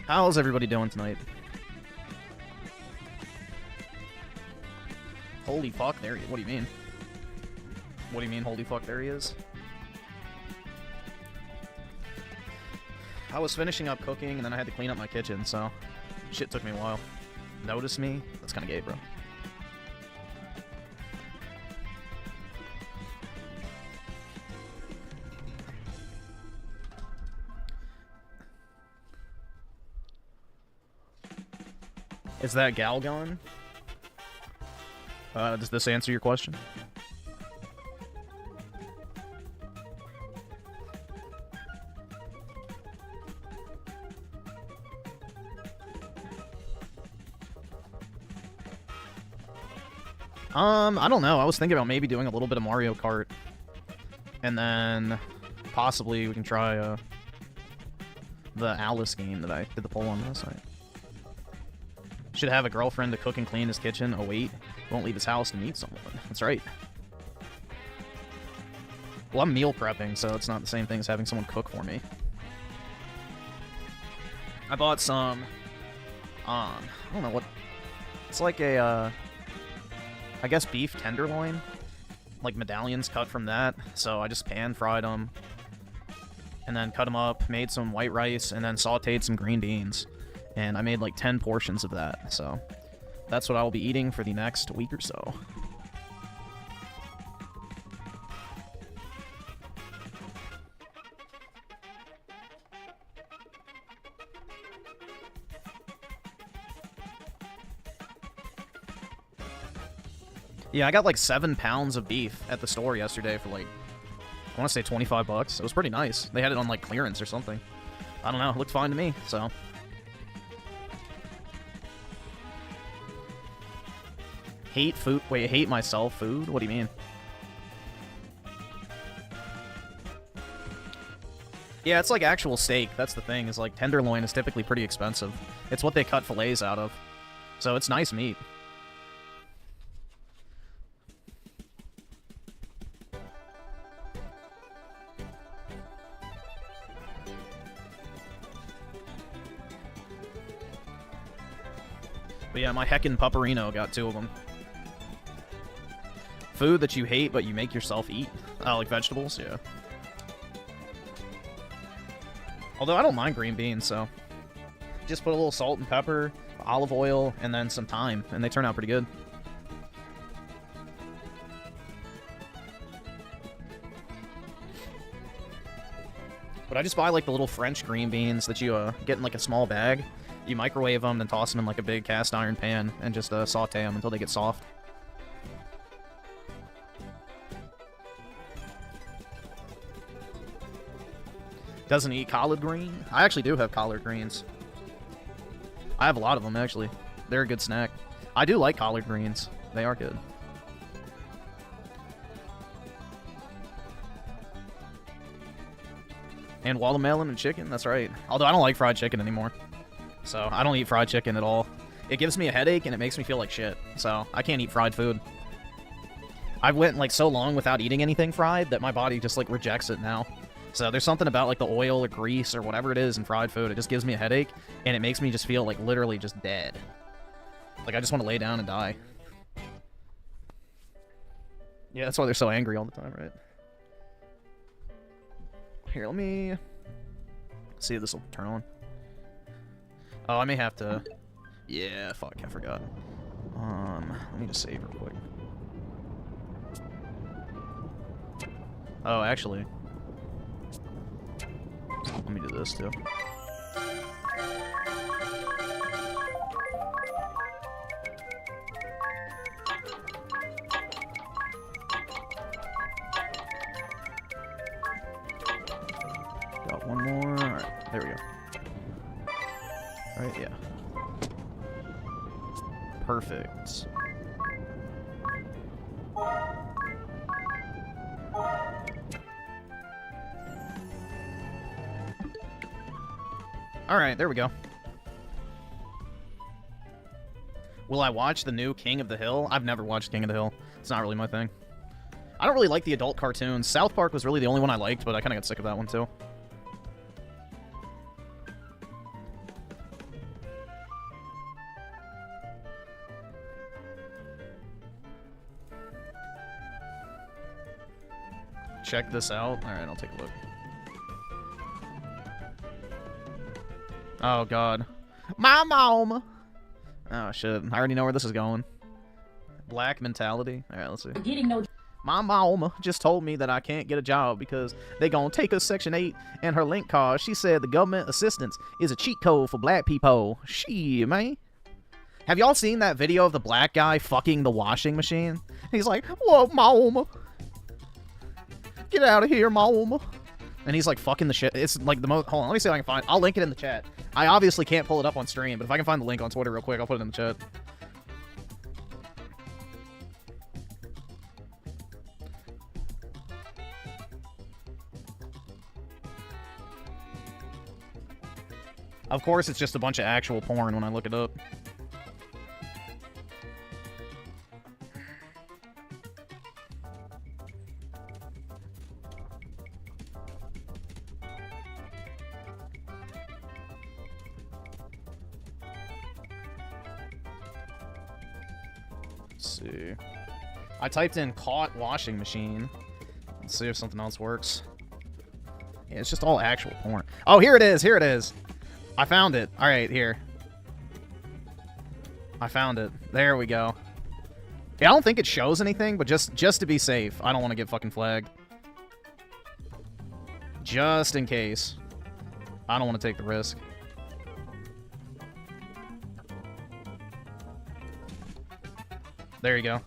How's everybody doing tonight? Holy fuck, there he is. What do you mean? What do you mean, holy fuck, there he is? I was finishing up cooking, and then I had to clean up my kitchen, so shit took me a while. Notice me? That's kind of gay, bro. Is that gal gone? Does this answer your question? I don't know. I was thinking about maybe doing a little bit of Mario Kart. And then possibly we can try the Alice game that I did the poll on last night. Should have a girlfriend to cook and clean his kitchen. Oh wait, won't leave his house to meet someone. That's right. Well, I'm meal prepping, so it's not the same thing as having someone cook for me. I bought some, I don't know what, it's like a, I guess beef tenderloin, like medallions cut from that. So I just pan-fried them, and then cut them up, made some white rice, and then sauteed some green beans. And I made like 10 portions of that, so that's what I will be eating for the next week or so. Yeah, I got like 7 pounds of beef at the store yesterday for like, I want to say 25 bucks. It was pretty nice. They had it on like clearance or something. I don't know, it looked fine to me, so. Hate food? Wait, hate myself food? What do you mean? Yeah, it's like actual steak. That's the thing, is like tenderloin is typically pretty expensive. It's what they cut fillets out of. So it's nice meat. But yeah, my heckin' pupperino got 2 of them. Food that you hate but you make yourself eat? Oh, like vegetables? Yeah. Although I don't mind green beans, so just put a little salt and pepper, olive oil, and then some thyme, and they turn out pretty good. But I just buy like the little French green beans that you get in like a small bag. You microwave them, then toss them in like a big cast iron pan, and just saute them until they get soft. Doesn't eat collard green? I actually do have collard greens. I have a lot of them, actually. They're a good snack. I do like collard greens. They are good. And watermelon and chicken, that's right. Although I don't like fried chicken anymore. So I don't eat fried chicken at all. It gives me a headache and it makes me feel like shit. So I can't eat fried food. I went like so long without eating anything fried that my body just like rejects it now. So there's something about like the oil or grease or whatever it is in fried food. It just gives me a headache and it makes me just feel like literally just dead. Like I just want to lay down and die. Yeah, that's why they're so angry all the time, right? Here, let me see if this will turn on. Oh, I may have to... Yeah, fuck, I forgot. Let me just save real quick. Oh, actually... Let me do this, too. Got one more. Alright, there we go. Right, yeah. Perfect. Alright, there we go. Will I watch the new King of the Hill? I've never watched King of the Hill. It's not really my thing. I don't really like the adult cartoons. South Park was really the only one I liked, but I kind of got sick of that one too. check this out. Alright, I'll take a look. Oh, God. My mom! Oh, shit. I already know where this is going. Black mentality. Alright, let's see. My mom just told me that I can't get a job because they gonna take us Section 8 and her link card. She said the government assistance is a cheat code for black people. Shit, man. Have y'all seen that video of the black guy fucking the washing machine? He's like, whoa, mom. Get out of here, mom. And he's like fucking the shit. It's like the most. Hold on, let me see if I can find. I'll link it in the chat. I obviously can't pull it up on stream, but if I can find the link on Twitter real quick, I'll put it in the chat. Of course, it's just a bunch of actual porn when I look it up. Let's see. I typed in caught washing machine. Let's see if something else works. Yeah, it's just all actual porn. Oh, here it is. Here it is. I found it. All right, here. I found it. There we go. Yeah, I don't think it shows anything, but just to be safe, I don't want to get fucking flagged. Just in case. I don't want to take the risk. There you go.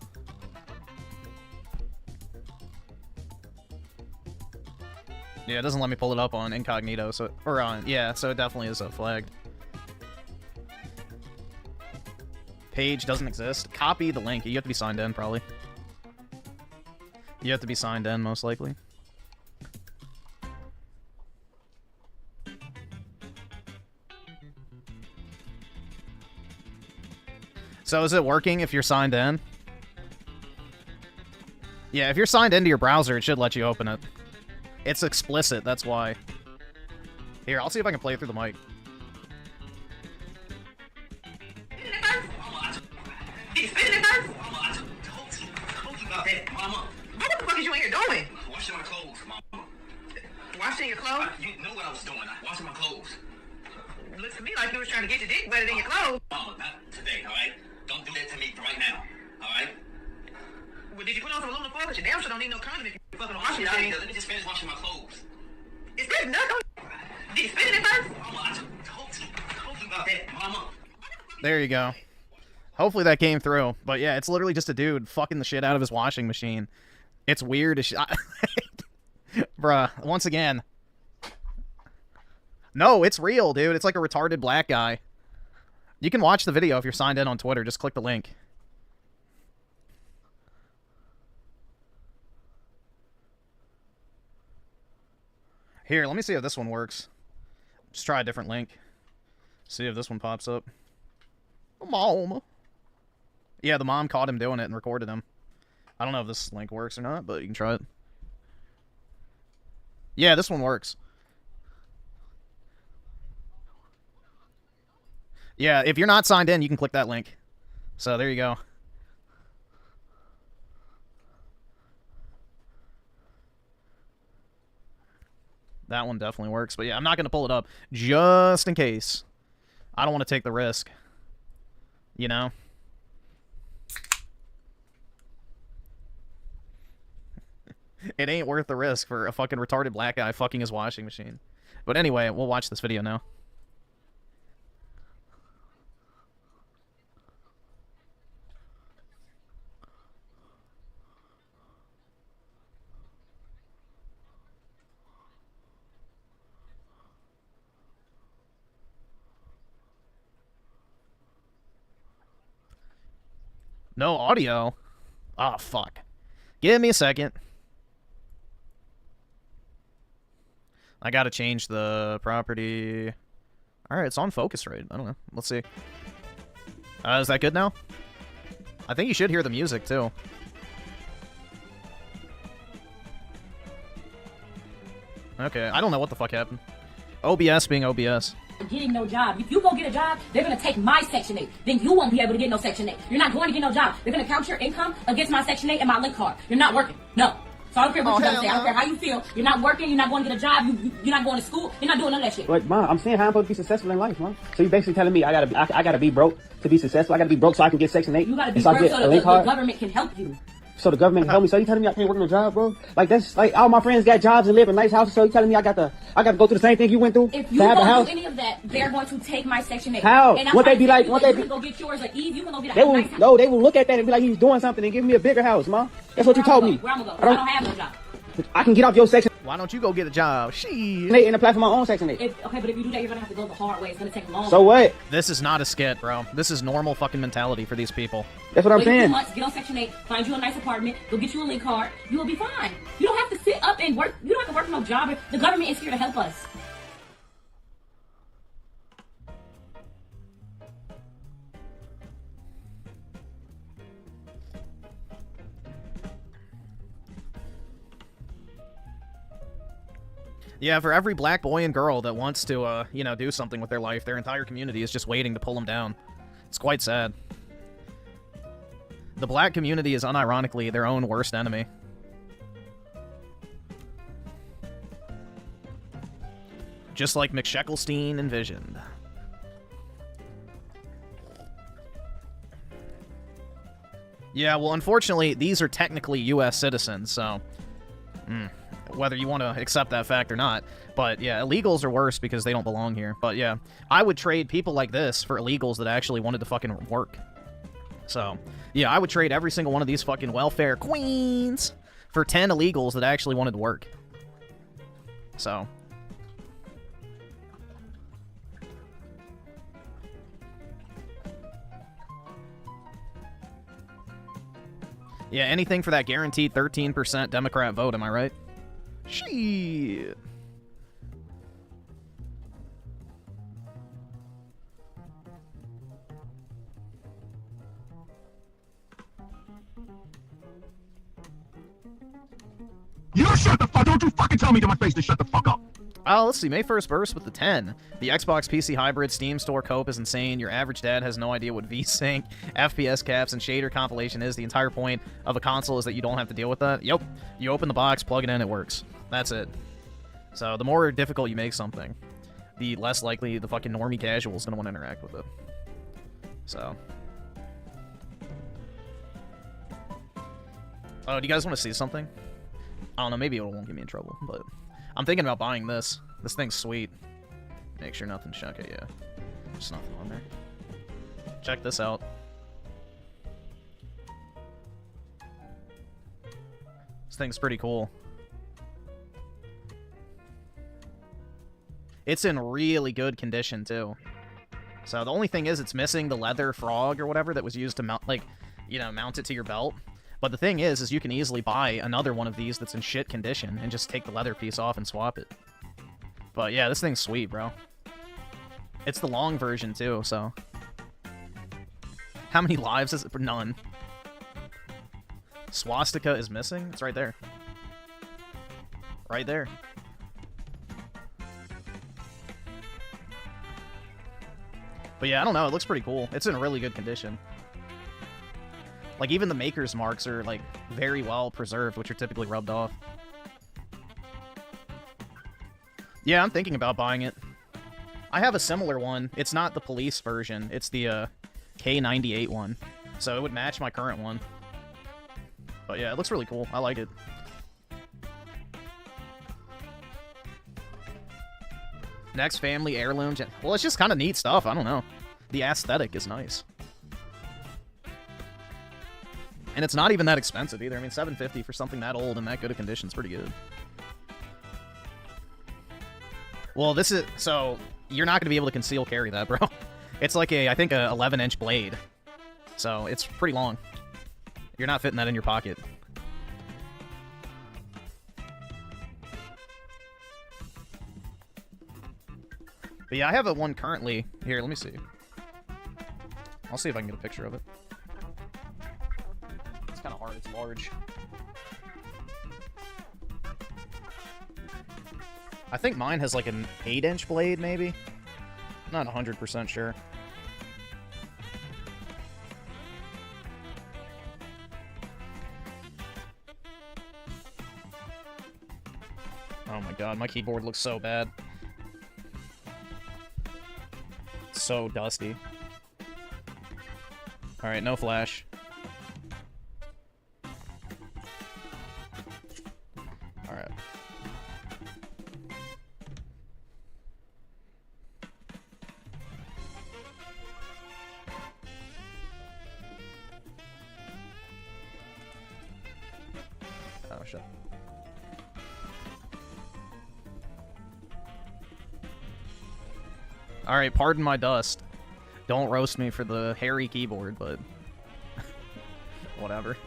Yeah, it doesn't let me pull it up on incognito, so or on yeah, so it definitely is flagged. Page doesn't exist. Copy the link. You have to be signed in, probably. You have to be signed in, most likely. So is it working if you're signed in? Yeah, if you're signed into your browser, it should let you open it. It's explicit, that's why. Here, I'll see if I can play it through the mic. What the fuck is you in here doing? Washing my clothes, Mama. Washing your clothes? You know what I was doing. Washing my clothes. Looks to me like you was trying to get your dick wetter than your clothes. Mama, not today, alright? Don't do that to me right now, alright? Well, did you put on some aluminum foil? But you damn sure don't need no condom if you fucking washing your thing. Let me just finish washing my clothes. Is this nothing? Did you spit it in first? Mama, I told you about that, Mama. There you go. Hopefully that came through. But yeah, it's literally just a dude fucking the shit out of his washing machine. It's weird as shit. Bruh, once again. No, it's real, dude. It's like a retarded black guy. You can watch the video if you're signed in on Twitter. Just click the link. Here, let me see if this one works. Just try a different link. See if this one pops up. Mom. Yeah, the mom caught him doing it and recorded him. I don't know if this link works or not, but you can try it. Yeah, this one works. Yeah, if you're not signed in, you can click that link. So there you go. That one definitely works. But yeah, I'm not going to pull it up just in case. I don't want to take the risk. You know? It ain't worth the risk for a fucking retarded black guy fucking his washing machine. But anyway, we'll watch this video now. No audio? Oh, fuck. Give me a second. I gotta change the property. Alright, it's on focus rate. I don't know. Let's see. Is that good now? I think you should hear the music, too. Okay, I don't know what the fuck happened. OBS being OBS. Getting no job. If you go get a job, they're going to take my Section 8. Then you won't be able to get no Section 8. You're not going to get no job. They're going to count your income against my Section 8 and my link card. You're not working. No. So I don't care what Oh, you gotta hell say. I don't no. care how you feel. You're not working. You're not going to get a job. You're not going to school. You're not doing none of that shit. But Mom, I'm saying how I'm supposed to be successful in life, Mom. So you basically telling me I gotta be broke to be successful. I gotta be broke so I can get Section 8. You gotta be so I broke get so a that link the card. government can help you. So the government can help me. So you telling me I can't work no job, bro? Like that's like all my friends got jobs and live in nice houses. So you telling me I got to go through the same thing you went through If you to have a don't house? do any of that, they're going to take my Section 8. How? And I'm Won't they trying be to like- tell won't you they that be- you can go get yours, or Eve, you can go get a They will nice house. no, they will look at that and be like, he's doing something and give me a bigger house, Mom. That's what you told me. Where I'm gonna go? I don't have no job. I can get off your Section Why don't you go get a job? Shit. 8 and apply for my own Section 8. Okay, but if you do that, you're gonna have to go the hard way. It's gonna take long. So what? This is not a skit, bro. This is normal fucking mentality for these people. That's what I'm Wait a few saying. months, get on Section 8, find you a nice apartment, go get you a link card. You will be fine. You don't have to sit up and work. You don't have to work no job. The government is here to help us. Yeah, for every black boy and girl that wants to, do something with their life, their entire community is just waiting to pull them down. It's quite sad. The black community is unironically their own worst enemy. Just like McSheckelstein envisioned. Yeah, well, unfortunately, these are technically U.S. citizens, so... whether you want to accept that fact or not. But yeah, illegals are worse because they don't belong here. But yeah, I would trade people like this for illegals that actually wanted to fucking work. So yeah, I would trade every single one of these fucking welfare queens for 10 illegals that actually wanted to work. So... yeah, anything for that guaranteed 13% Democrat vote, am I right? Shit. You shut the fuck! Don't you fucking tell me to my face to shut the fuck up! Oh, let's see. May 1st burst with the 10. The Xbox PC Hybrid Steam Store Cope is insane. Your average dad has no idea what VSync, FPS caps, and shader compilation is. The entire point of a console is that you don't have to deal with that. Yep. You open the box, plug it in, it works. That's it. So the more difficult you make something, the less likely the fucking normie casual is going to want to interact with it. So. Oh, do you guys want to see something? I don't know, maybe it won't get me in trouble, but... I'm thinking about buying this. This thing's sweet. Make sure nothing's okay, yeah. There's nothing on there. Check this out. This thing's pretty cool. It's in really good condition, too. So the only thing is it's missing the leather frog or whatever that was used to mount, mount it to your belt. But the thing is you can easily buy another one of these that's in shit condition and just take the leather piece off and swap it. But yeah, this thing's sweet, bro. It's the long version, too, so... How many lives is it? None. Swastika is missing? It's right there. Right there. But yeah, I don't know. It looks pretty cool. It's in really good condition. Like, even the maker's marks are, like, very well preserved, which are typically rubbed off. Yeah, I'm thinking about buying it. I have a similar one. It's not the police version. It's the, K98 one. So it would match my current one. But yeah, it looks really cool. I like it. Next family heirloom. Well, it's just kind of neat stuff. I don't know. The aesthetic is nice. And it's not even that expensive either. I mean, $750 for something that old and that good a condition is pretty good. Well, this is... So, you're not going to be able to conceal carry that, bro. It's like I think, a 11-inch blade. So, it's pretty long. You're not fitting that in your pocket. But yeah, I have a one currently. Here, let me see. I'll see if I can get a picture of it. It's kind of hard. It's large. I think mine has like an 8-inch blade, maybe. Not 100% sure. Oh my god, my keyboard looks so bad. So dusty. Alright, no flash. Alright. Oh, shit. Alright, pardon my dust. Don't roast me for the hairy keyboard, but... whatever.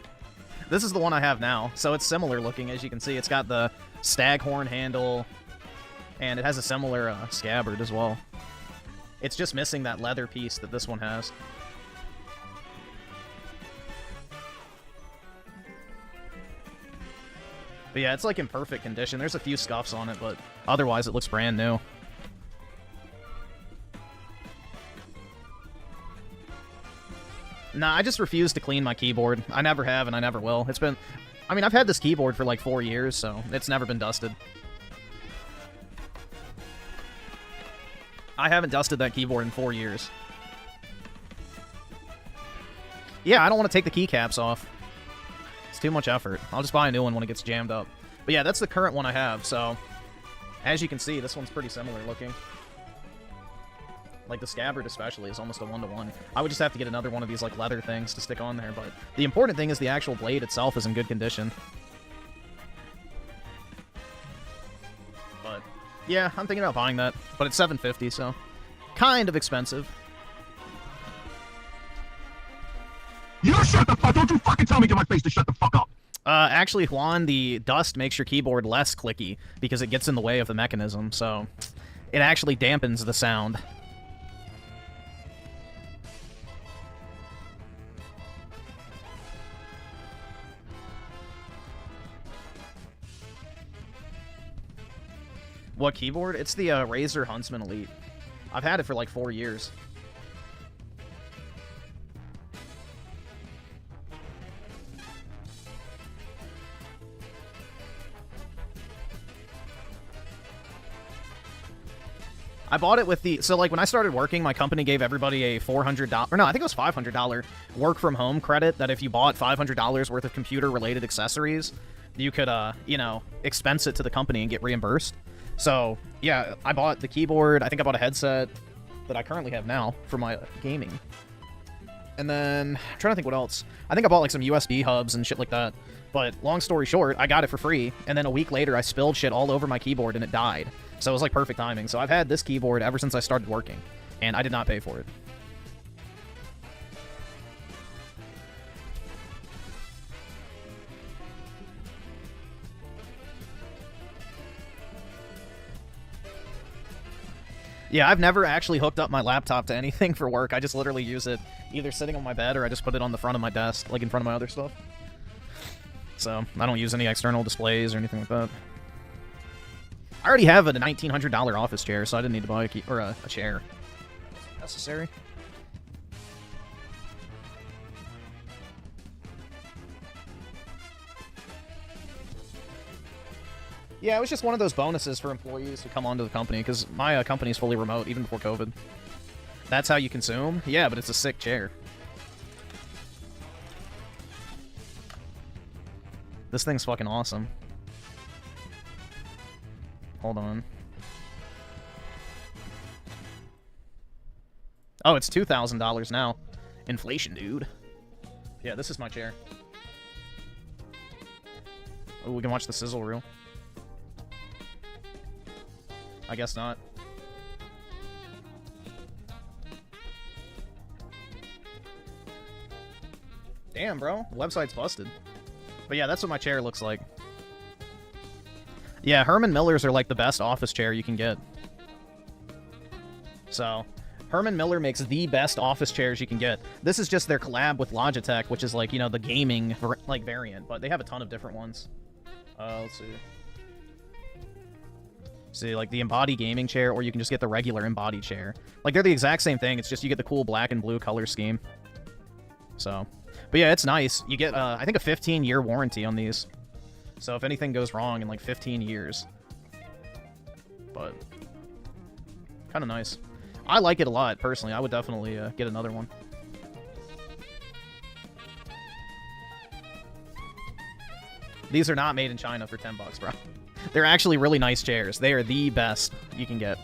This is the one I have now, so it's similar looking, as you can see. It's got the staghorn handle, and it has a similar scabbard as well. It's just missing that leather piece that this one has. But yeah, it's like in perfect condition. There's a few scuffs on it, but otherwise it looks brand new. Nah, I just refuse to clean my keyboard. I never have, and I never will. It's been... I mean, I've had this keyboard for like 4 years, so it's never been dusted. I haven't dusted that keyboard in 4 years. Yeah, I don't want to take the keycaps off. It's too much effort. I'll just buy a new one when it gets jammed up. But yeah, that's the current one I have, so... as you can see, this one's pretty similar looking. Like, the scabbard especially is almost a 1-to-1. I would just have to get another one of these, like, leather things to stick on there, but the important thing is the actual blade itself is in good condition. But, yeah, I'm thinking about buying that, but it's $750, so kind of expensive. You shut the fuck! Don't you fucking tell me to my face to shut the fuck up! Actually, Juan, the dust makes your keyboard less clicky because it gets in the way of the mechanism, so it actually dampens the sound. What keyboard? It's the Razer Huntsman Elite. I've had it for like 4 years. I bought it with the... so, like, when I started working, my company gave everybody a $400... or no, I think it was $500 work-from-home credit that if you bought $500 worth of computer-related accessories, you could, you know, expense it to the company and get reimbursed. So, yeah, I bought the keyboard. I think I bought a headset that I currently have now for my gaming. And then, I'm trying to think what else. I think I bought, like, some USB hubs and shit like that. But, long story short, I got it for free, and then a week later, I spilled shit all over my keyboard, and it died. So it was, like, perfect timing. So I've had this keyboard ever since I started working, and I did not pay for it. Yeah, I've never actually hooked up my laptop to anything for work. I just literally use it either sitting on my bed or I just put it on the front of my desk, like in front of my other stuff. So, I don't use any external displays or anything like that. I already have a $1,900 office chair, so I didn't need to buy a chair. Necessary. Yeah, it was just one of those bonuses for employees who come onto the company, because my company is fully remote, even before COVID. That's how you consume? Yeah, but it's a sick chair. This thing's fucking awesome. Hold on. Oh, it's $2,000 now. Inflation, dude. Yeah, this is my chair. Oh, we can watch the sizzle reel. I guess not. Damn, bro. The website's busted. But yeah, that's what my chair looks like. Yeah, Herman Miller's are like the best office chair you can get. So, Herman Miller makes the best office chairs you can get. This is just their collab with Logitech, which is like, you know, the gaming like variant, but they have a ton of different ones. Let's see. See, like the Embody gaming chair, or you can just get the regular Embody chair. Like, they're the exact same thing, it's just you get the cool black and blue color scheme. So, but yeah, it's nice. You get, I think, a 15-year warranty on these. So if anything goes wrong in like 15 years, but kind of nice. I like it a lot, personally. I would definitely get another one. These are not made in China for 10 bucks, bro. They're actually really nice chairs. They are the best you can get.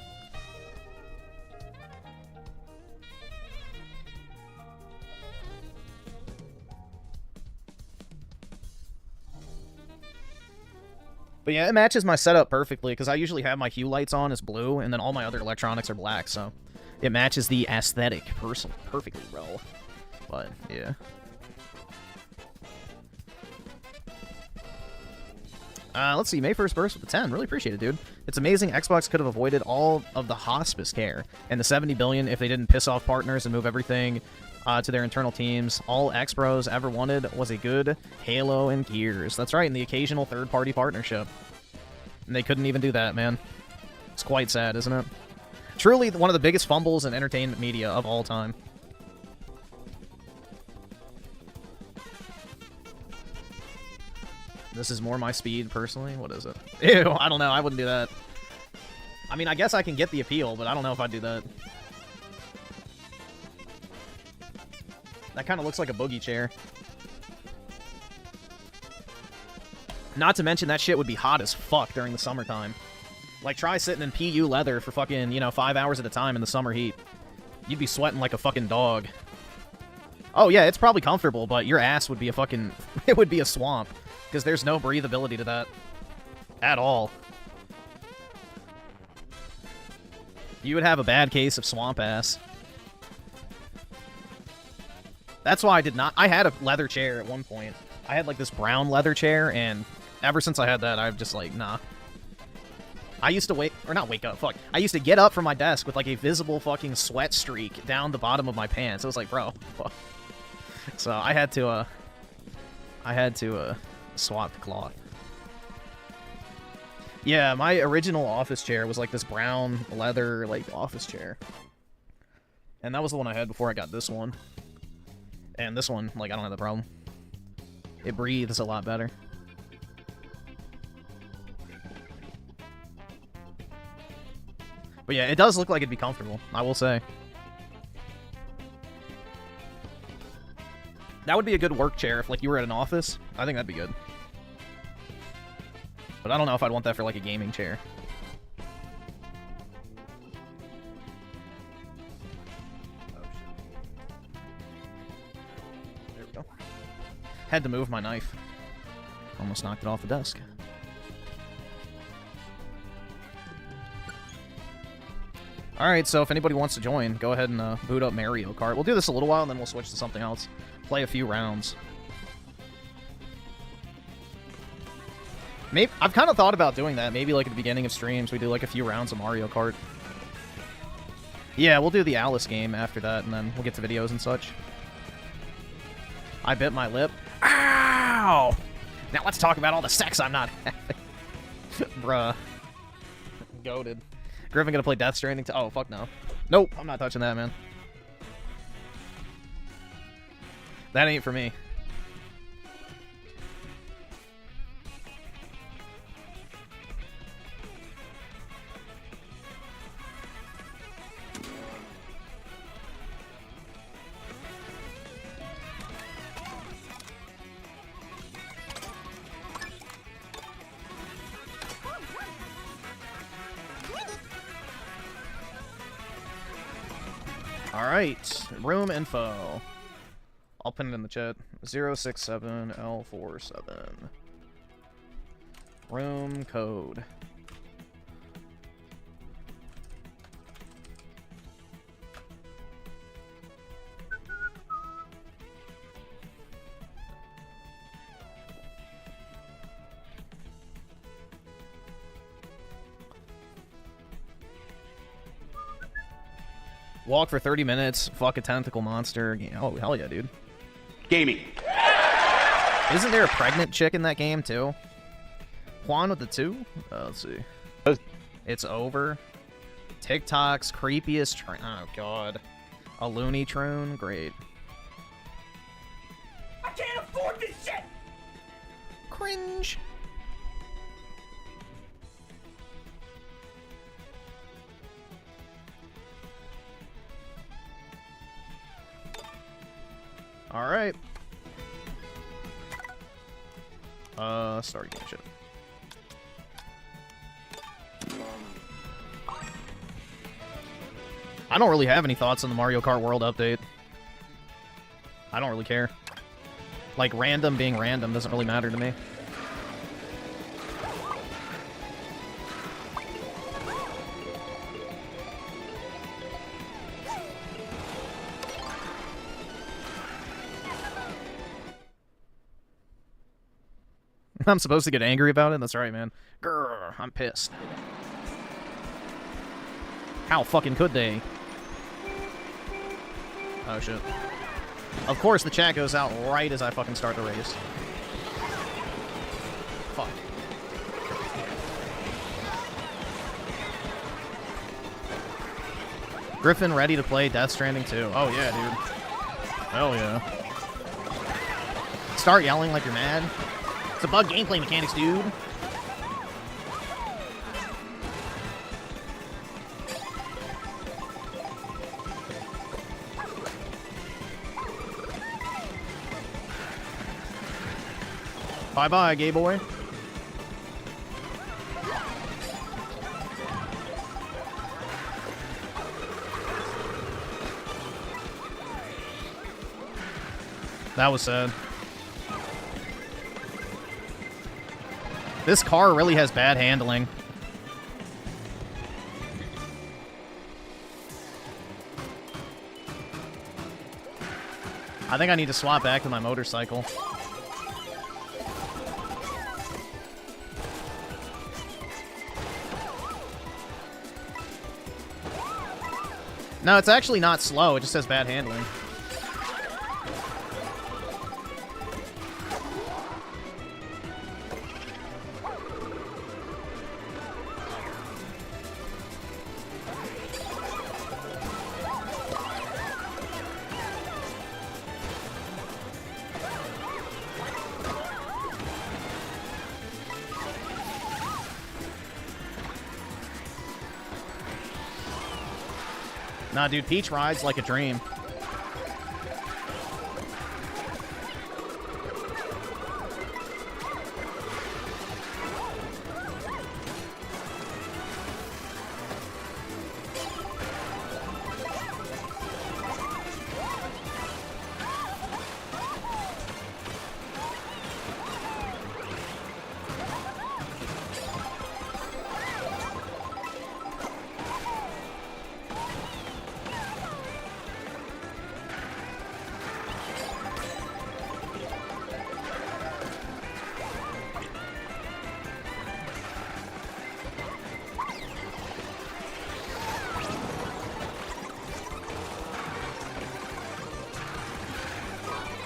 But yeah, it matches my setup perfectly, because I usually have my hue lights on as blue, and then all my other electronics are black, so it matches the aesthetic perfectly, bro. But, yeah. Let's see, May 1st burst with the 10. Really appreciate it, dude. It's amazing Xbox could have avoided all of the hospice care and the 70 billion if they didn't piss off partners and move everything to their internal teams. All X-Pros ever wanted was a good Halo and Gears. That's right, and the occasional third-party partnership. And they couldn't even do that, man. It's quite sad, isn't it? Truly one of the biggest fumbles in entertainment media of all time. This is more my speed, personally. What is it? Ew, I don't know. I wouldn't do that. I mean, I guess I can get the appeal, but I don't know if I'd do that. That kind of looks like a boogie chair. Not to mention, that shit would be hot as fuck during the summertime. Like, try sitting in PU leather for fucking, you know, 5 hours at a time in the summer heat. You'd be sweating like a fucking dog. Oh, yeah, it's probably comfortable, but your ass would be a fucking... it would be a swamp. Because there's no breathability to that. At all. You would have a bad case of swamp ass. That's why I did not... I had a leather chair at one point. I had, like, this brown leather chair, and ever since I had that, I've just, like, nah. I used to wake... Or not wake up, fuck. I used to get up from my desk with, like, a visible fucking sweat streak down the bottom of my pants. It was like, bro, fuck. So I had to swap the cloth. Yeah, my original office chair was like this brown leather, like, office chair. And that was the one I had before I got this one. And this one, like, I don't have the problem. It breathes a lot better. But yeah, it does look like it'd be comfortable, I will say. That would be a good work chair if, like, you were at an office. I think that'd be good. But I don't know if I'd want that for, like, a gaming chair. There we go. Had to move my knife. Almost knocked it off the desk. Alright, so if anybody wants to join, go ahead and boot up Mario Kart. We'll do this a little while, and then we'll switch to something else. Play a few rounds. Maybe I've kind of thought about doing that. Maybe, like, at the beginning of streams, we do, like, a few rounds of Mario Kart. Yeah, we'll do the Alice game after that, and then we'll get to videos and such. I bit my lip. Ow! Now let's talk about all the sex I'm not having. Bruh. Goated. Griffin gonna play Death Stranding to... Oh, fuck no. Nope, I'm not touching that, man. That ain't for me. Alright, room info. I'll pin it in the chat. 067L47. Room code. Walk for 30 minutes, fuck a tentacle monster. Oh, hell yeah, dude. Gaming. Isn't there a pregnant chick in that game, too? Juan with the 2? Let's see. It's over. TikTok's creepiest oh, God. A Looney Tune? Great. I can't afford this shit! Cringe. Alright. Start game shit. I don't really have any thoughts on the Mario Kart World update. I don't really care. Like, random being random doesn't really matter to me. I'm supposed to get angry about it? That's right, man. Grr, I'm pissed. How fucking could they? Oh, shit. Of course, the chat goes out right as I fucking start the race. Fuck. Griffin ready to play Death Stranding 2. Oh, yeah, dude. Hell yeah. Start yelling like you're mad. It's a bug gameplay mechanics, dude. Bye-bye, gay boy. That was sad. This car really has bad handling. I think I need to swap back to my motorcycle. No, it's actually not slow, it just has bad handling. Nah, dude, Peach rides like a dream.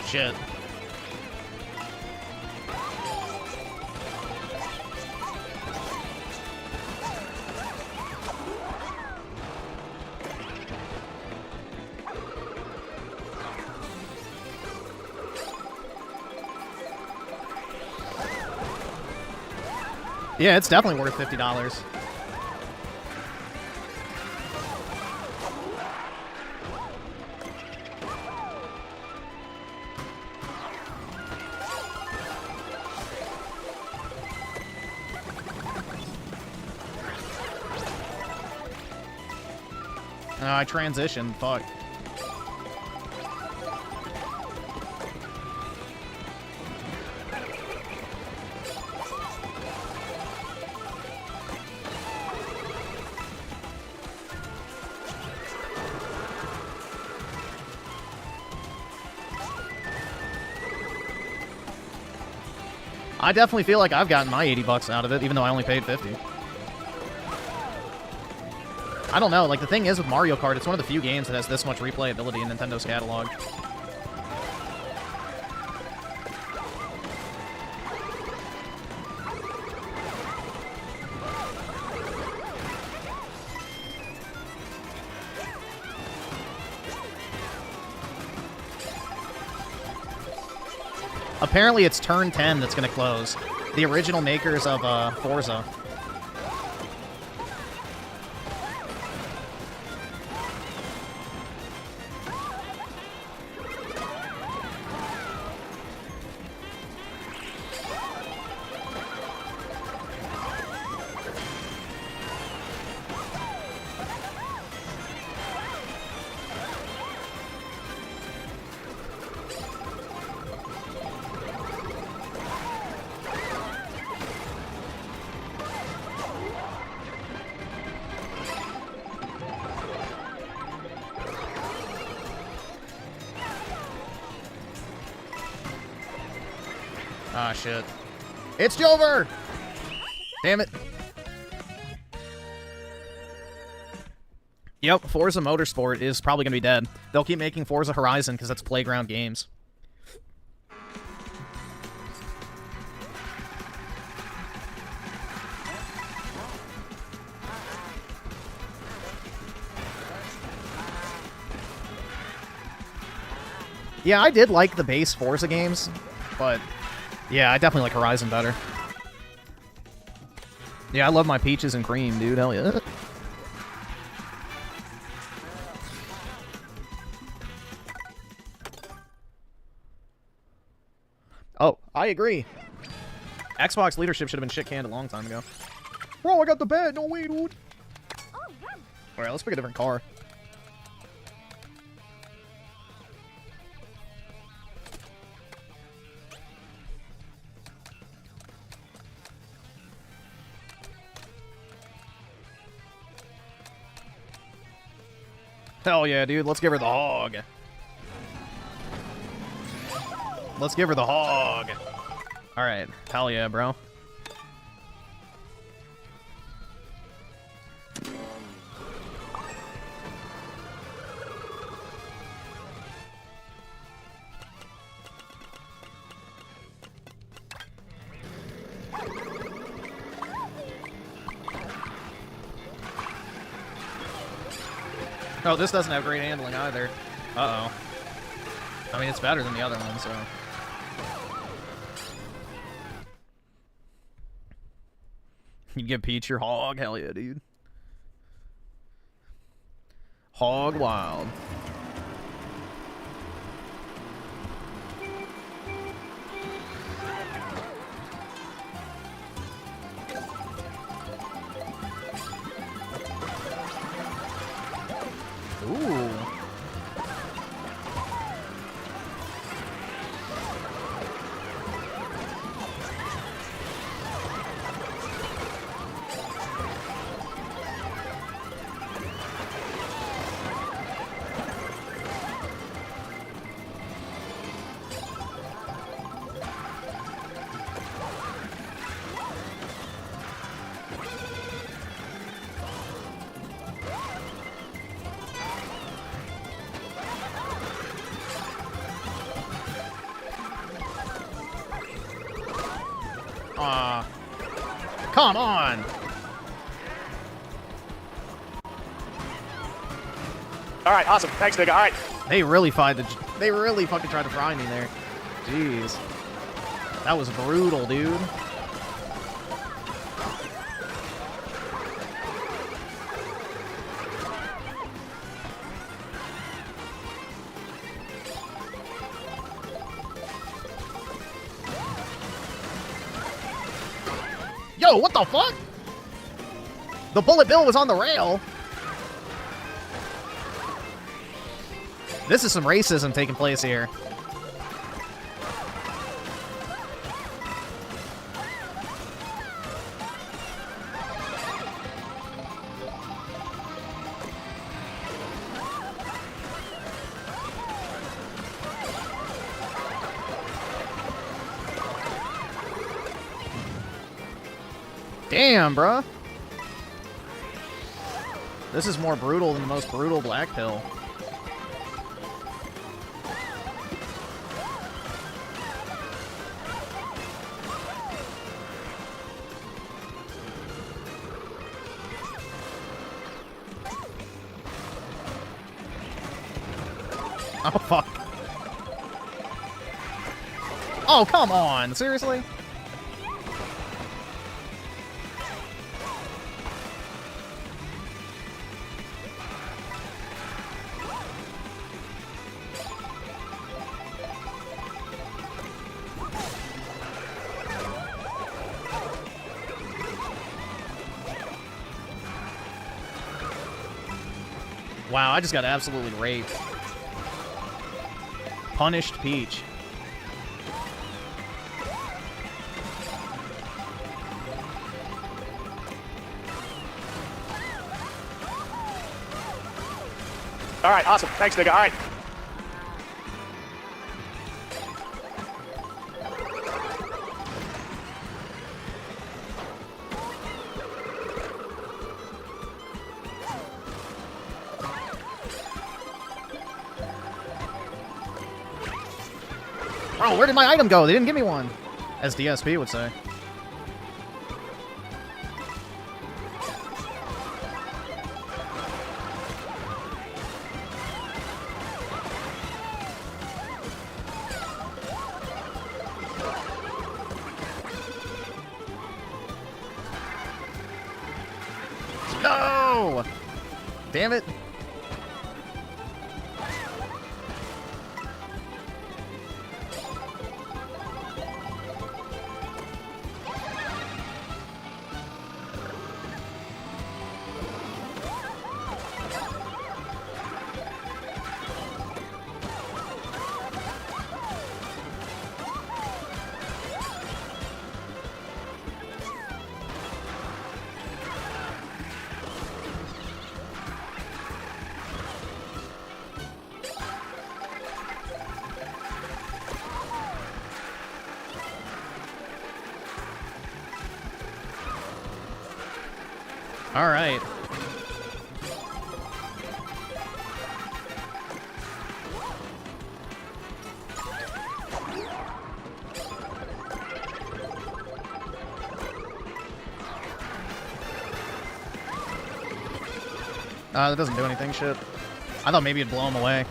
Shit. Yeah, it's definitely worth $50. I transitioned, fuck. I definitely feel like I've gotten my 80 bucks out of it, even though I only paid 50. I don't know, like, the thing is with Mario Kart, it's one of the few games that has this much replayability in Nintendo's catalog. Apparently it's Turn 10 that's going to close. The original makers of Forza. Ah, shit. It's Jover! Damn it. Yep, Forza Motorsport is probably going to be dead. They'll keep making Forza Horizon because that's Playground Games. Yeah, I did like the base Forza games, but yeah, I definitely like Horizon better. Yeah, I love my peaches and cream, dude. Hell yeah. Oh, I agree. Xbox leadership should have been shit-canned a long time ago. Bro, I got the bed. No way, dude. Alright, let's pick a different car. Hell yeah, dude. Let's give her the hog. Let's give her the hog. Alright. Hell yeah, bro. Oh, this doesn't have great handling either. Uh-oh. I mean, it's better than the other one, so... You give Peach your hog? Hell yeah, dude. Hog wild. Ooh. Come on! Alright, awesome. Thanks, nigga. Alright. They really fucking tried to fry me there. Jeez. That was brutal, dude. Yo, what the fuck? The bullet bill was on the rail. This is some racism taking place here. Damn, bruh. This is more brutal than the most brutal black pill. Oh, fuck. Oh, come on. Seriously? Wow, I just got absolutely raped. Punished Peach. Alright, awesome. Thanks, nigga. Alright. Bro, where did my item go? They didn't give me one. As DSP would say. No! Damn it. All right. That doesn't do anything, shit. I thought maybe it'd blow him away.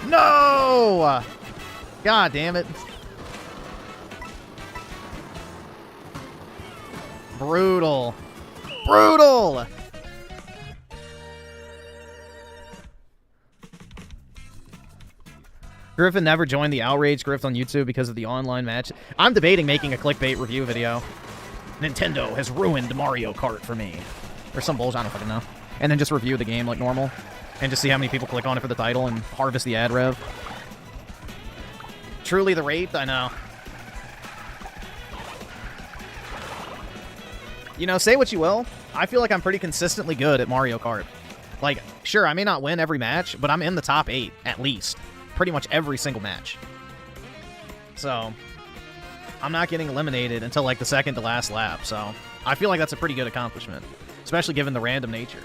No! God damn it. Brutal. Brutal! Griffin never joined the Outrage Grift on YouTube because of the online match. I'm debating making a clickbait review video. Nintendo has ruined Mario Kart for me. Or some bullshit, I don't fucking know. And then just review the game like normal. And just see how many people click on it for the title and harvest the ad rev. Truly the rate? I know. You know, say what you will, I feel like I'm pretty consistently good at Mario Kart. Like, sure, I may not win every match, but I'm in the top 8, at least. Pretty much every single match. So, I'm not getting eliminated until, like, the second to last lap, so I feel like that's a pretty good accomplishment. Especially given the random nature.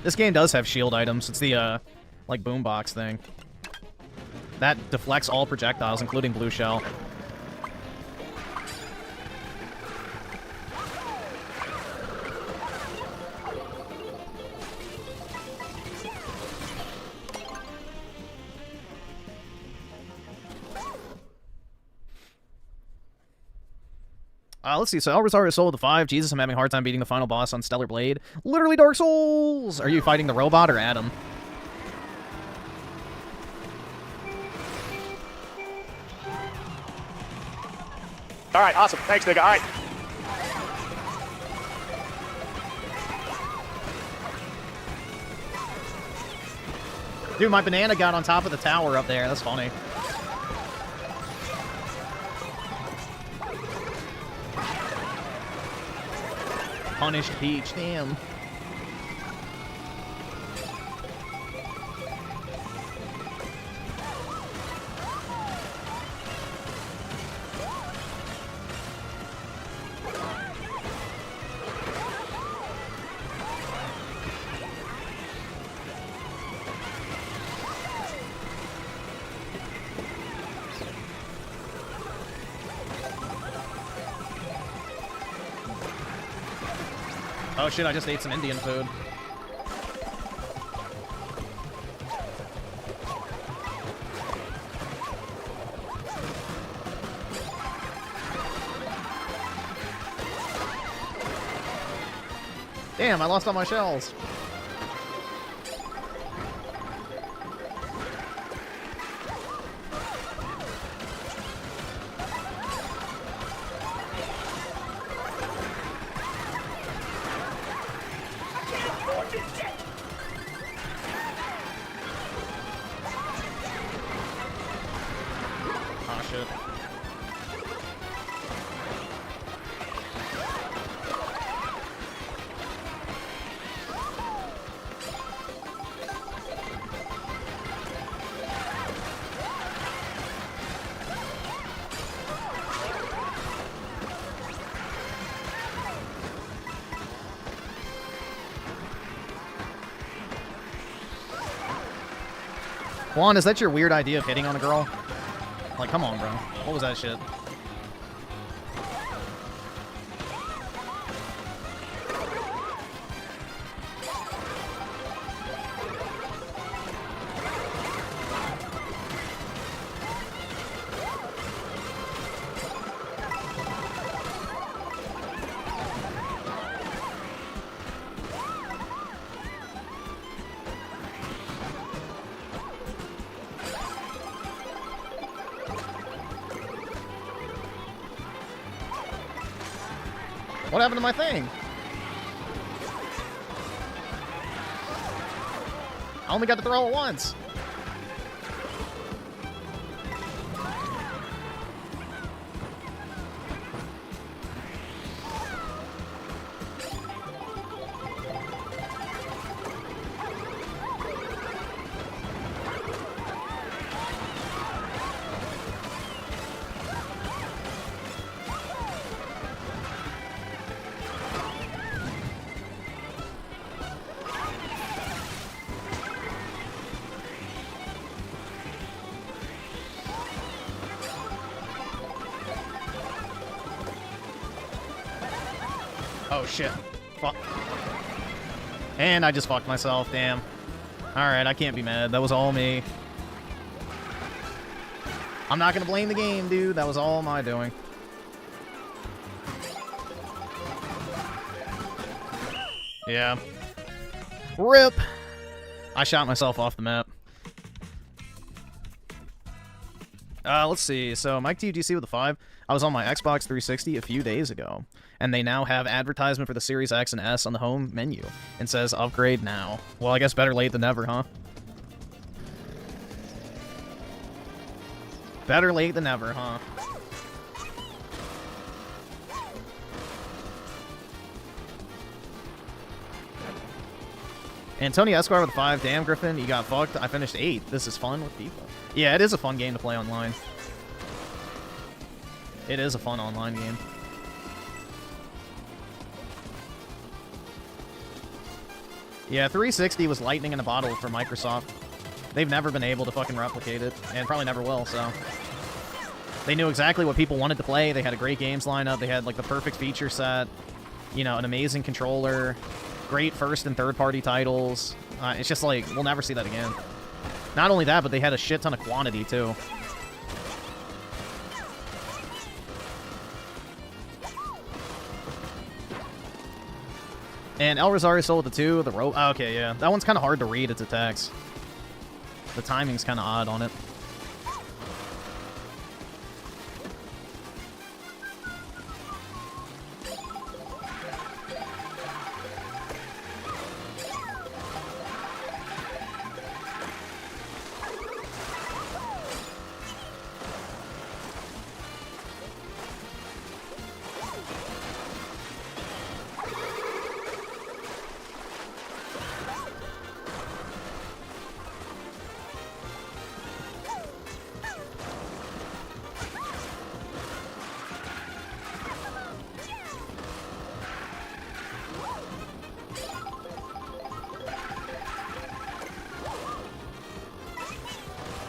This game does have shield items. It's the, like, boombox thing. That deflects all projectiles, including blue shell. Let's see. So El Rosario Soul with the 5. Jesus, I'm having a hard time beating the final boss on Stellar Blade. Literally Dark Souls! Are you fighting the robot or Adam? All right, awesome. Thanks, nigga. All right. Dude, my banana got on top of the tower up there. That's funny. Punished Peach, damn. Oh shit, I just ate some Indian food. Damn, I lost all my shells. shit. Juan, is that your weird idea of hitting on a girl? Like, come on, bro. What was that shit? What happened to my thing? I only got to throw it once. Oh shit. Fuck. And I just fucked myself, damn. Alright, I can't be mad. That was all me. I'm not gonna blame the game, dude. That was all my doing. Yeah. RIP! I shot myself off the map. Let's see. So, Mike TGC with a 5. I was on my Xbox 360 a few days ago, and they now have advertisement for the Series X and S on the home menu, and says upgrade now. Well, I guess better late than never, huh? Better late than never, huh? Antonio Esquire with a 5. Damn, Griffin, you got fucked. I finished 8. This is fun with people. Yeah, it is a fun game to play online. It is a fun online game. Yeah, 360 was lightning in a bottle for Microsoft. They've never been able to fucking replicate it, and probably never will, so. They knew exactly what people wanted to play. They had a great games lineup. They had, like, the perfect feature set. You know, an amazing controller. Great first and third-party titles. It's just like, we'll never see that again. Not only that, but they had a shit ton of quantity, too. And El Rosario sold the 2, the rope. Oh, okay, yeah. That one's kind of hard to read its attacks. The timing's kind of odd on it.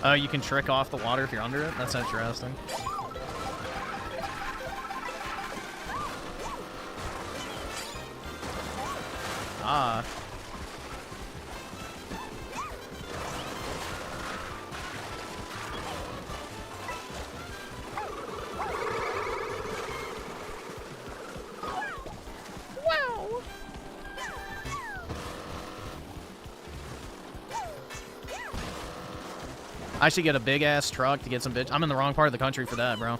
Oh, you can trick off the water if you're under it? That's interesting. Ah. I should get a big-ass truck to get some bitch. I'm in the wrong part of the country for that, bro.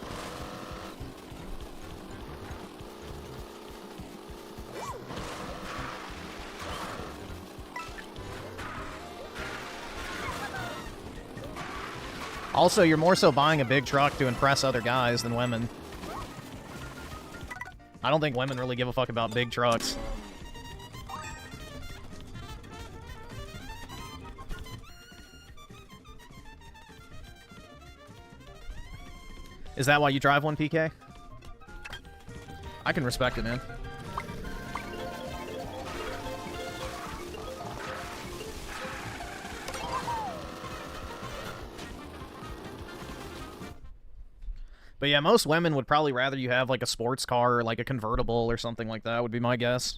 Also, you're more so buying a big truck to impress other guys than women. I don't think women really give a fuck about big trucks. Is that why you drive one, PK? I can respect it, man. But yeah, most women would probably rather you have like a sports car or like a convertible or something like that, would be my guess.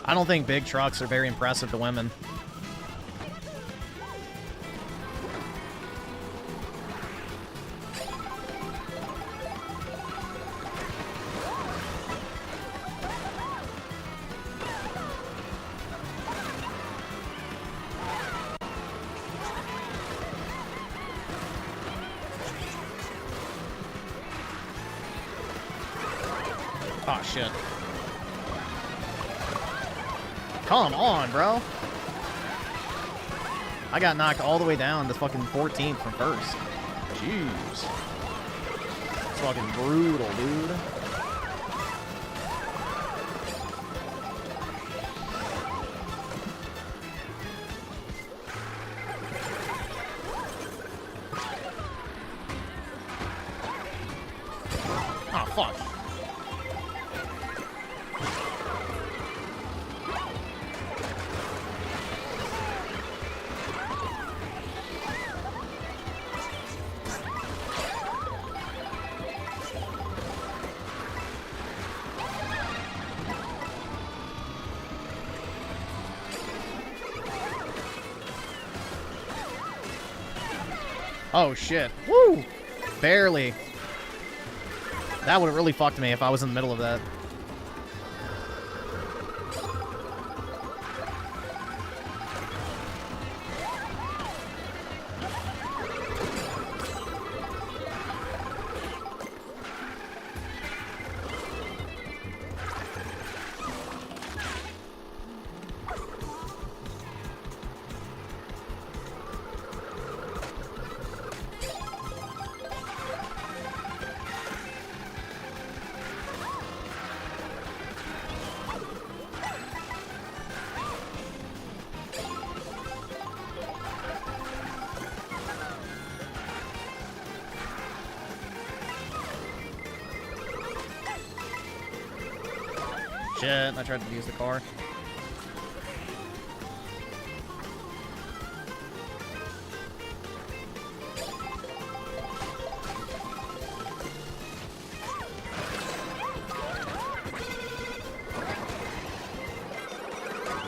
I don't think big trucks are very impressive to women. Oh, shit. Come on, bro. I got knocked all the way down to fucking 14th from first. Jeez. It's fucking brutal, dude. Oh, fuck. Oh, shit. Woo! Barely. That would have really fucked me if I was in the middle of that. Shit, I tried to use the car.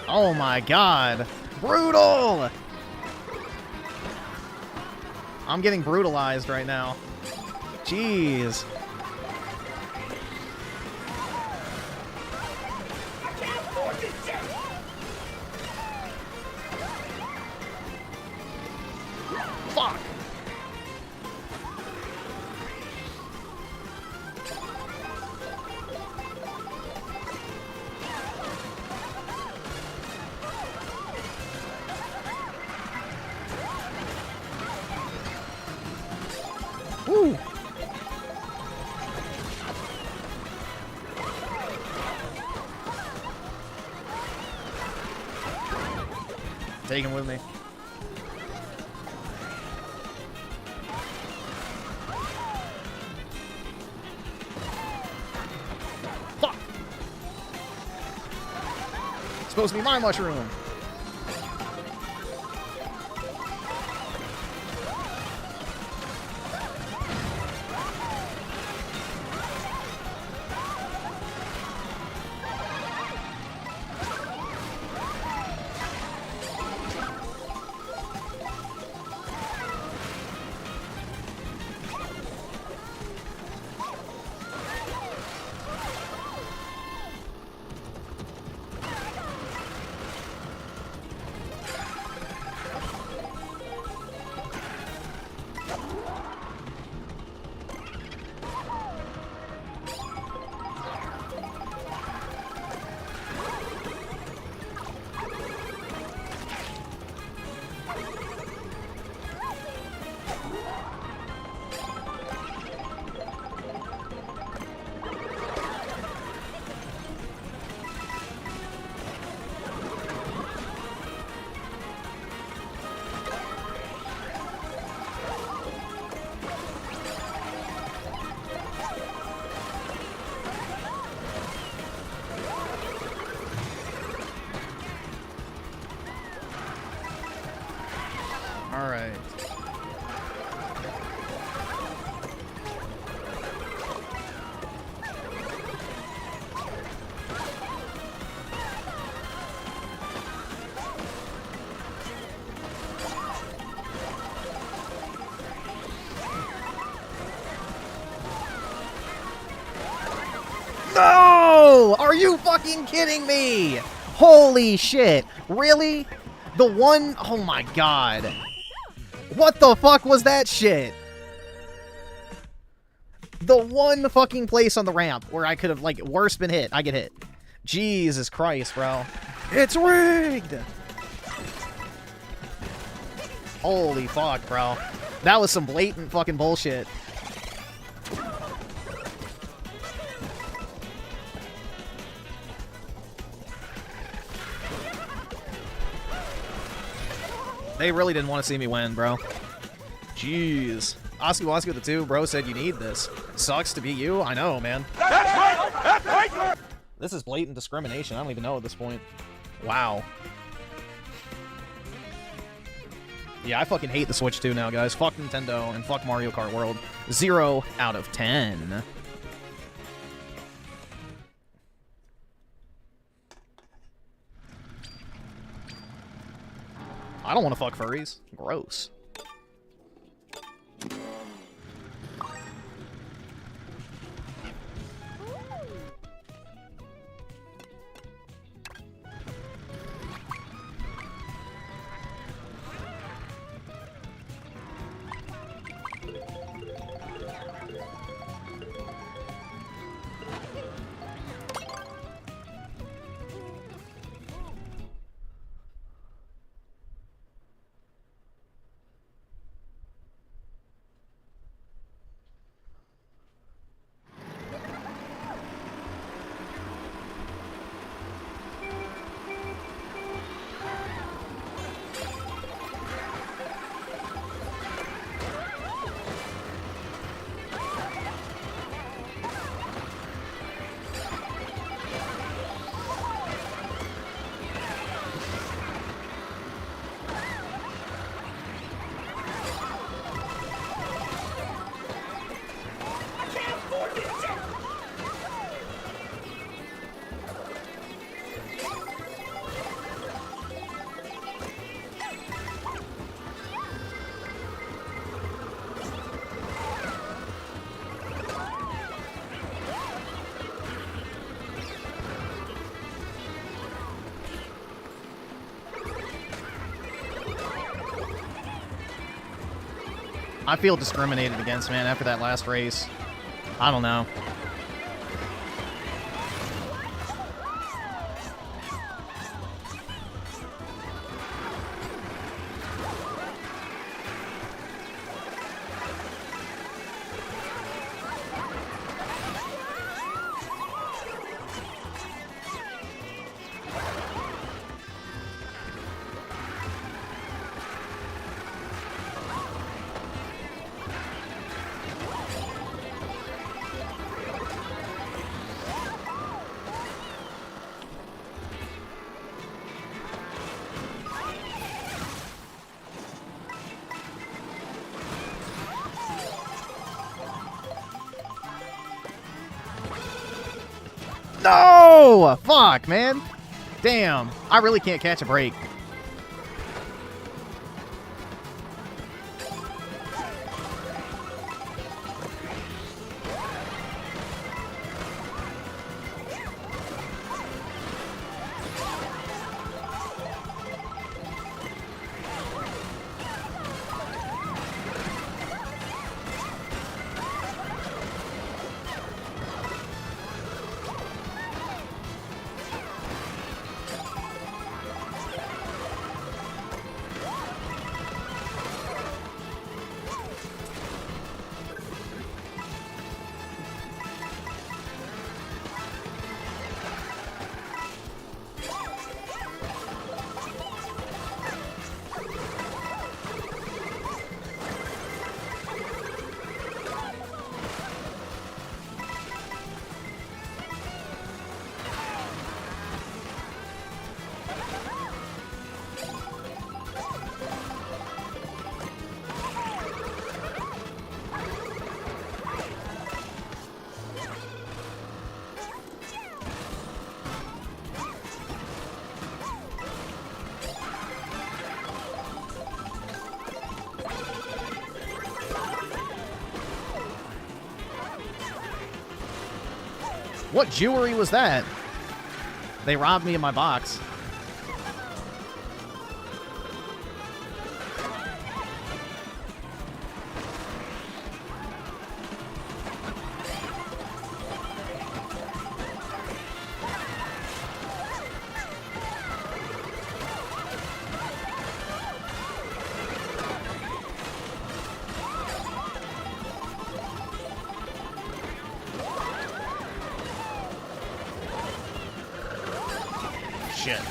Oh my god. Brutal! I'm getting brutalized right now. Jeez. Fuck! Woo! Take him with me. Fuck! It's supposed to be my mushroom. No! Are you fucking kidding me? Holy shit. Really? The one... Oh my god. What the fuck was that shit? The one fucking place on the ramp where I could have, like, worse been hit. I get hit. Jesus Christ, bro. It's rigged! Holy fuck, bro. That was some blatant fucking bullshit. They really didn't want to see me win, bro. Jeez. Oski Woski with the 2, bro, said you need this. Sucks to be you. I know, man. That's right! That's right! This is blatant discrimination. I don't even know at this point. Wow. Yeah, I fucking hate the Switch 2 now, guys. Fuck Nintendo and fuck Mario Kart World. 0 out of 10. I don't want to fuck furries. Gross. I feel discriminated against, man, after that last race. I don't know. No! Fuck, man. Damn. I really can't catch a break. What jewelry was that? They robbed me of my box. Shit.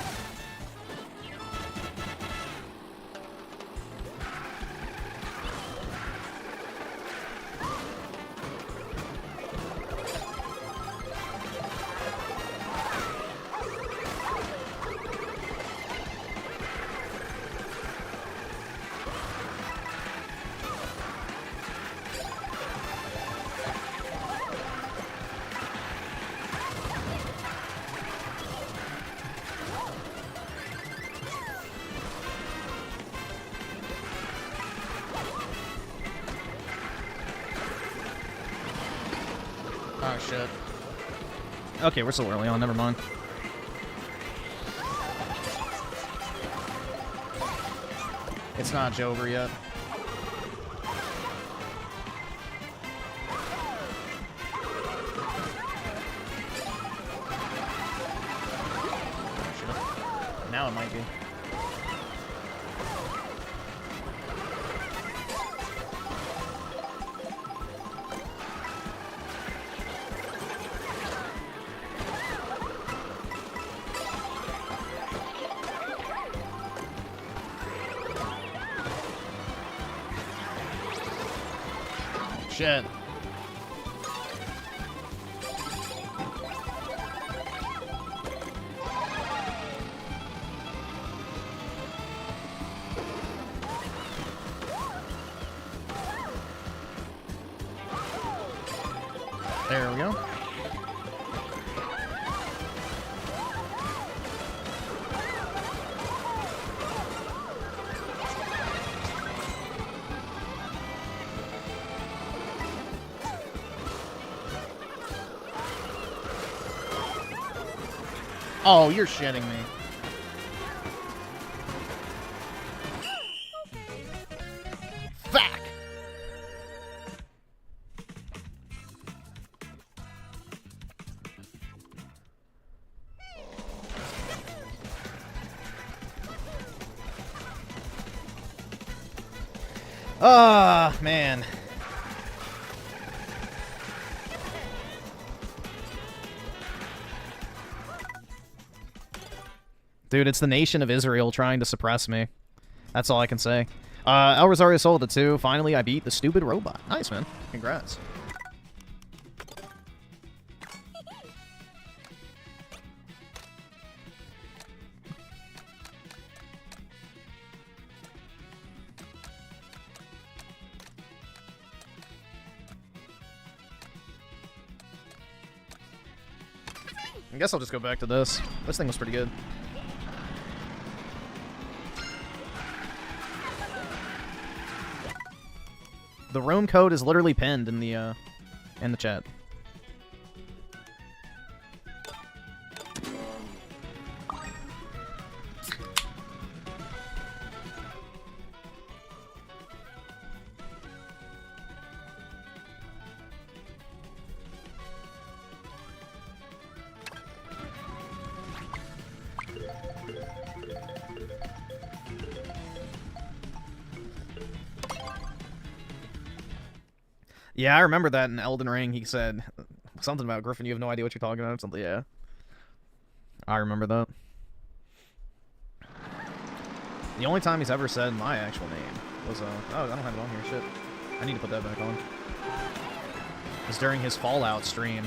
Oh, shit. Okay, we're still early on. Never mind. It's not over yet. Now it might be. Shit. There we go. Oh, you're shitting me. Fuck! Ah, man. Dude, it's the nation of Israel trying to suppress me. That's all I can say. El Rosario Soul to 2. Finally, I beat the stupid robot. Nice, man. Congrats. I guess I'll just go back to this. This thing was pretty good. The room code is literally pinned in the chat. Yeah, I remember that in Elden Ring. He said something about Griffin. You have no idea what you're talking about. Something, yeah. I remember that. The only time he's ever said my actual name was, oh, I don't have it on here. Shit. I need to put that back on. It was during his Fallout stream.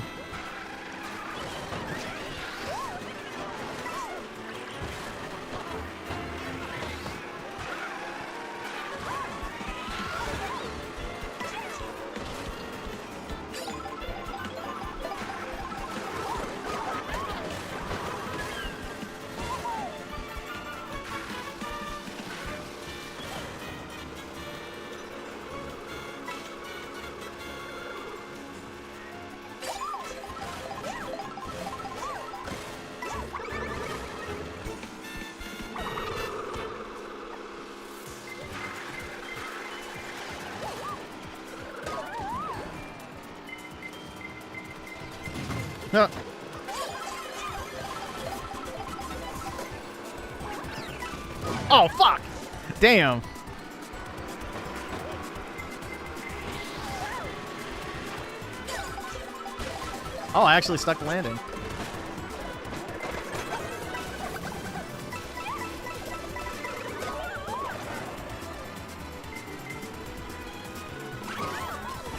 Huh. Oh, fuck! Damn. Oh, I actually stuck the landing.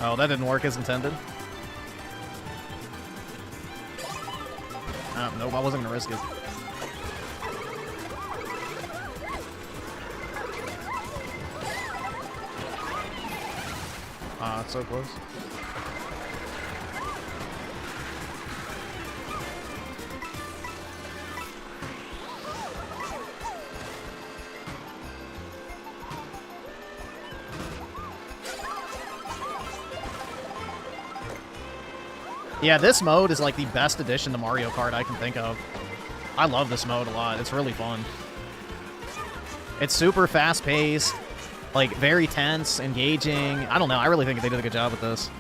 Oh, that didn't work as intended. Nope, I wasn't gonna risk it. Ah, it's so close. Yeah, this mode is like the best addition to Mario Kart I can think of. I love this mode a lot. It's really fun. It's super fast-paced, like very tense, engaging. I don't know. I really think they did a good job with this.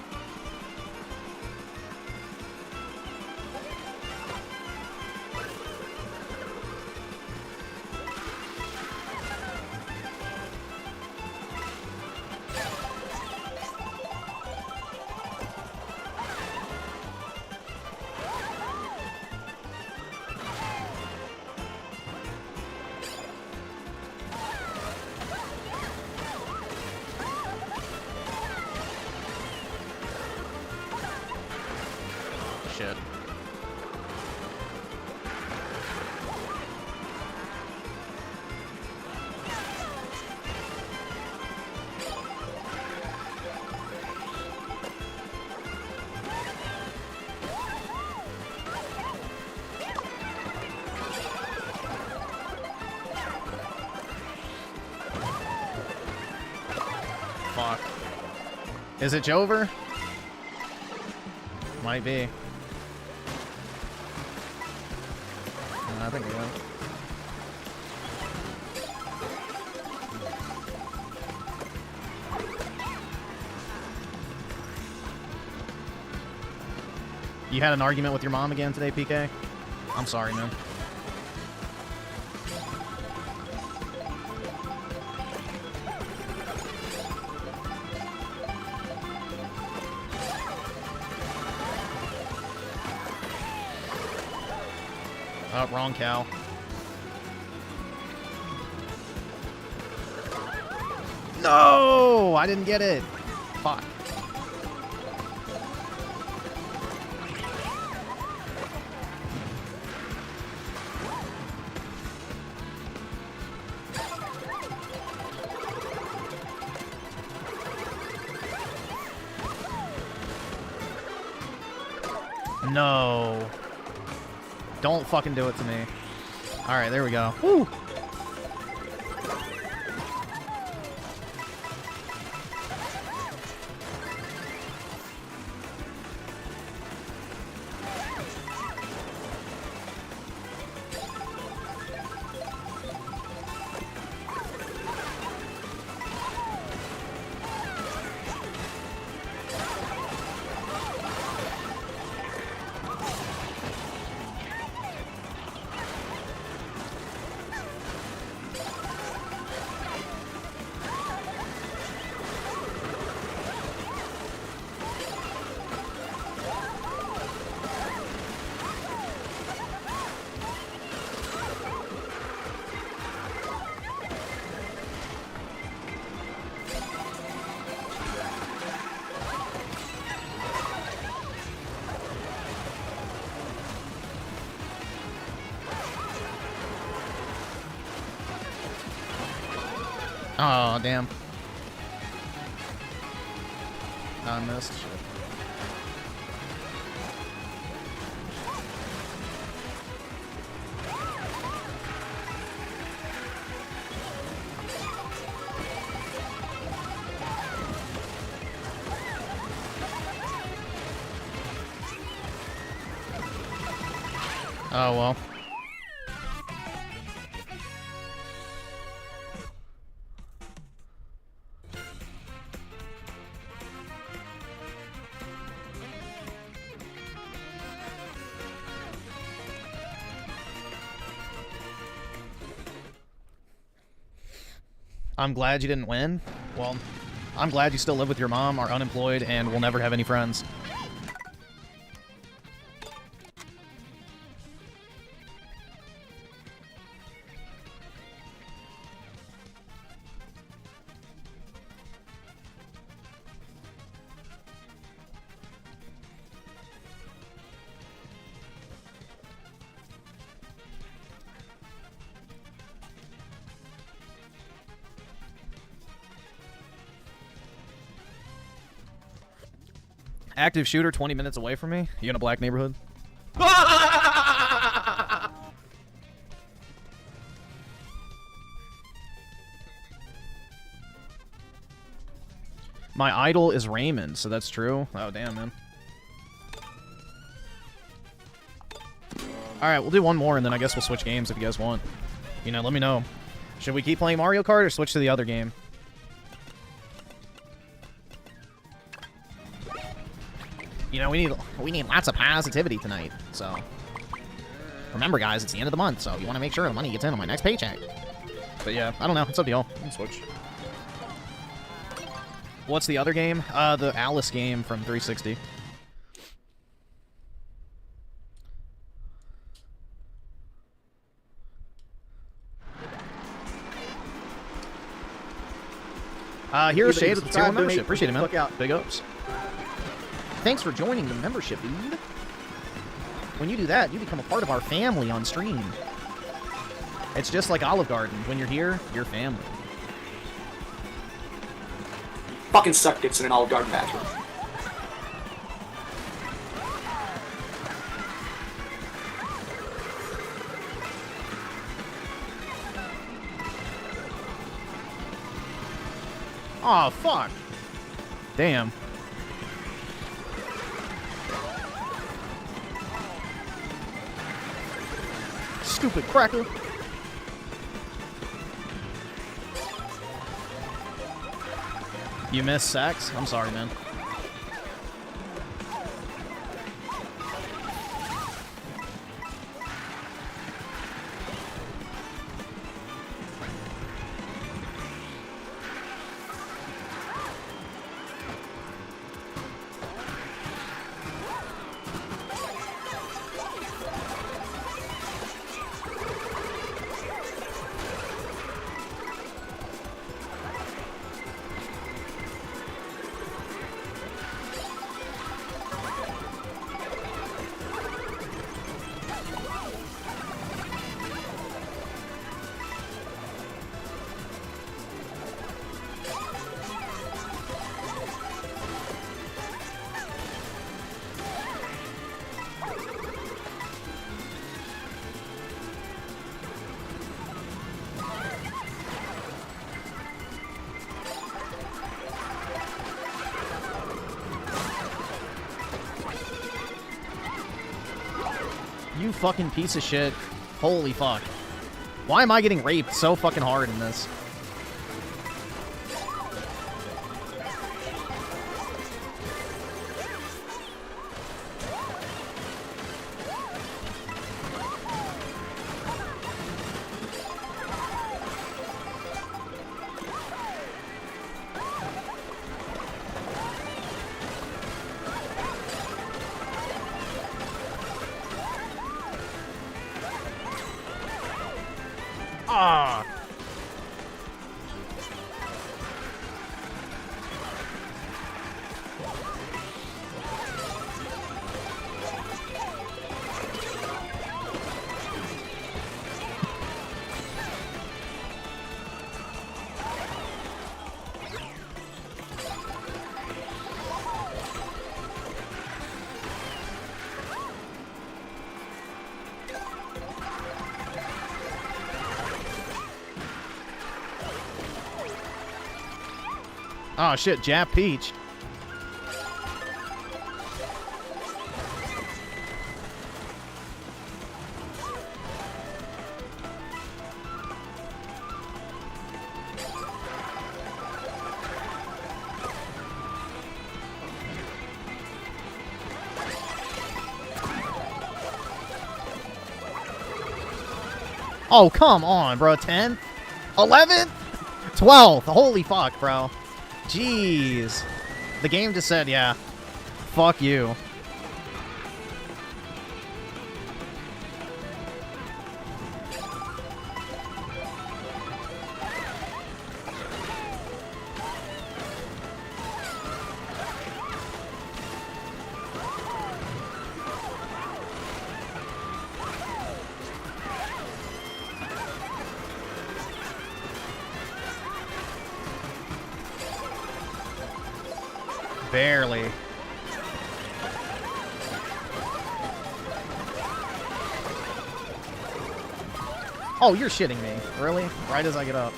Shit. Fuck. Is it Jover? Might be. I think we got it. You had an argument with your mom again today, PK? I'm sorry, man. Oh, wrong cow. No! I didn't get it. Fuck. No. Don't fucking do it to me. Alright, there we go. Woo! Oh, damn. I missed. Shit. Oh, well. I'm glad you didn't win. Well, I'm glad you still live with your mom, are unemployed, and will never have any friends. Active shooter 20 minutes away from me? You in a black neighborhood? My idol is Raymond, so that's true. Oh, damn, man. Alright, we'll do one more, and then I guess we'll switch games if you guys want. You know, let me know. Should we keep playing Mario Kart or switch to the other game? You know, we need lots of positivity tonight, so... Remember, guys, it's the end of the month, so you want to make sure the money gets in on my next paycheck. But yeah, I don't know. It's up to y'all. You can switch. What's the other game? The Alice game from 360. Here's Shade with the 2 membership. Appreciate it, man. Big ups. Thanks for joining the membership, dude. When you do that, you become a part of our family on stream. It's just like Olive Garden. When you're here, you're family. Fucking suck dicks in an Olive Garden bathroom. Aw, fuck. Damn. Stupid cracker. You miss sex? I'm sorry, man. You fucking piece of shit. Holy fuck. Why am I getting raped so fucking hard in this? Ah! Oh shit, Jap Peach. Oh, come on, bro. 10? 11? 12th. Holy fuck, bro. Jeez. The game just said, yeah. Fuck you. Barely. Oh, you're shitting me. Really? Right as I get up.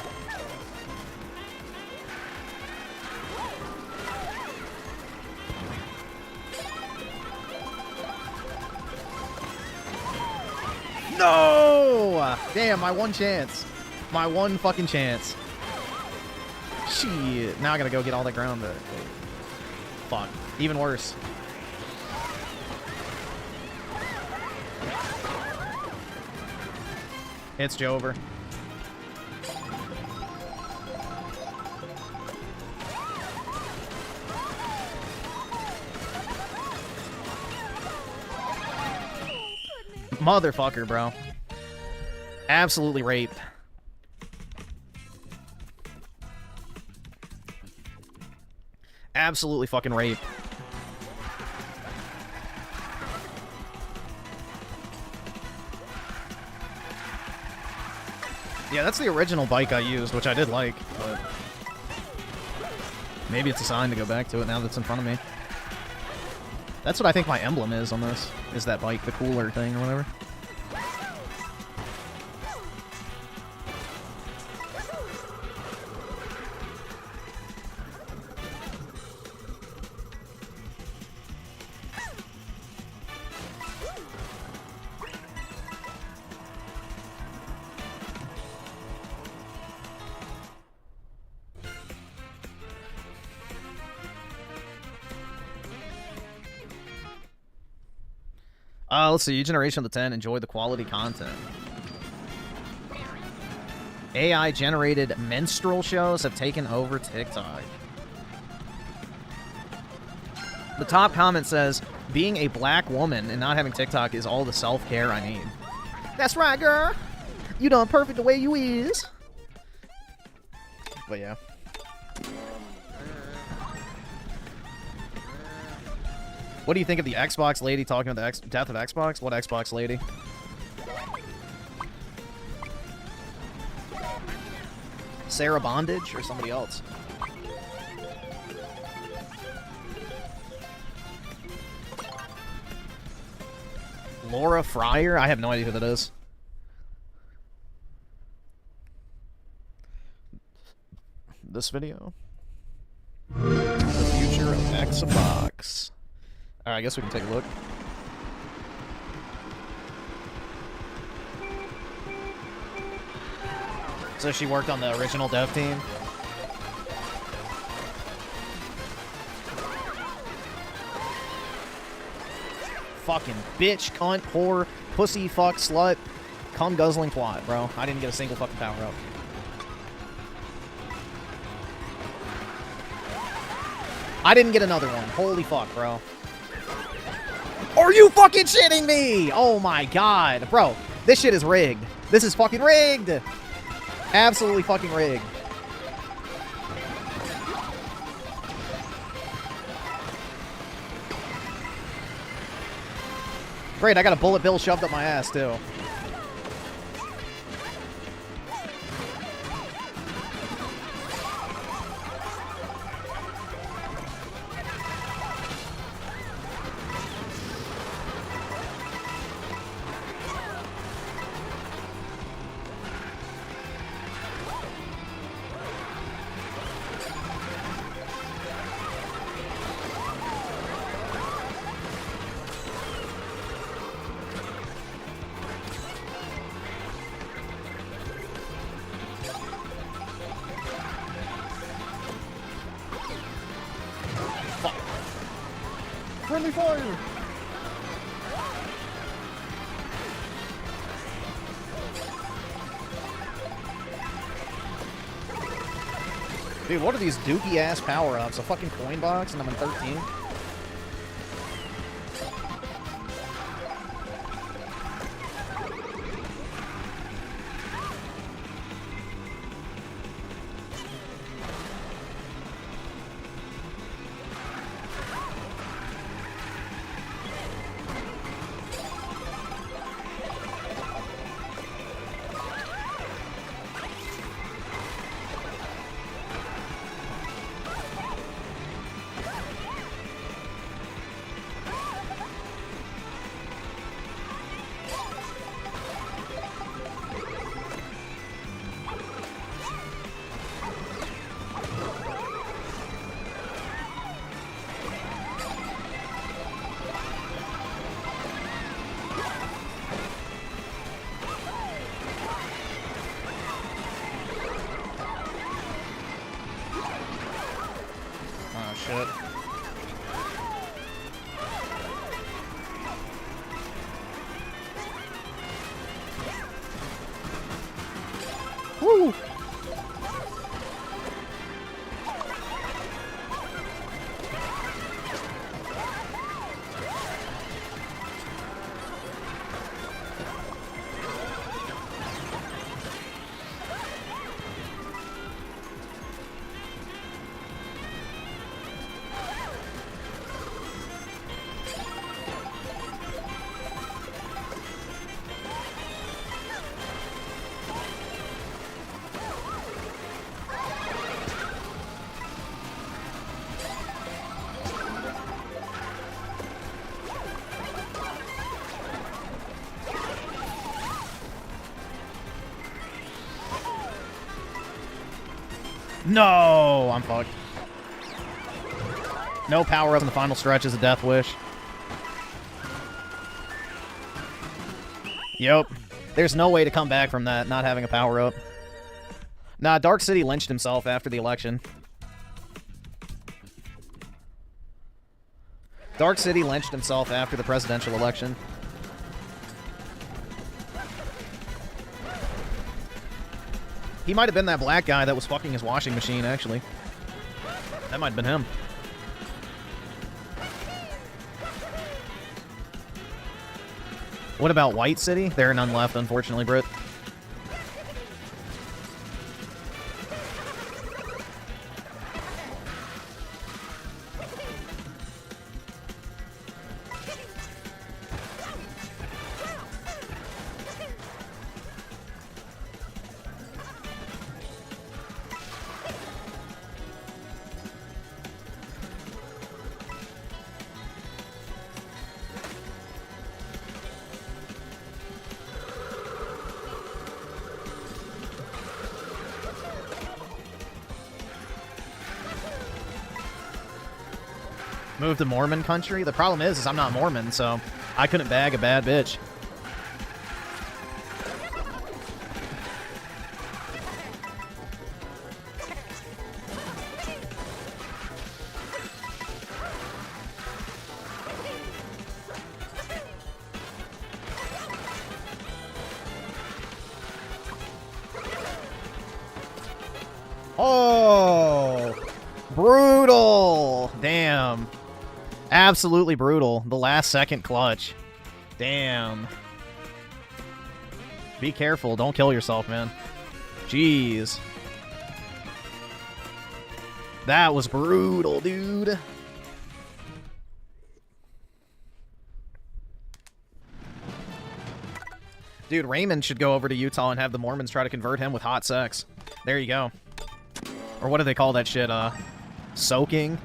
No! Damn, my one chance. My one fucking chance. Shit. Now I gotta go get all that ground back. Fuck. Even worse. It's Jover. Motherfucker, bro. Absolutely raped. Absolutely fucking rape. Yeah, that's the original bike I used, which I did like, but maybe it's a sign to go back to it now that's in front of me. That's what I think my emblem is on this, is that bike, the cooler thing or whatever. Let's see. Generation of the 10. Enjoy the quality content. AI-generated minstrel shows have taken over TikTok. The top comment says, being a black woman and not having TikTok is all the self-care I need. That's right, girl. You done perfect the way you is. But yeah. What do you think of the Xbox lady talking about the death of Xbox? What Xbox lady? Sarah Bondage or somebody else? Laura Fryer? I have no idea who that is. This video? The future of Xbox. Alright, I guess we can take a look. So she worked on the original dev team. Fucking bitch, cunt, whore, pussy, fuck, slut, cum guzzling twat, bro. I didn't get a single fucking power up. I didn't get another one. Holy fuck, bro. Are you fucking shitting me? Oh my god. Bro, this shit is rigged. This is fucking rigged. Absolutely fucking rigged. Great, I got a bullet bill shoved up my ass, too. Friendly fire! Dude, what are these dookie-ass power-ups? A fucking coin box and I'm in 13? Oh, shit. Woo! No! I'm fucked. No power up in the final stretch is a death wish. Yep. There's no way to come back from that, not having a power up. Nah, Dark City lynched himself after the election. Dark City lynched himself after the presidential election. He might have been that black guy that was fucking his washing machine, actually. That might have been him. What about White City? There are none left, unfortunately, Britt. Move to Mormon country? The problem is I'm not Mormon, so I couldn't bag a bad bitch. Oh! Brutal! Damn. Absolutely brutal. The last second clutch. Damn. Be careful. Don't kill yourself, man. Jeez. That was brutal, dude. Dude, Raymond should go over to Utah and have the Mormons try to convert him with hot sex. There you go. Or what do they call that shit? Soaking?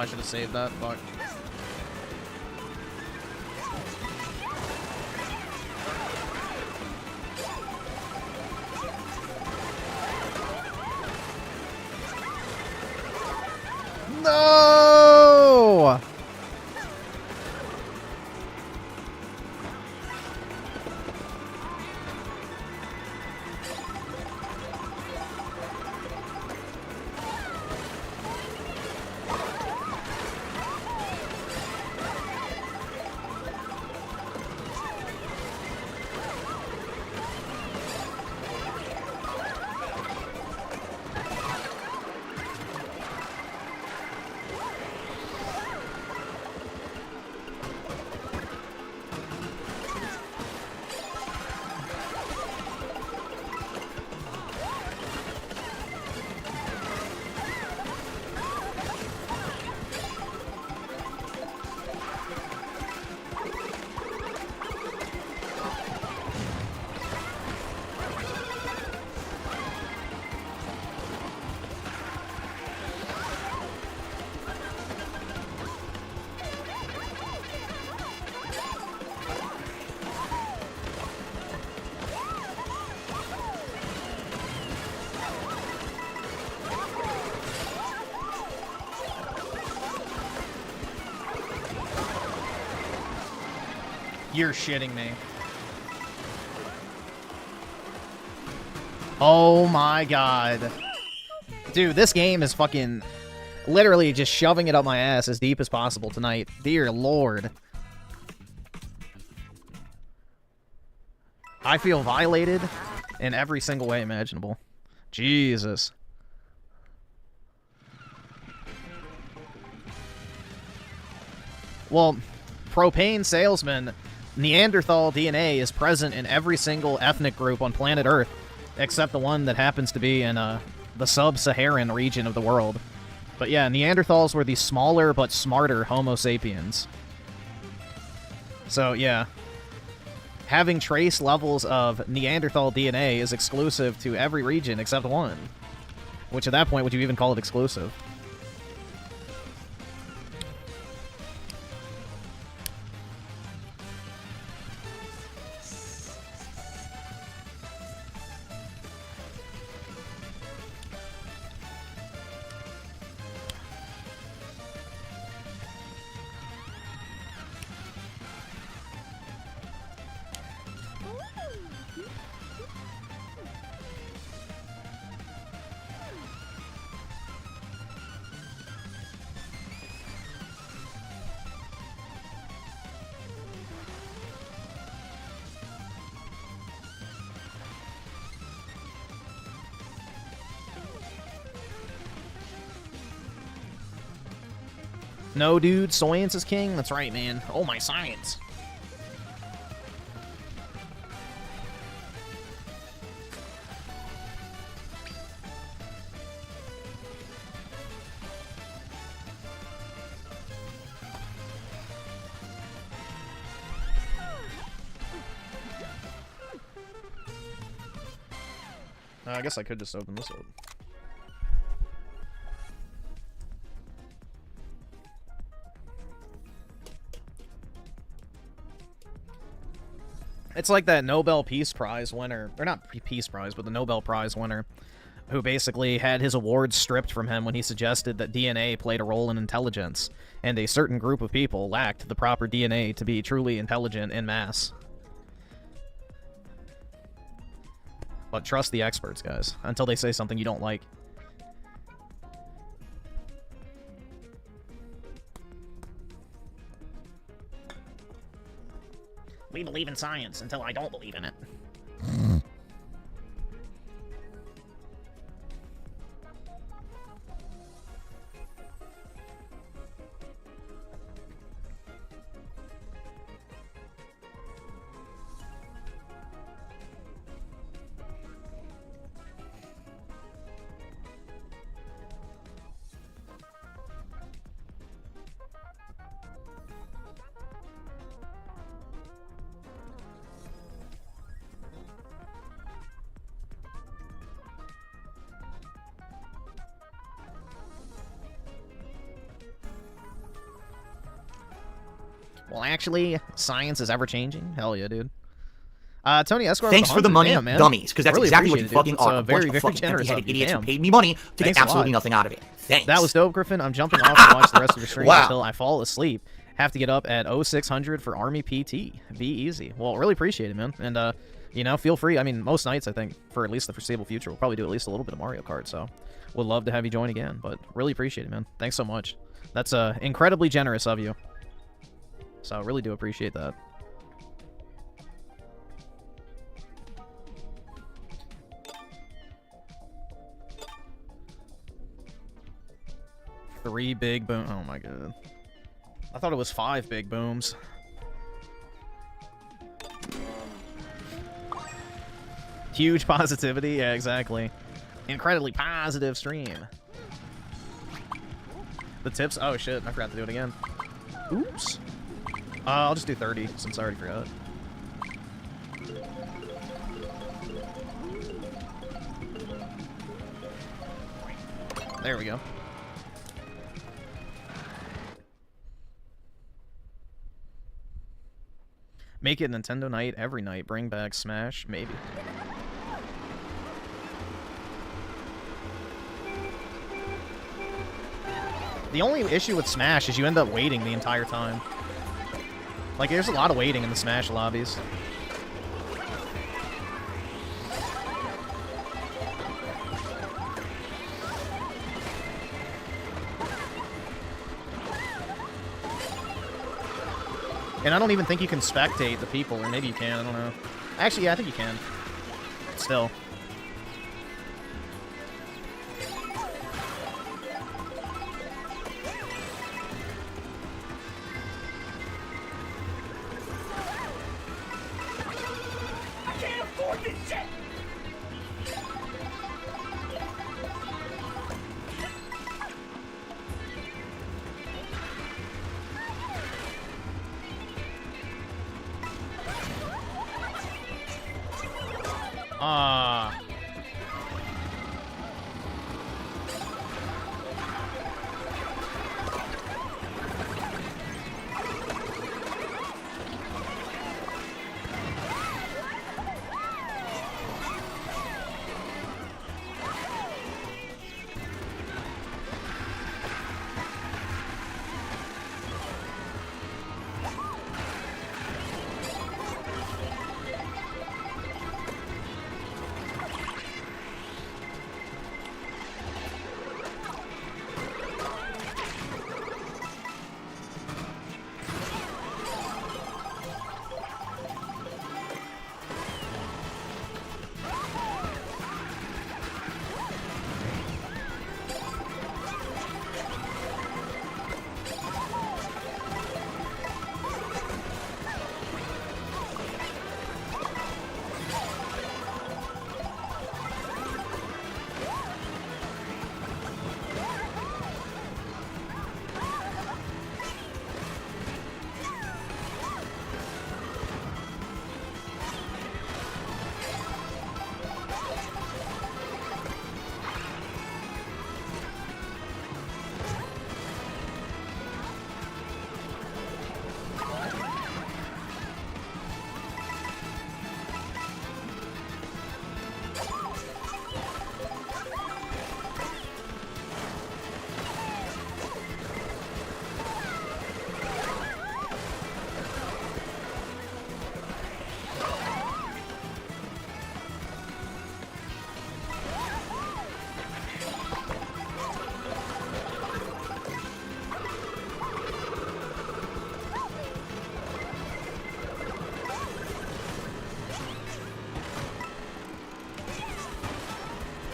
I should have saved that. Fuck. No! You're shitting me. Oh my god. Dude, this game is fucking literally just shoving it up my ass as deep as possible tonight. Dear Lord. I feel violated in every single way imaginable. Jesus. Well, propane salesman, Neanderthal DNA is present in every single ethnic group on planet Earth, except the one that happens to be in the sub-Saharan region of the world. But yeah, Neanderthals were the smaller but smarter Homo sapiens. So yeah, having trace levels of Neanderthal DNA is exclusive to every region except one. Which at that point, would you even call it exclusive? No, dude, science is king? That's right, man. Oh, my science. I guess I could just open this up. It's like that Nobel Peace Prize winner, or not Peace Prize, but the Nobel Prize winner, who basically had his awards stripped from him when he suggested that DNA played a role in intelligence, and a certain group of people lacked the proper DNA to be truly intelligent en masse. But trust the experts, guys, until they say something you don't like. We believe in science until I don't believe in it. Well, actually, science is ever changing. Hell yeah, dude. Tony Esquire. Thanks for the money, damn, man. dummies, because that's Really exactly what you appreciate it, fucking dude. are. It's, A bunch very of fucking generous empty-headed of you, idiots who damn. paid me money to Thanks get a absolutely lot. nothing out of it. Thanks. That was dope, Griffin. I'm jumping off to watch the rest of the stream Wow. until I fall asleep. Have to get up at 0600 for Army PT. Be easy. Well, really appreciate it, man. And, you know, feel free. I mean, most nights, I think, for at least the foreseeable future, we'll probably do at least a little bit of Mario Kart, so would love to have you join again, but really appreciate it, man. Thanks so much. That's incredibly generous of you. So I really do appreciate that. Three big boom. Oh my god. I thought it was 5 big booms. Huge positivity. Yeah, exactly. Incredibly positive stream. The tips. Oh shit, I forgot to do it again. Oops. I'll just do 30 since I already forgot. There we go. Make it Nintendo night every night. Bring back Smash, maybe. The only issue with Smash is you end up waiting the entire time. Like, there's a lot of waiting in the Smash lobbies. And I don't even think you can spectate the people, or maybe you can, I don't know. Actually, yeah, I think you can. Still. I can't afford this shit!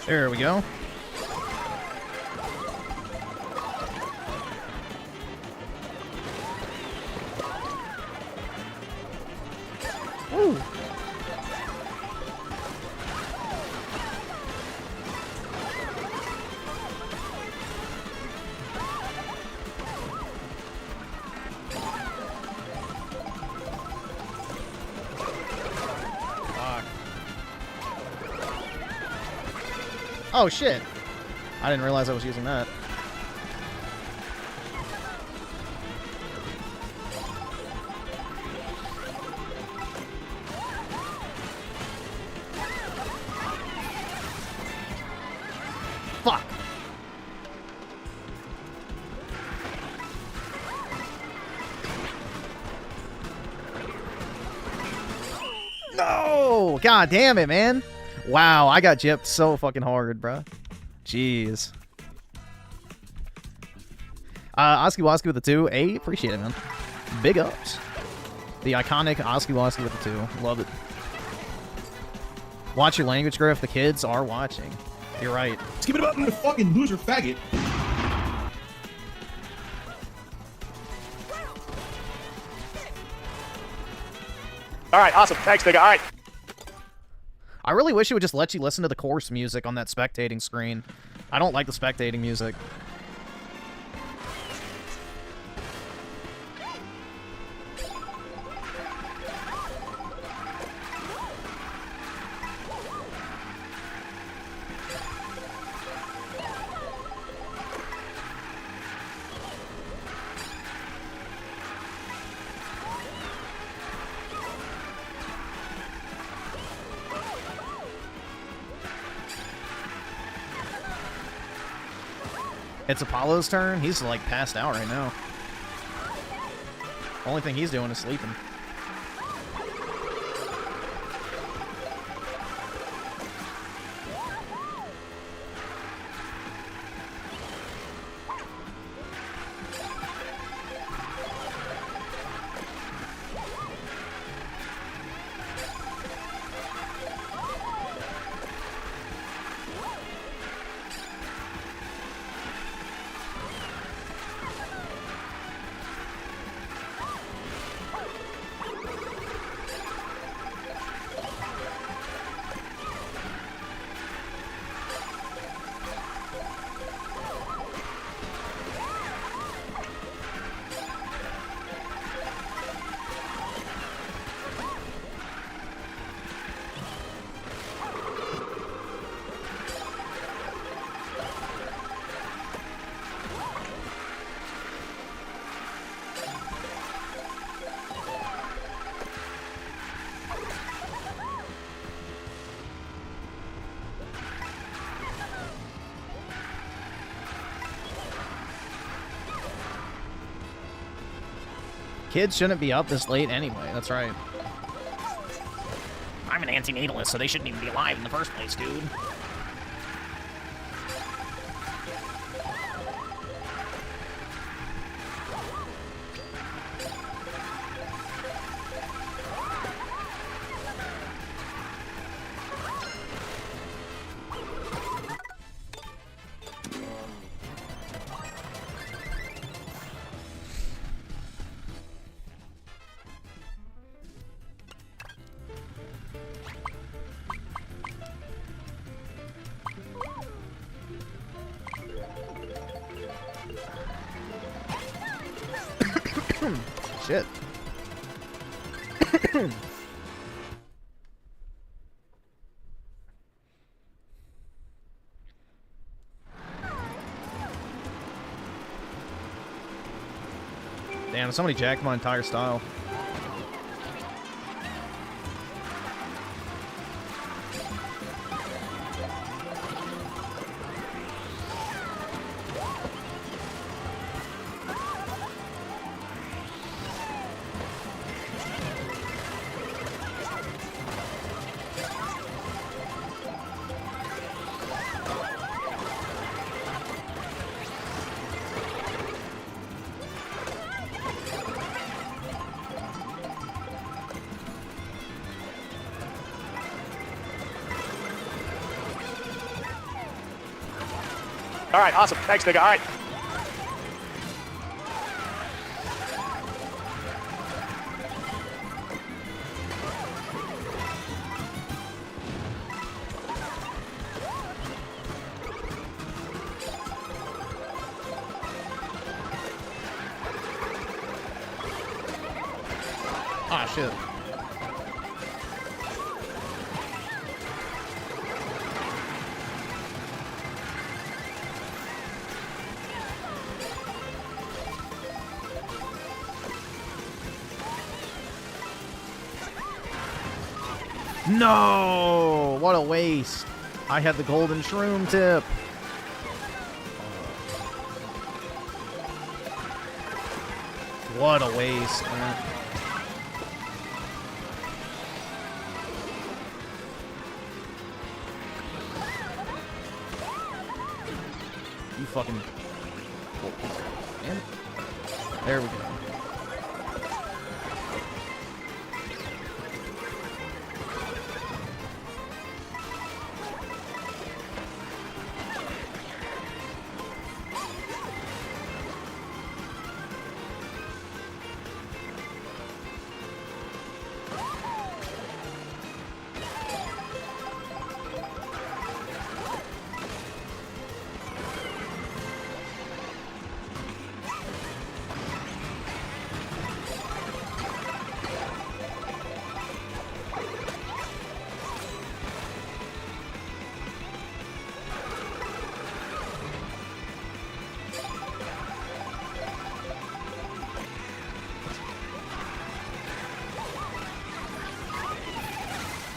There we go. Ooh. Oh shit! I didn't realize I was using that. Fuck. No! God damn it, man. Wow, I got gypped so fucking hard, bruh. Jeez. Oski Woski with the 2. Hey, appreciate it, man. Big ups. The iconic Oski Woski with the 2. Love it. Watch your language, Griff. The kids are watching. You're right. Skip it up in the fucking loser faggot. Alright, awesome. Thanks, nigga. Alright. I really wish it would just let you listen to the course music on that spectating screen. I don't like the spectating music. It's Apollo's turn. He's like passed out right now. Only thing he's doing is sleeping. Kids shouldn't be up this late anyway. That's right. I'm an antinatalist, so they shouldn't even be alive in the first place, dude. Shit. Damn, somebody jacked my entire style. Alright, awesome. Thanks, nigga. Alright. Ah, shit. No! What a waste. I had the golden shroom tip. What a waste, man. You fucking... Damn it. There we go.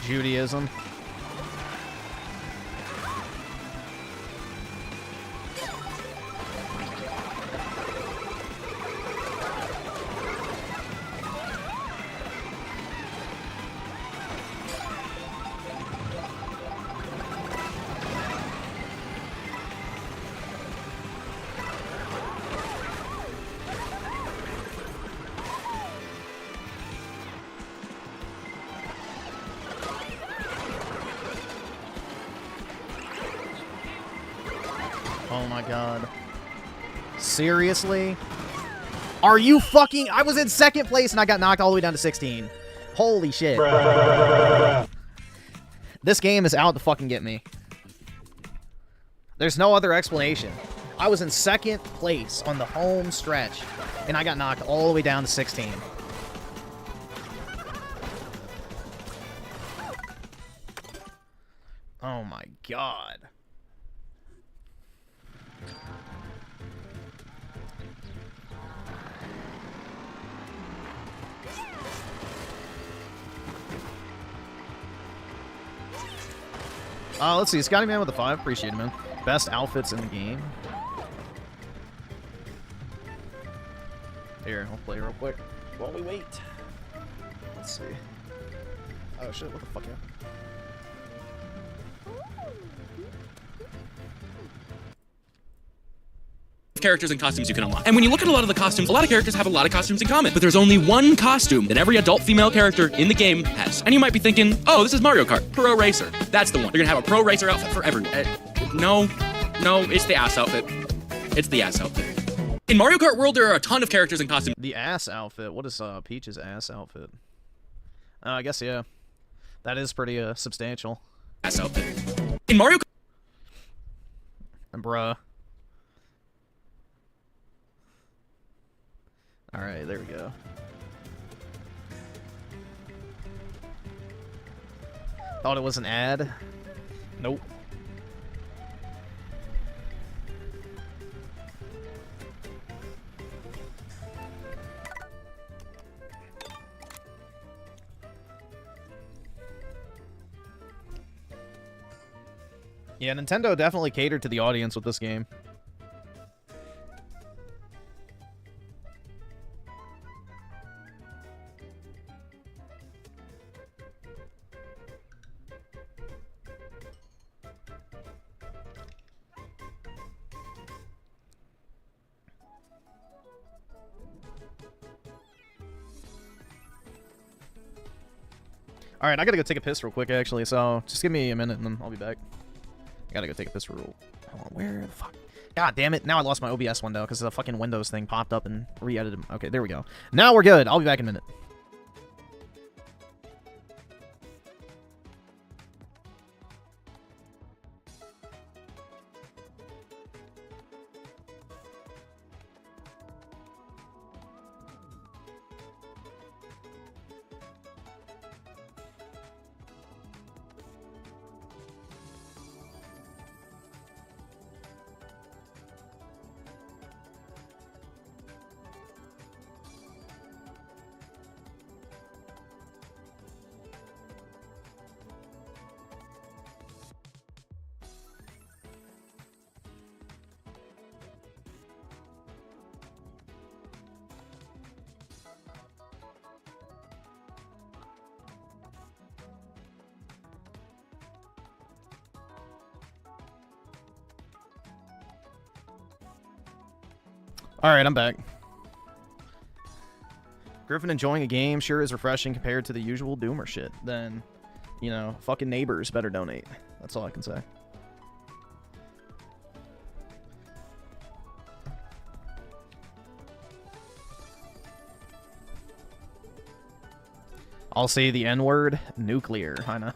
Judaism. Oh my god. Seriously? Are you fucking... I was in second place and I got knocked all the way down to 16. Holy shit. Bruh. This game is out to fucking get me. There's no other explanation. I was in second place on the home stretch and I got knocked all the way down to 16. Oh my god. Let's see. Scotty Man with a 5. Appreciate it, man. Best outfits in the game. Here, I'll play real quick while we wait. Let's see. Oh shit, what the fuck, yeah? Characters and costumes you can unlock. And when you look at a lot of the costumes, a lot of characters have a lot of costumes in common, but there's only one costume that every adult female character in the game has. And you might be thinking, oh, this is Mario Kart, Pro Racer. That's the one. You're gonna have a Pro Racer outfit for everyone. No, it's the ass outfit. It's the ass outfit. In Mario Kart World, there are a ton of characters and costumes. The ass outfit? What is Peach's ass outfit? I guess, yeah. That is pretty substantial. Ass outfit. In Mario Kart... Bruh. Alright, there we go. Thought it was an ad? Nope. Yeah, Nintendo definitely catered to the audience with this game. Alright, I gotta go take a piss real quick, actually, so just give me a minute and then I'll be back. I gotta go take a piss real... Hold on, where the fuck? God damn it, now I lost my OBS window because the fucking Windows thing popped up and re-edited. Okay, there we go. Now we're good. I'll be back in a minute. Alright, I'm back. Griffin enjoying a game sure is refreshing compared to the usual doomer shit. Then, you know, fucking neighbors better donate. That's all I can say. I'll say the N-word, nuclear, I know.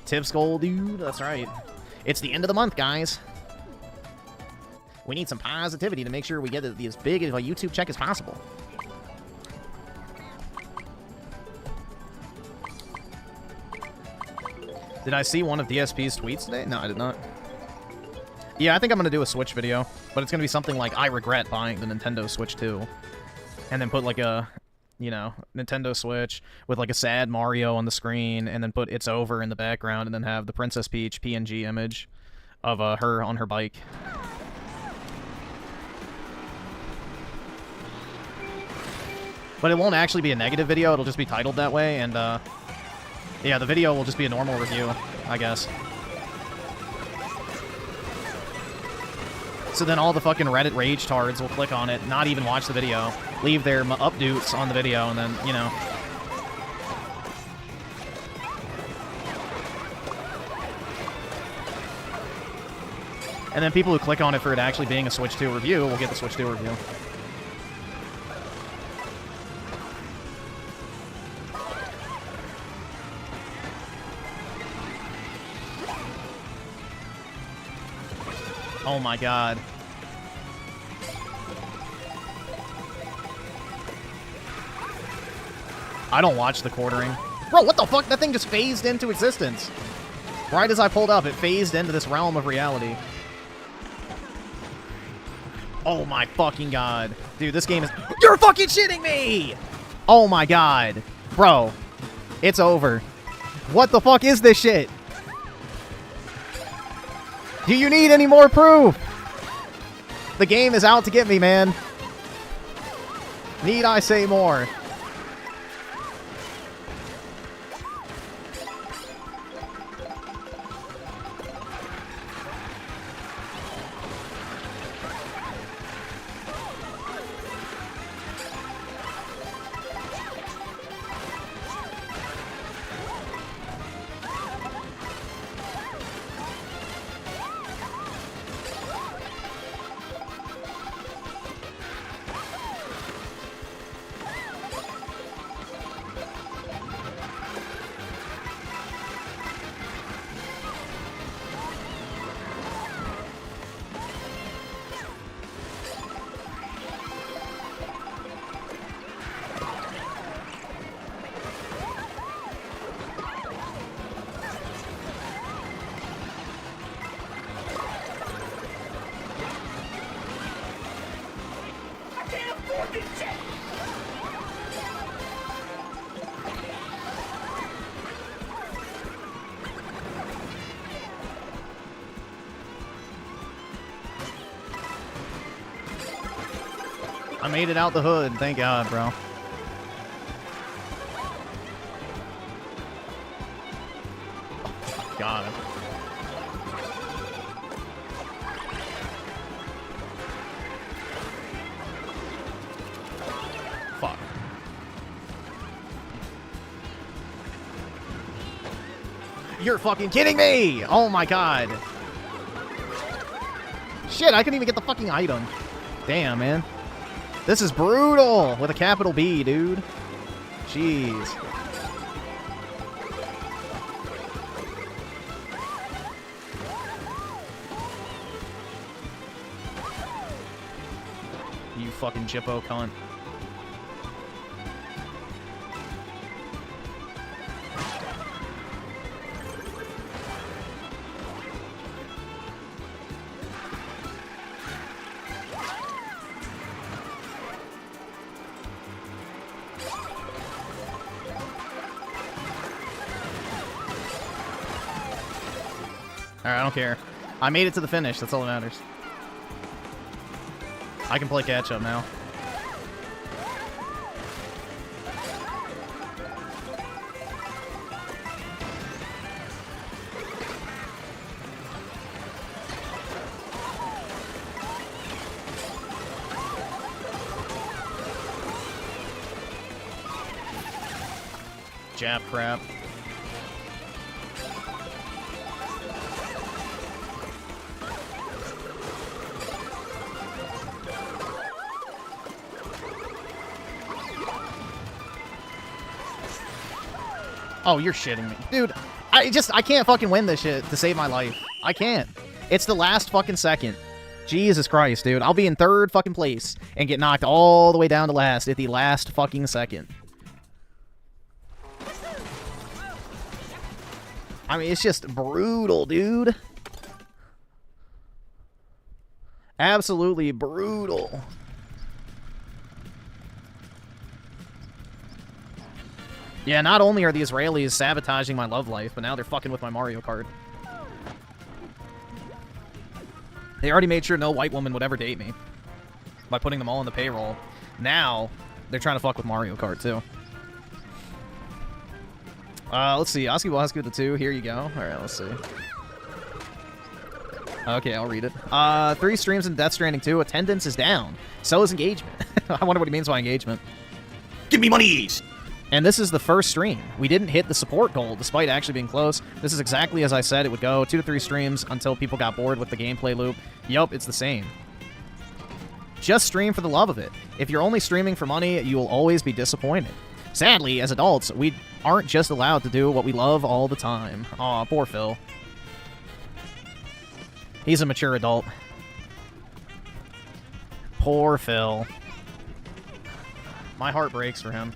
Tips goal, dude, that's right. It's the end of the month, guys. We need some positivity to make sure we get as big of a YouTube check as possible. Did I see one of DSP's tweets today? No, I did not. Yeah, I think I'm going to do a Switch video, but it's going to be something like, I regret buying the Nintendo Switch 2. And then put like a, you know, Nintendo Switch with like a sad Mario on the screen, and then put It's Over in the background, and then have the Princess Peach PNG image of her on her bike. But it won't actually be a negative video, it'll just be titled that way, and yeah, the video will just be a normal review, I guess. So then all the fucking Reddit rage tards will click on it, not even watch the video, leave their updates on the video, and then, you know. And then people who click on it for it actually being a Switch 2 review will get the Switch 2 review. Oh my god. I don't watch the quartering. Bro, what the fuck? That thing just phased into existence. Right as I pulled up, it phased into this realm of reality. Oh my fucking god. Dude, this game is... You're fucking shitting me! Oh my god. Bro, it's over. What the fuck is this shit? Do you need any more proof? The game is out to get me, man. Need I say more? I made it out the hood, thank God, bro. Got him. Fuck. You're fucking kidding me! Oh my god. Shit, I couldn't even get the fucking item. Damn, man. This is brutal! With a capital B, dude. Jeez. You fucking Jippo cunt. Alright, I don't care. I made it to the finish, that's all that matters. I can play catch up now. jab crap. Oh, you're shitting me. Dude, I can't fucking win this shit to save my life. I can't. It's the last fucking second. Jesus Christ, dude. I'll be in third fucking place and get knocked all the way down to last at the last fucking second. I mean, it's just brutal, dude. Absolutely brutal. Yeah, not only are the Israelis sabotaging my love life, but now they're fucking with my Mario Kart. They already made sure no white woman would ever date me by putting them all on the payroll. Now, they're trying to fuck with Mario Kart, too. Let's see. Oski Waski with the 2. Here you go. Alright, let's see. Okay, I'll read it. 3 streams in Death Stranding 2. Attendance is down. So is engagement. I wonder what he means by engagement. Give me monies! And this is the first stream. We didn't hit the support goal, despite actually being close. This is exactly as I said it would go. 2 to 3 streams until people got bored with the gameplay loop. Yup, it's the same. Just stream for the love of it. If you're only streaming for money, you will always be disappointed. Sadly, as adults, we aren't just allowed to do what we love all the time. Aw, poor Phil. He's a mature adult. Poor Phil. My heart breaks for him.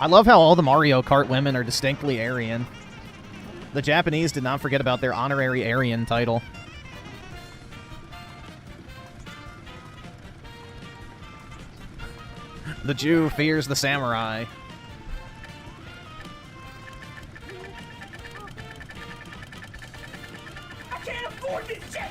I love how all the Mario Kart women are distinctly Aryan. The Japanese did not forget about their honorary Aryan title. The Jew fears the samurai. I can't afford this shit!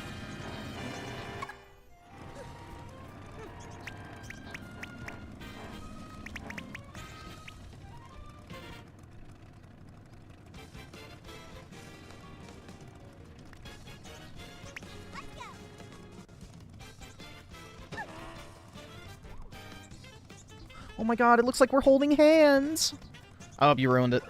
Oh my god, it looks like we're holding hands. Oh, you ruined it.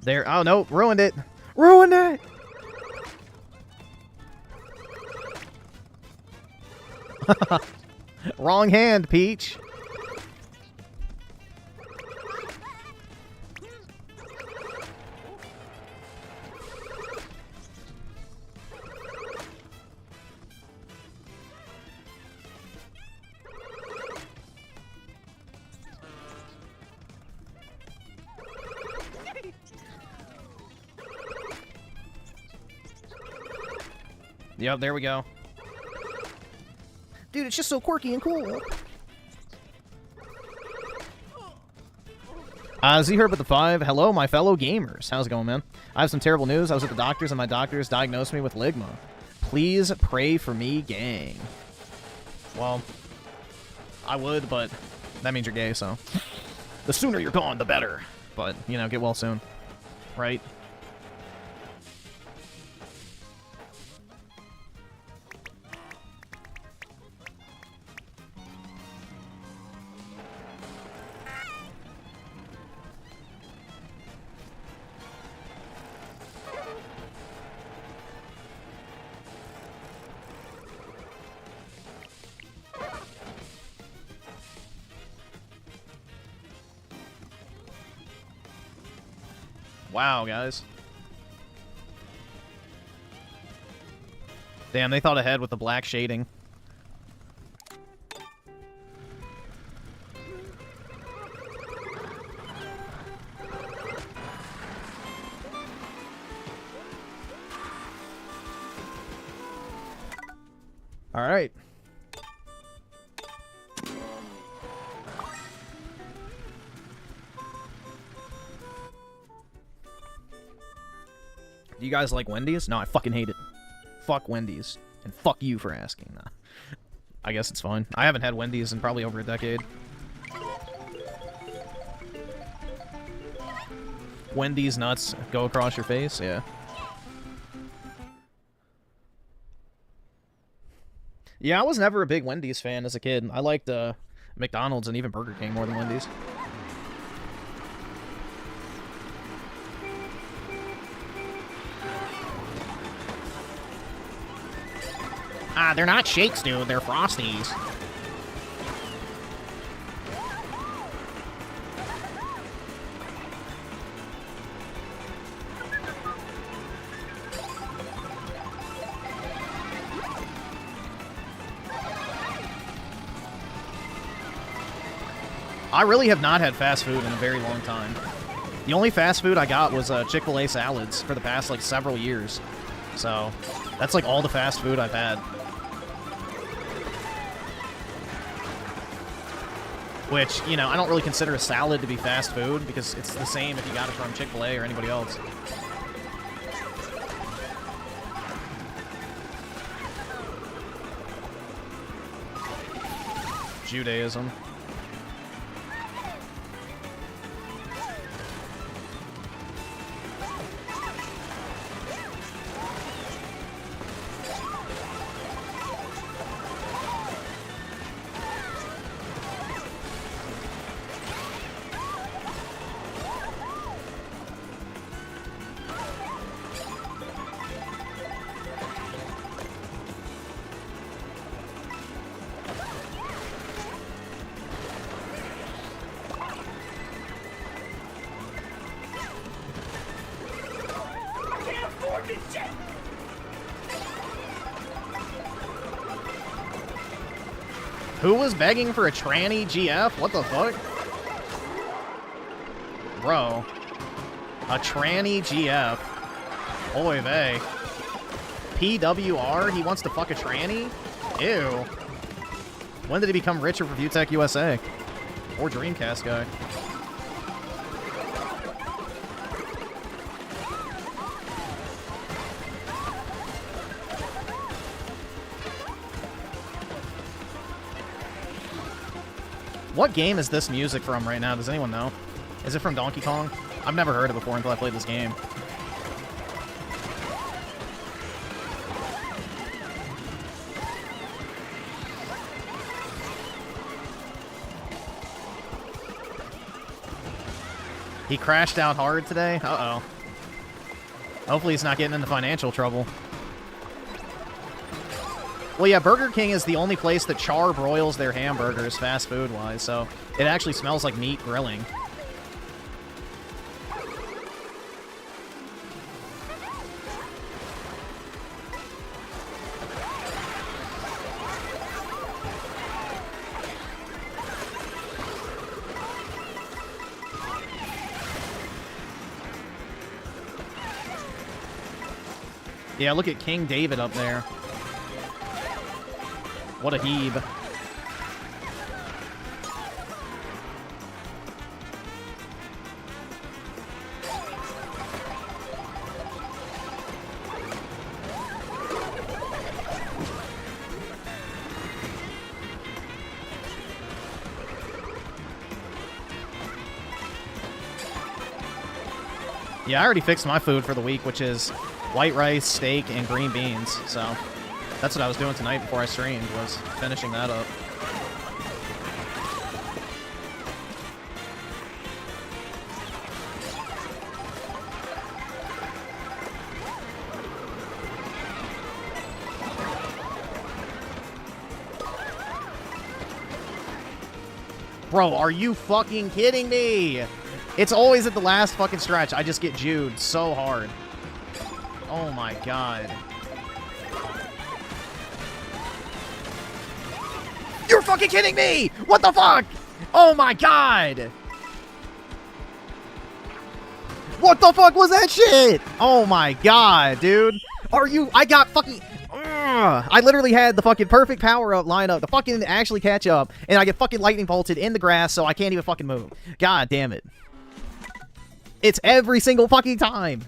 There. Oh, no. Ruined it. Ruined it! Wrong hand, Peach. Yep, there we go. Dude, it's just so quirky and cool. Z-Herb with the 5. Hello, my fellow gamers. How's it going, man? I have some terrible news. I was at the doctor's and my doctors diagnosed me with ligma. Please pray for me, gang. Well, I would, but that means you're gay, so. The sooner you're gone, the better. But, you know, get well soon. Right? Wow, guys. Damn, they thought ahead with the black shading. All right. Do you guys like Wendy's? No, I fucking hate it. Fuck Wendy's. And fuck you for asking. Nah. I guess it's fine. I haven't had Wendy's in probably over a decade. Wendy's nuts go across your face, yeah. Yeah, I was never a big Wendy's fan as a kid. I liked McDonald's and even Burger King more than Wendy's. Ah, they're not shakes, dude. They're Frosties. I really have not had fast food in a very long time. The only fast food I got was Chick-fil-A salads for the past, like, several years. So, that's, like, all the fast food I've had. Which, you know, I don't really consider a salad to be fast food because it's the same if you got it from Chick-fil-A or anybody else. Judaism. Who was begging for a tranny GF? What the fuck? Bro. A tranny GF. Oy vey. PWR? He wants to fuck a tranny? Ew. When did he become richer for ViewTech USA? Or Dreamcast guy? What game is this music from right now? Does anyone know? Is it from Donkey Kong? I've never heard it before until I played this game. He crashed out hard today? Uh-oh. Hopefully he's not getting into financial trouble. Well, yeah, Burger King is the only place that char-broils their hamburgers fast food-wise, so it actually smells like meat grilling. Yeah, look at King David up there. What a heave. Yeah, I already fixed my food for the week, which is white rice, steak, and green beans, so that's what I was doing tonight before I streamed, was finishing that up. Bro, are you fucking kidding me? It's always at the last fucking stretch. I just get Jewed so hard. Oh my god. You're fucking kidding me! What the fuck? Oh my god! What the fuck was that shit? Oh my god, dude. Are you... I got fucking... I literally had the fucking perfect power-up lineup to fucking actually catch up, and I get fucking lightning bolted in the grass so I can't even fucking move. God damn it. It's every single fucking time.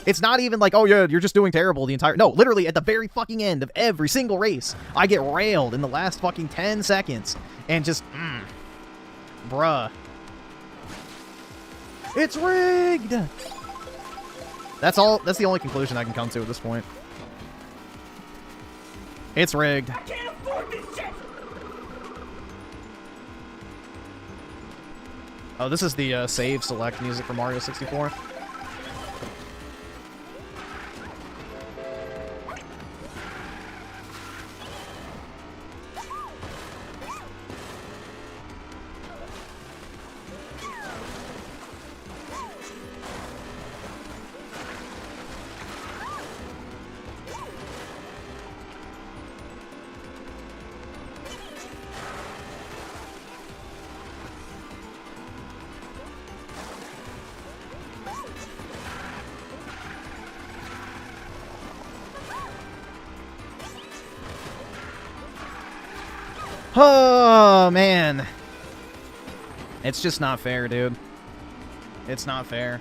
It's not even like, oh yeah, you're just doing terrible the entire... No, literally at the very fucking end of every single race, I get railed in the last fucking 10 seconds. And just, bruh. It's rigged! That's the only conclusion I can come to at this point. It's rigged. I can't afford this shit! Oh, this is the save select music for Mario 64. Oh, man. It's just not fair, dude. It's not fair.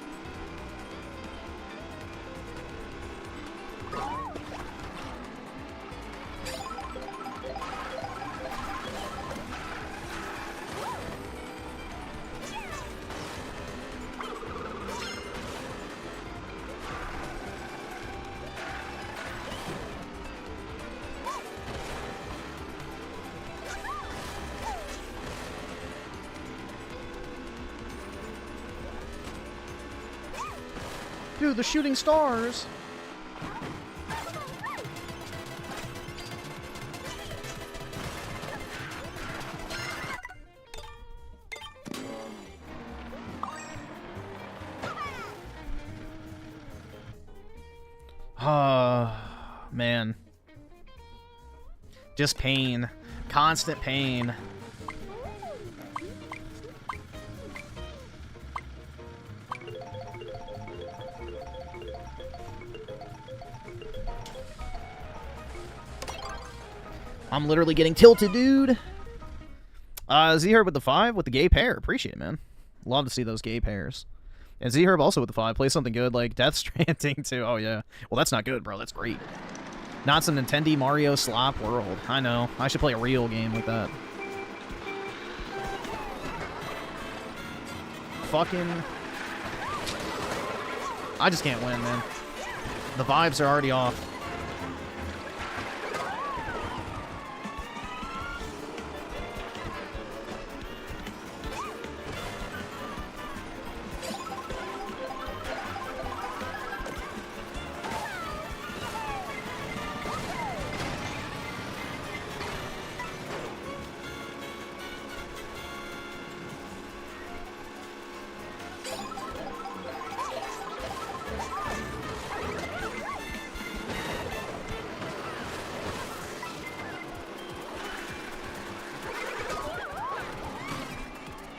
Dude, the shooting stars. Man. Just pain. Constant pain. I'm literally getting tilted, dude. Z-Herb with the 5 with the gay pair. Appreciate it, man. Love to see those gay pairs. And Z-Herb also with the 5. Play something good like Death Stranding, too. Oh, yeah. Well, that's not good, bro. That's great. Not some Nintendo Mario slop world. I know. I should play a real game like that. Fucking... I just can't win, man. The vibes are already off.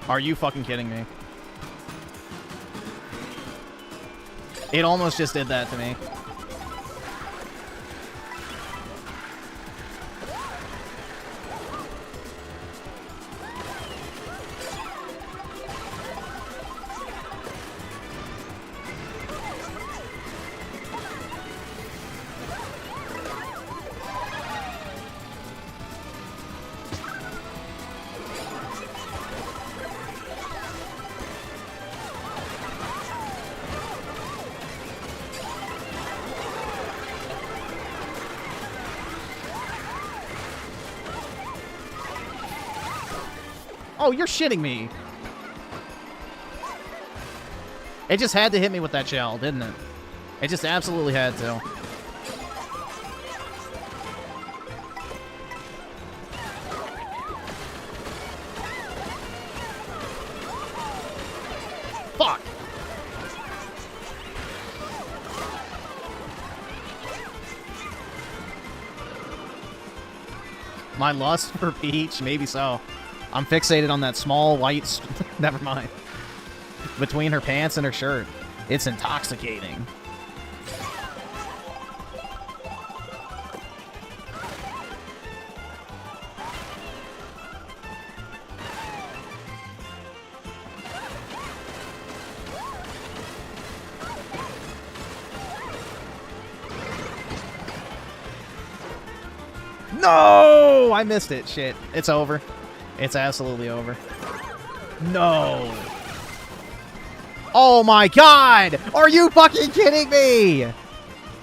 Are you fucking kidding me? It almost just did that to me. Oh, you're shitting me. It just had to hit me with that shell, didn't it? It just absolutely had to. Fuck. My lust for Peach? Maybe so. I'm fixated on that small white... Never mind. Between her pants and her shirt. It's intoxicating. No! I missed it. Shit. It's over. It's absolutely over. No. Oh my god! Are you fucking kidding me?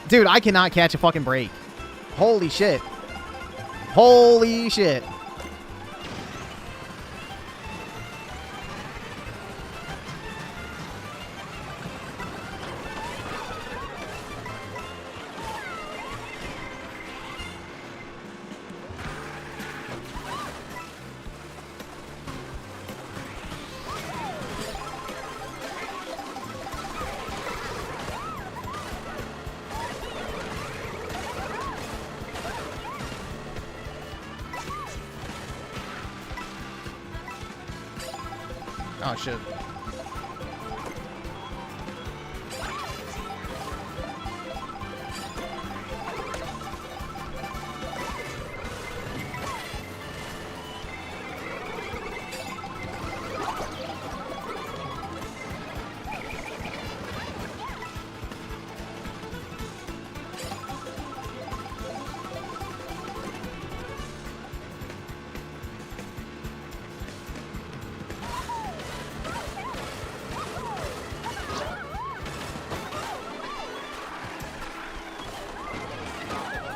Dude, I cannot catch a fucking break. Holy shit. Holy shit. Oh shit.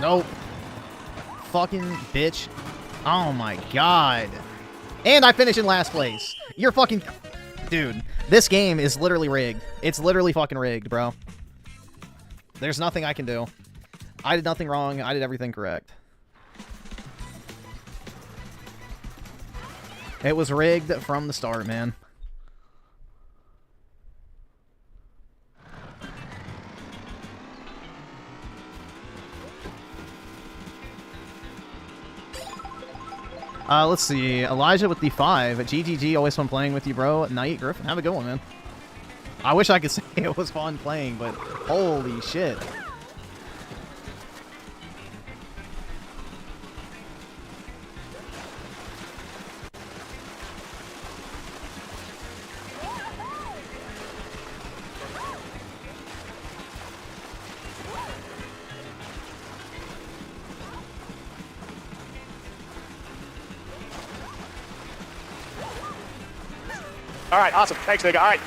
Nope. Fucking bitch. Oh my god. And I finish in last place. You're fucking... Dude, this game is literally rigged. It's literally fucking rigged, bro. There's nothing I can do. I did nothing wrong. I did everything correct. It was rigged from the start, man. Let's see. Elijah with the 5. GGG, always fun playing with you, bro. Night, Griffin. Have a good one, man. I wish I could say it was fun playing, but holy shit. All right, awesome. Thanks, nigga. All right.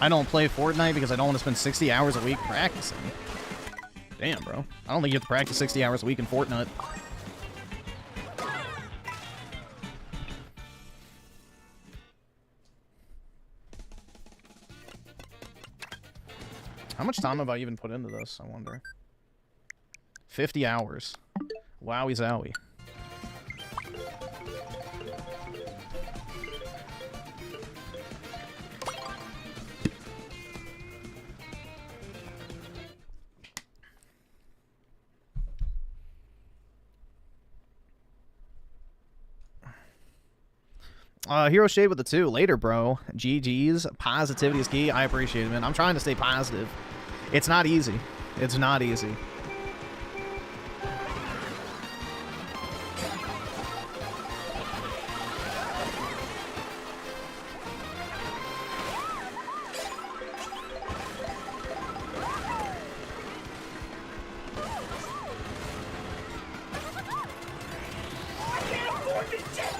I don't play Fortnite because I don't want to spend 60 hours a week practicing. Damn, bro. I don't think you have to practice 60 hours a week in Fortnite. How much time have I even put into this, I wonder? 50 hours. Wowie zowie. Hero Shade with the 2. Later, bro. GG's. Positivity is key. I appreciate it, man. I'm trying to stay positive. It's not easy. It's not easy. I can't afford this shit!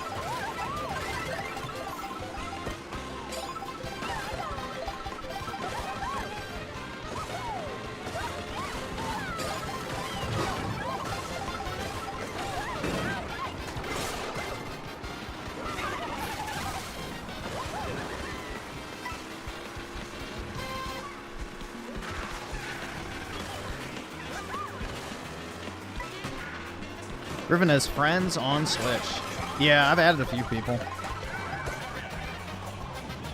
Griffin has friends on Switch. Yeah, I've added a few people.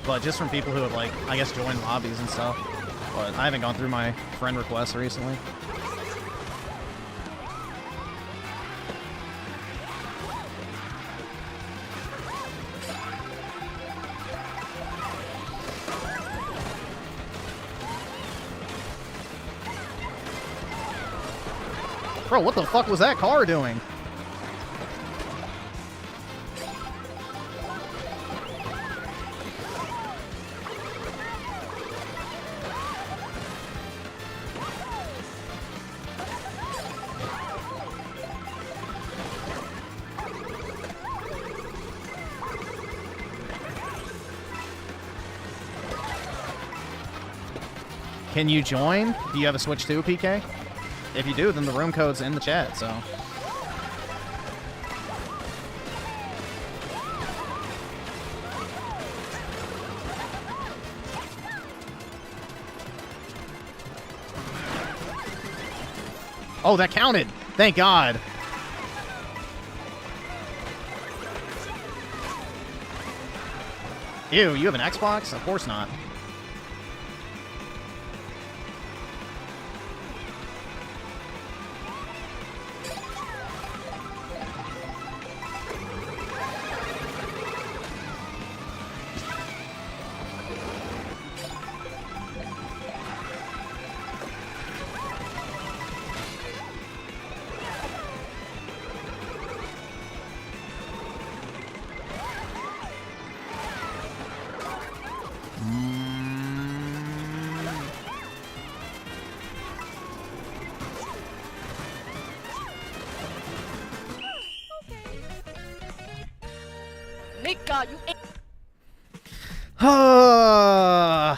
But just from people who have, like, I guess joined lobbies and stuff. But I haven't gone through my friend requests recently. Bro, what the fuck was that car doing? Can you join? Do you have a Switch 2, PK? If you do, then the room code's in the chat, so... Oh, that counted! Thank God! Ew, you have an Xbox? Of course not. Nika, you ain't.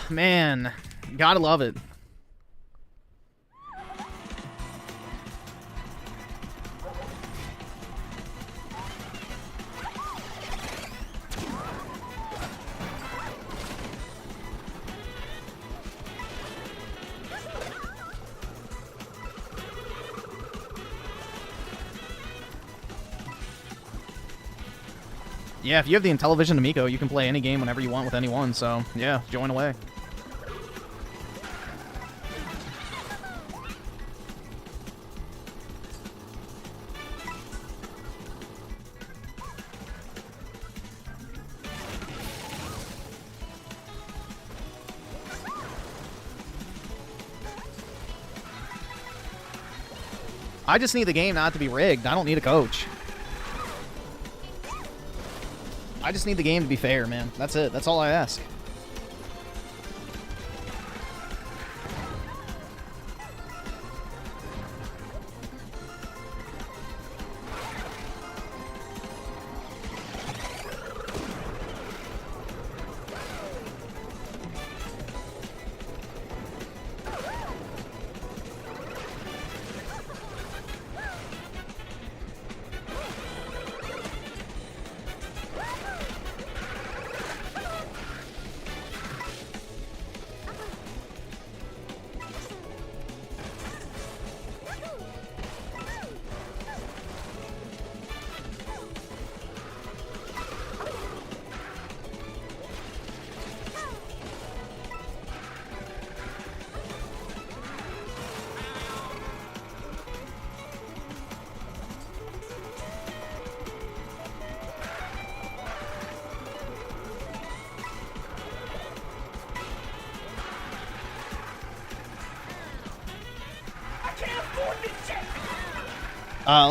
Man, gotta love it. Yeah, if you have the Intellivision Amico, you can play any game whenever you want with anyone, so yeah, join away. I just need the game not to be rigged. I don't need a coach. I just need the game to be fair, man. That's it. That's all I ask.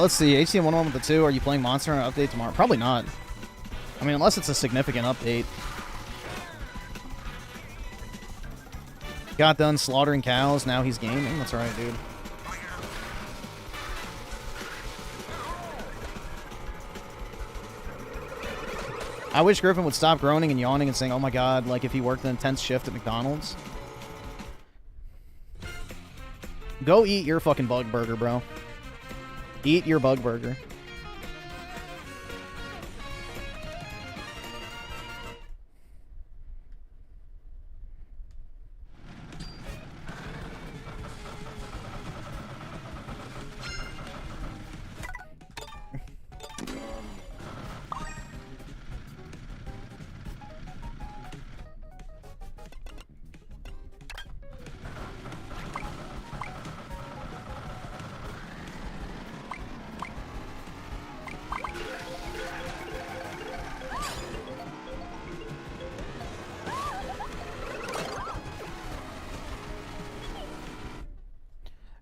Let's see. HCM 101 with the 2. Are you playing Monster Hunter update tomorrow? Probably not. I mean, unless it's a significant update. Got done slaughtering cows. Now he's gaming. That's right, dude. I wish Griffin would stop groaning and yawning and saying, oh my god, like if he worked an intense shift at McDonald's. Go eat your fucking bug burger, bro. Eat your bug burger.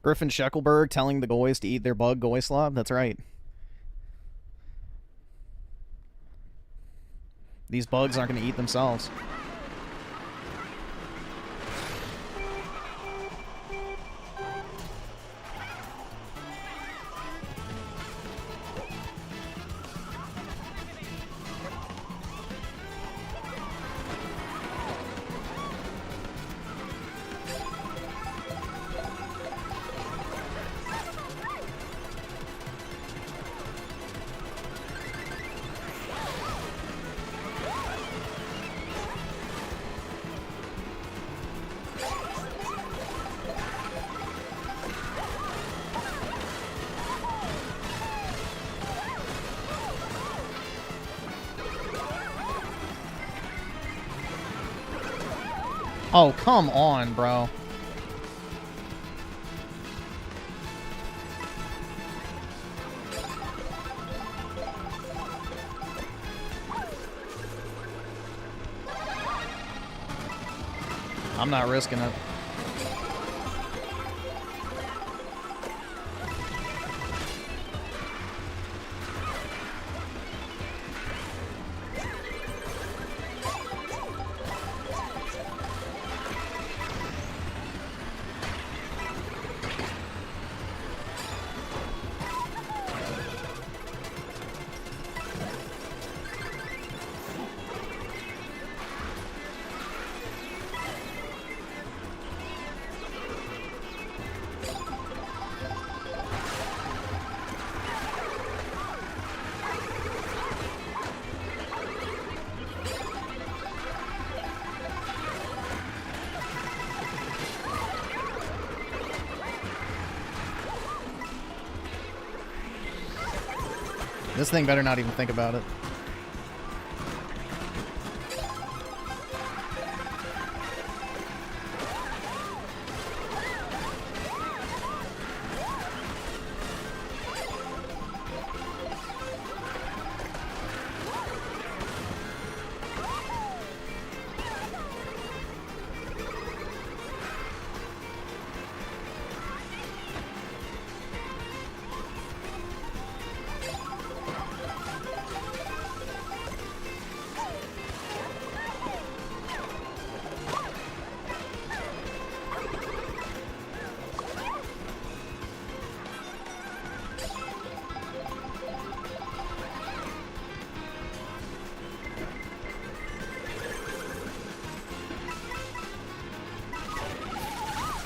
Griffin Sheckelberg telling the goys to eat their bug goy slob. That's right. These bugs aren't going to eat themselves. Oh, come on, bro. I'm not risking it. This thing better not even think about it.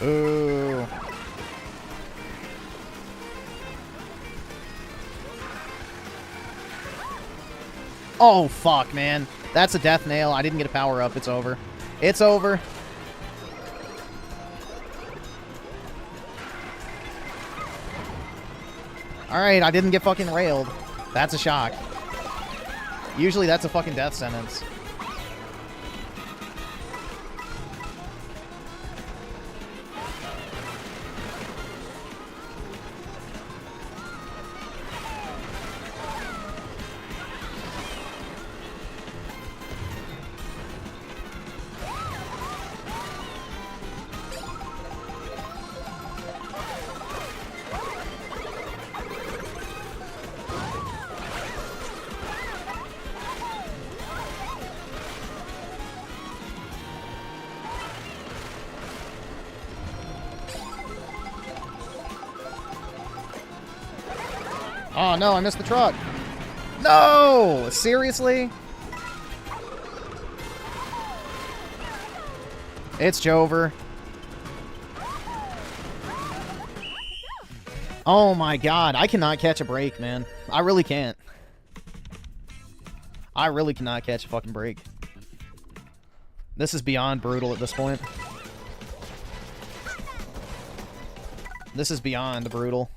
Ooh. Oh, fuck, man. That's a death nail. I didn't get a power up. It's over. It's over. Alright, I didn't get fucking railed. That's a shock. Usually that's a fucking death sentence. Oh no, I missed the truck. No! Seriously? It's Jover. Oh my god, I cannot catch a break, man. I really can't. I really cannot catch a fucking break. This is beyond brutal at this point. This is beyond brutal.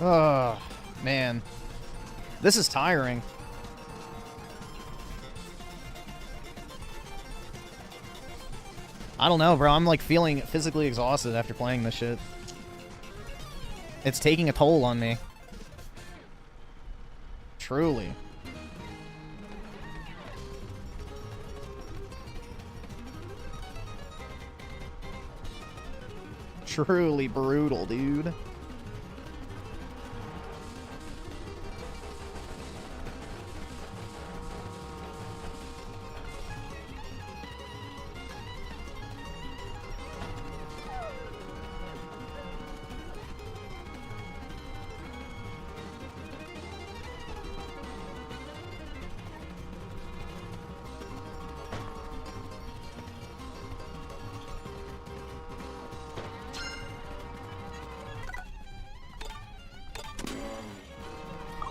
Oh, man. This is tiring. I don't know, bro. I'm like feeling physically exhausted after playing this shit. It's taking a toll on me. Truly. Truly brutal, dude.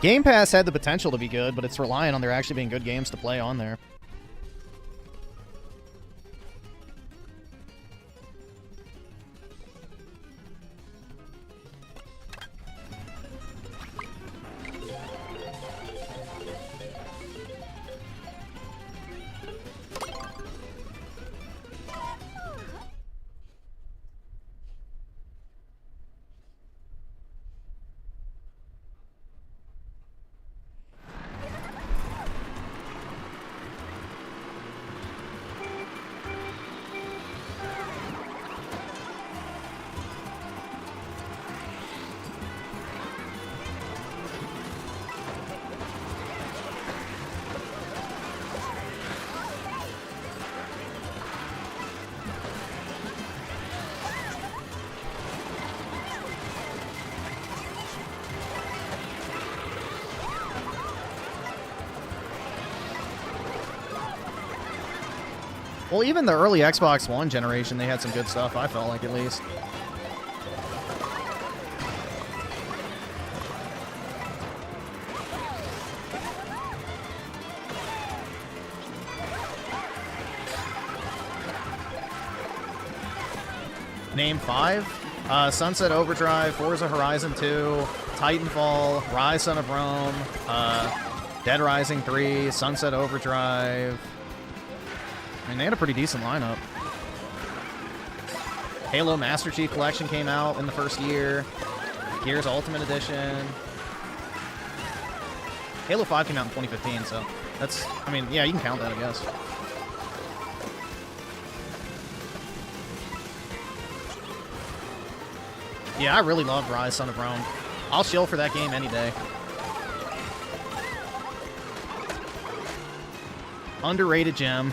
Game Pass had the potential to be good, but it's relying on there actually being good games to play on there. Well, even the early Xbox One generation, they had some good stuff, I felt like, at least. Name 5? Sunset Overdrive, Forza Horizon 2, Titanfall, Rise Son of Rome, Dead Rising 3, Sunset Overdrive. I mean, they had a pretty decent lineup. Halo Master Chief Collection came out in the first year. Gears Ultimate Edition. Halo 5 came out in 2015, so that's, I mean, yeah, you can count that, I guess. Yeah, I really loved Rise Son of Rome. I'll chill for that game any day. Underrated gem.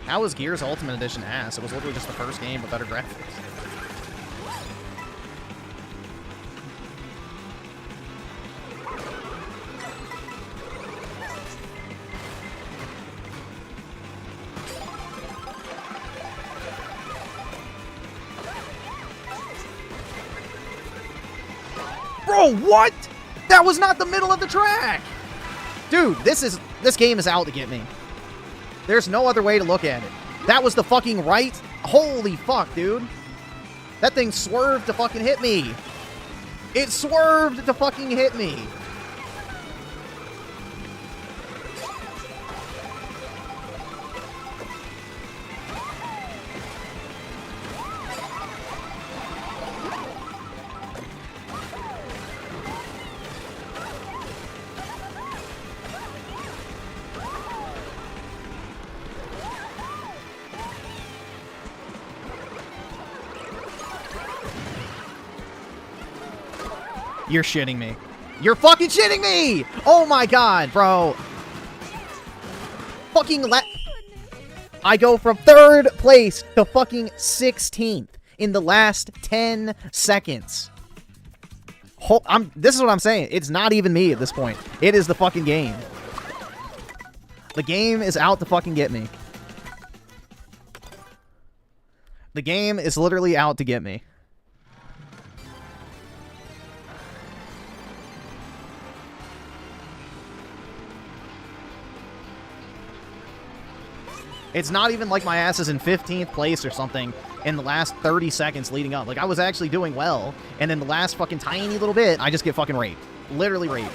How was Gears Ultimate Edition ass? It was literally just the first game with better graphics. Bro, what? That was not the middle of the track! Dude, this game is out to get me. There's no other way to look at it. That was the fucking right. Holy fuck, dude. That thing swerved to fucking hit me. It swerved to fucking hit me. You're shitting me. You're fucking shitting me! Oh my god, bro. Fucking I go from 3rd place to fucking 16th in the last 10 seconds. This is what I'm saying. It's not even me at this point. It is the fucking game. The game is out to fucking get me. The game is literally out to get me. It's not even like my ass is in 15th place or something in the last 30 seconds leading up. Like, I was actually doing well, and then the last fucking tiny little bit, I just get fucking raped. Literally raped.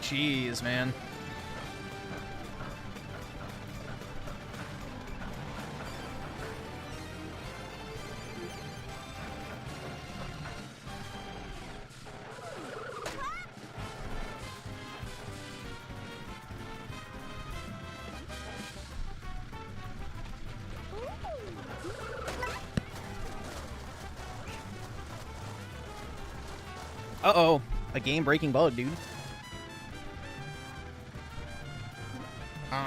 Jeez, man. Uh-oh. A game-breaking bug, dude.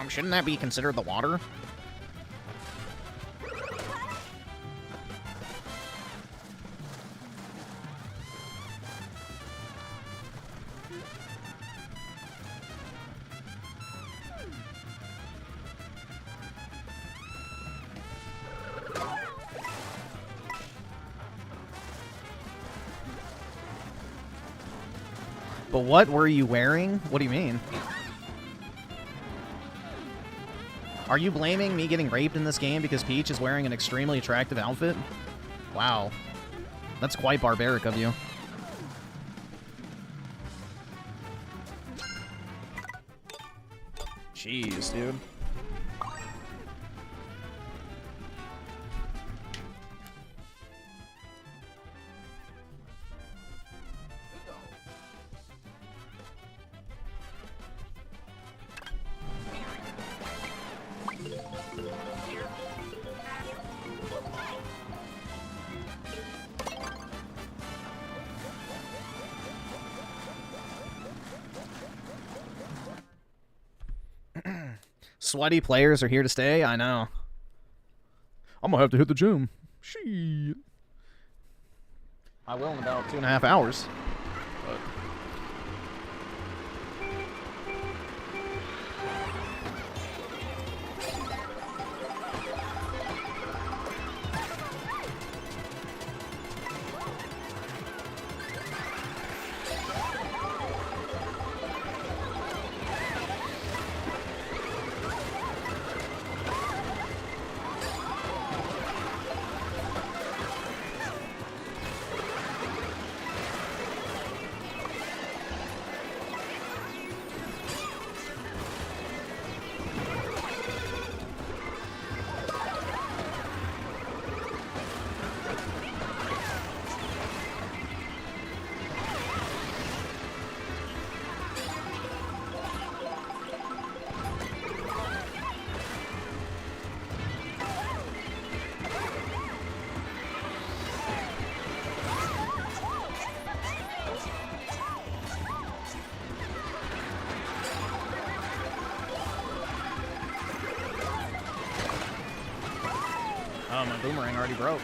Shouldn't that be considered the water? But what were you wearing? What do you mean? Are you blaming me getting raped in this game because Peach is wearing an extremely attractive outfit? Wow. That's quite barbaric of you. Jeez, dude. Sweaty players are here to stay? I know. I'm gonna have to hit the gym. Shieet. I will in about 2.5 hours. But... Oh, my boomerang already broke.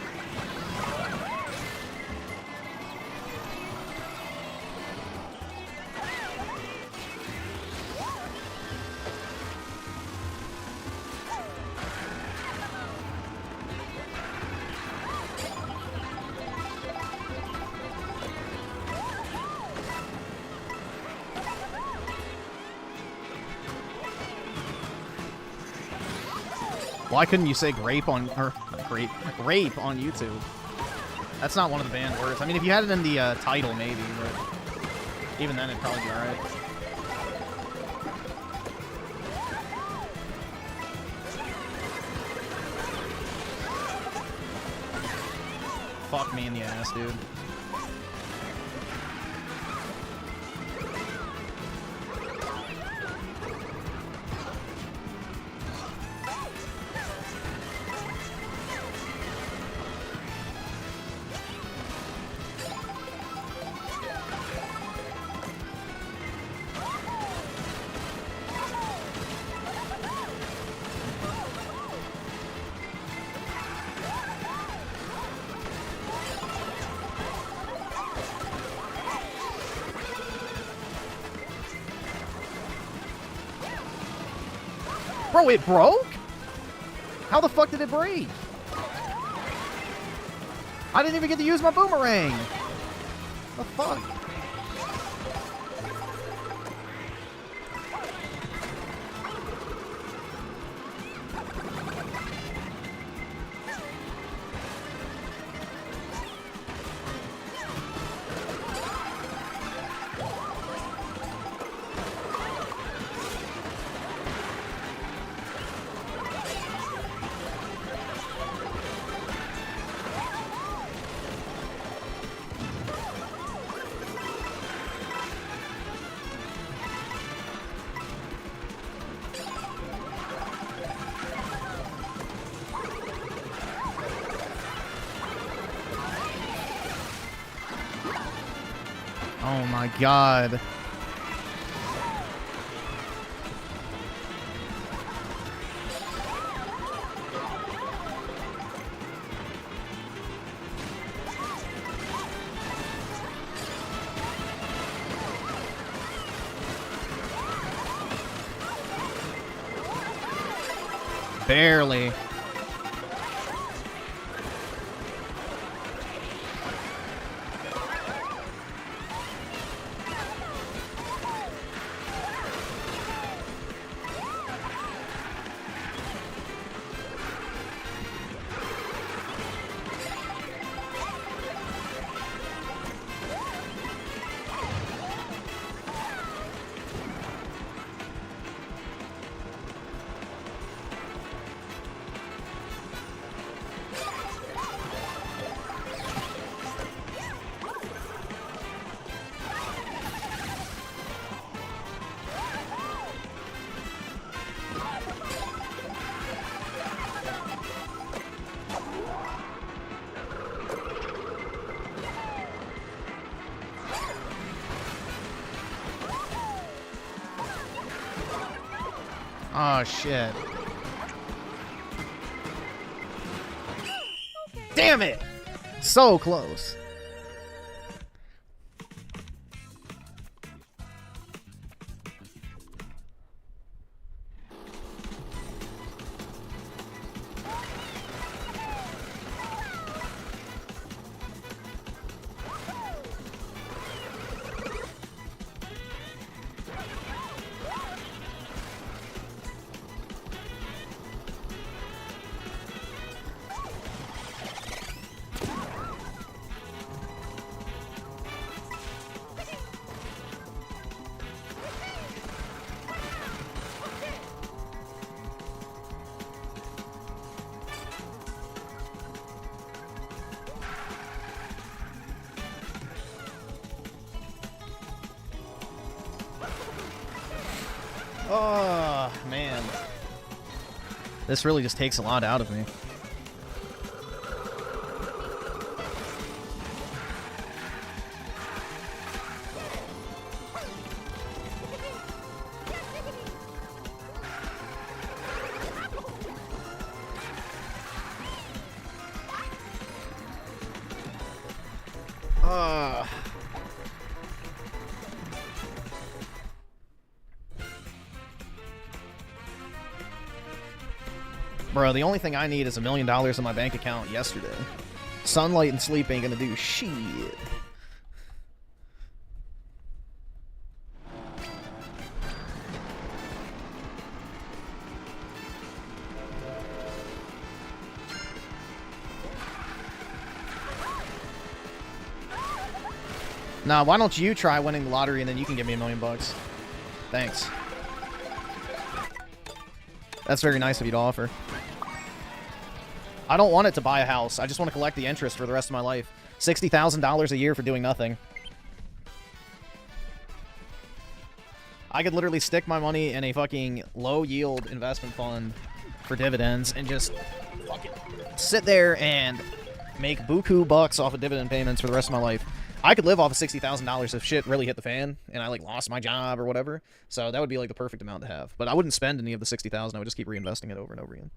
Why couldn't you say grape on, or rape on YouTube? That's not one of the banned words. I mean, if you had it in the title, maybe, but even then it'd probably be alright. Fuck me in the ass, dude. Bro, it broke? How the fuck did it break? I didn't even get to use my boomerang. The fuck? Oh my god. Barely. Oh, shit. Damn it! So close. Oh, man. This really just takes a lot out of me. Bro, the only thing I need is $1 million in my bank account yesterday. Sunlight and sleep ain't gonna do shit. Nah, why don't you try winning the lottery and then you can give me $1 million bucks? Thanks. That's very nice of you to offer. I don't want it to buy a house. I just want to collect the interest for the rest of my life. $60,000 a year for doing nothing. I could literally stick my money in a fucking low-yield investment fund for dividends and just fucking sit there and make buku bucks off of dividend payments for the rest of my life. I could live off of $60,000 if shit really hit the fan and I like lost my job or whatever. So that would be like the perfect amount to have. But I wouldn't spend any of the $60,000. I would just keep reinvesting it over and over again.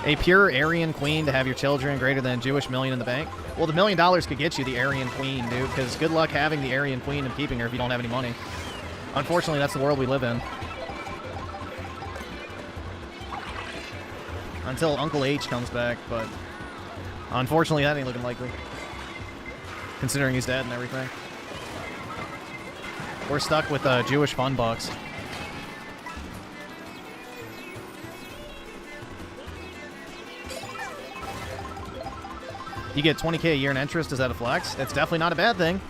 A pure Aryan queen to have your children greater than a Jewish million in the bank? Well, the $1 million could get you the Aryan queen, dude, because good luck having the Aryan queen and keeping her if you don't have any money. Unfortunately, that's the world we live in. Until Uncle H comes back, but unfortunately that ain't looking likely. Considering he's dead and everything. We're stuck with Jewish fun bucks. You get 20K a year in interest. Is that a flex? It's definitely not a bad thing.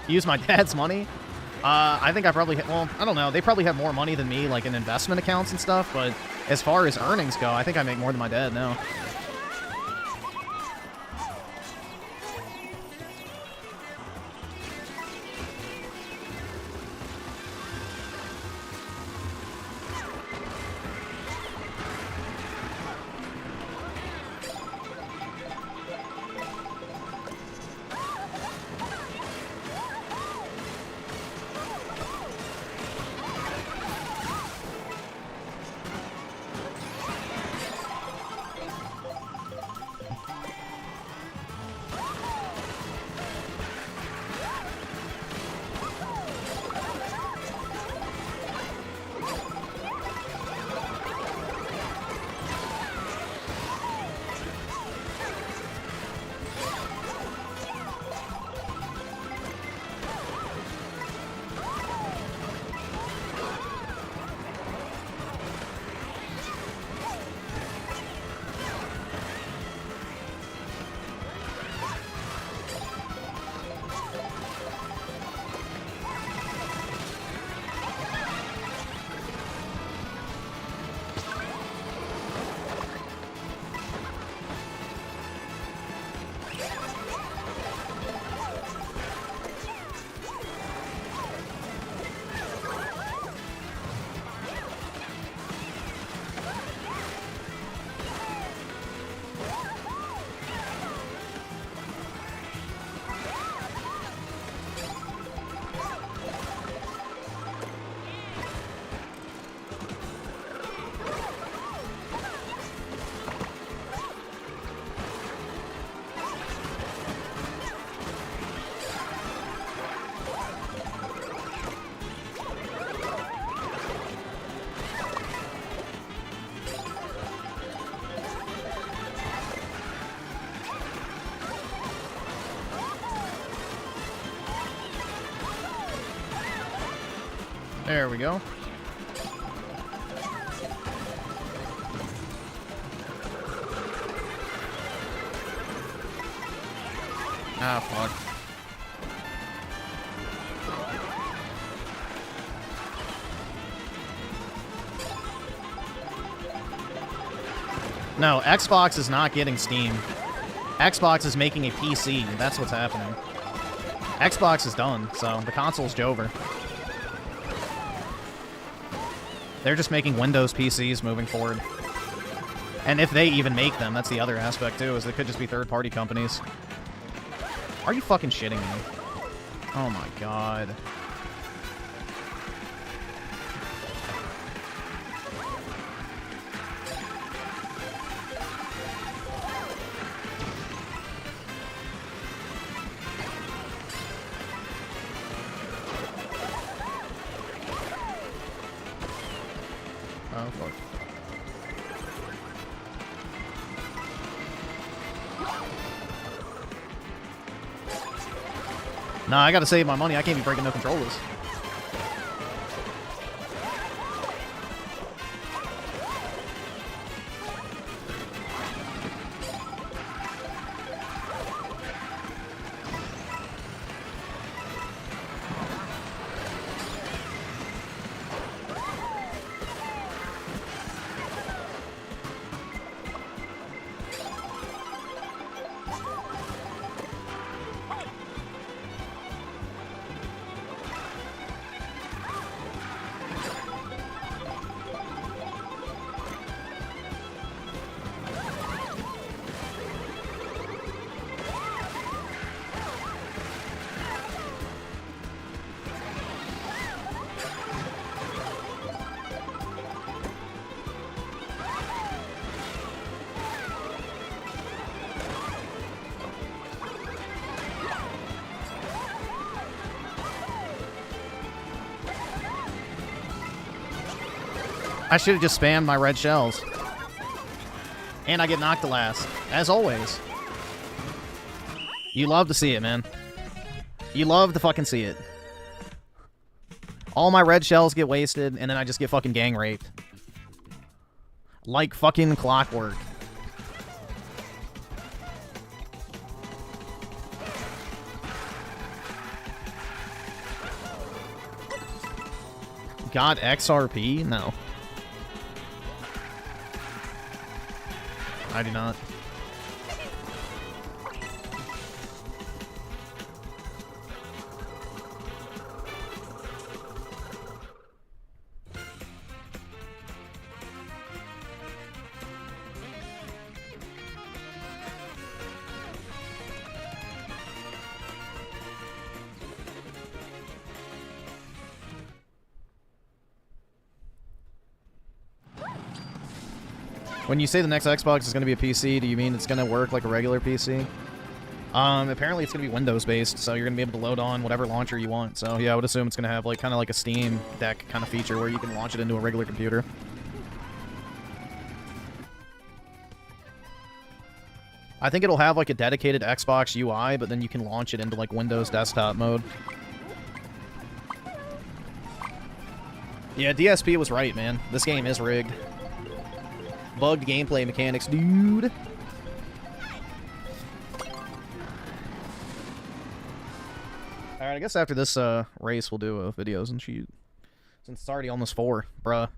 Use my dad's money? I think I probably... Well, I don't know. They probably have more money than me, like in investment accounts and stuff, but as far as earnings go, I think I make more than my dad now. There we go. Ah, fuck. No, Xbox is not getting Steam. Xbox is making a PC. That's what's happening. Xbox is done, so the console's over. They're just making Windows PCs moving forward. And if they even make them, that's the other aspect too, is they could just be third-party companies. Are you fucking shitting me? Oh my god. Nah, I gotta save my money. I can't be breaking no controllers. I should have just spammed my red shells. And I get knocked to last, as always. You love to see it, man. You love to fucking see it. All my red shells get wasted, and then I just get fucking gang raped. Like fucking clockwork. Got XRP? No. I do not. When you say the next Xbox is going to be a PC, do you mean it's going to work like a regular PC? Apparently it's going to be Windows-based, so you're going to be able to load on whatever launcher you want. So yeah, I would assume it's going to have like kind of like a Steam Deck kind of feature where you can launch it into a regular computer. I think it'll have like a dedicated Xbox UI, but then you can launch it into like Windows desktop mode. Yeah, DSP was right, man. This game is rigged. Bugged gameplay mechanics, dude. Alright, I guess after this race we'll do videos and Shieet. Since it's already almost 4, bruh.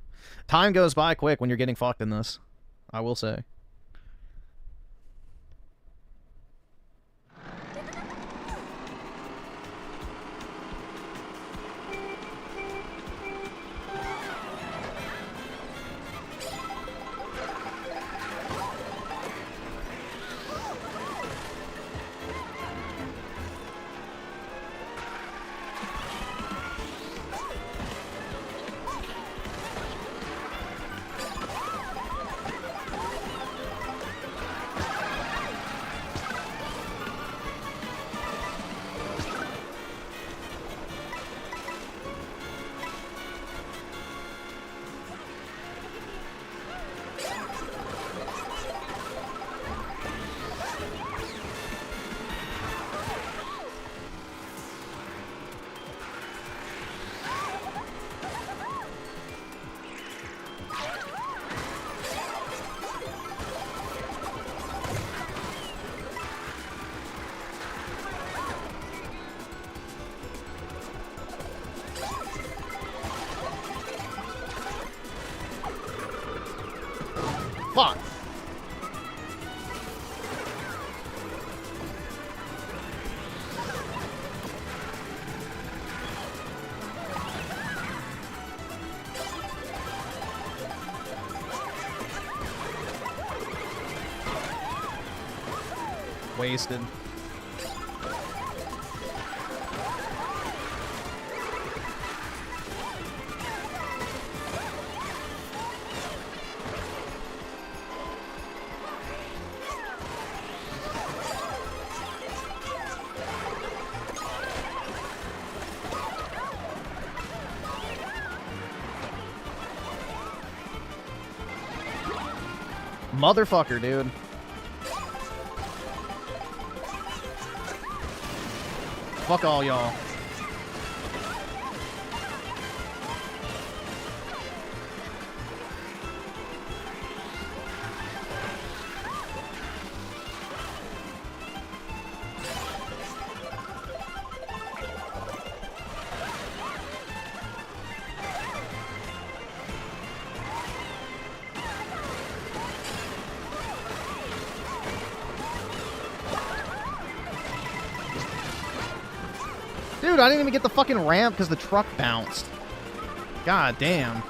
Time goes by quick when you're getting fucked in this. I will say. Fuck. Wasted. Motherfucker, dude. Fuck all y'all. Dude, I didn't even get the fucking ramp because the truck bounced. God damn.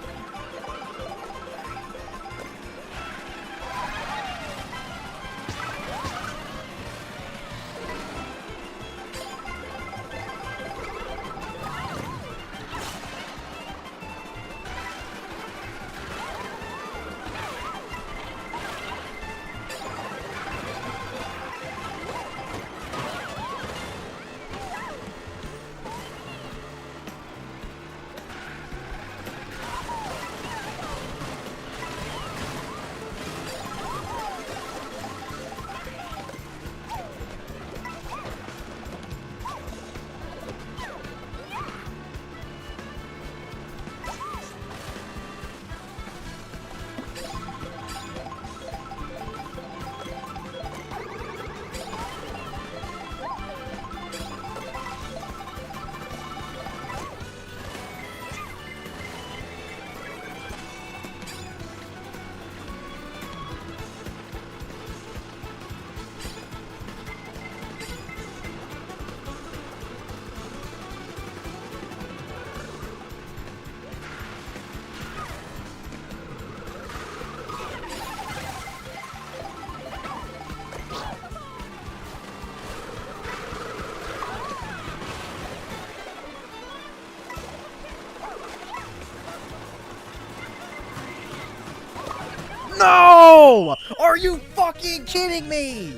No! Are you fucking kidding me?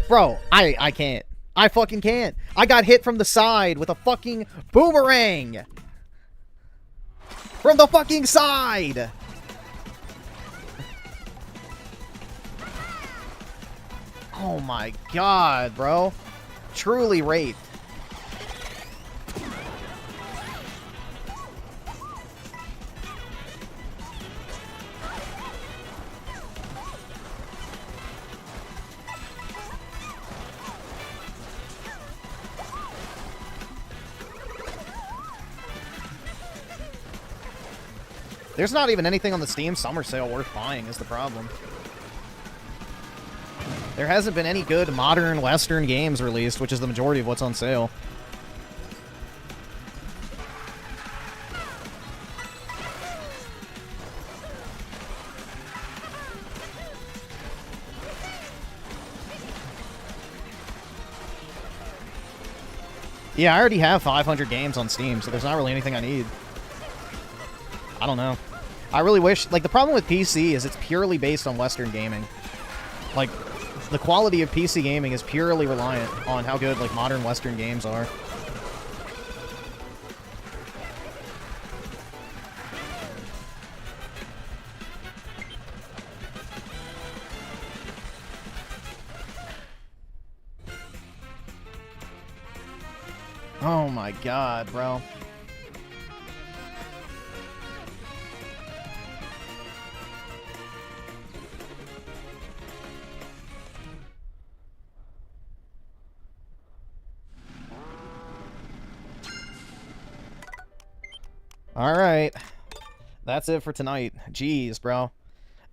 Bro, I can't. I fucking can't. I got hit from the side with a fucking boomerang. From the fucking side. Oh my god, bro. Truly raped. There's not even anything on the Steam summer sale worth buying is the problem. There hasn't been any good modern Western games released, which is the majority of what's on sale. Yeah, I already have 500 games on Steam, so there's not really anything I need. I don't know. I really wish... Like, the problem with PC is it's purely based on Western gaming. Like, the quality of PC gaming is purely reliant on how good, like, modern Western games are. Oh my god, bro. Alright. That's it for tonight. Jeez, bro.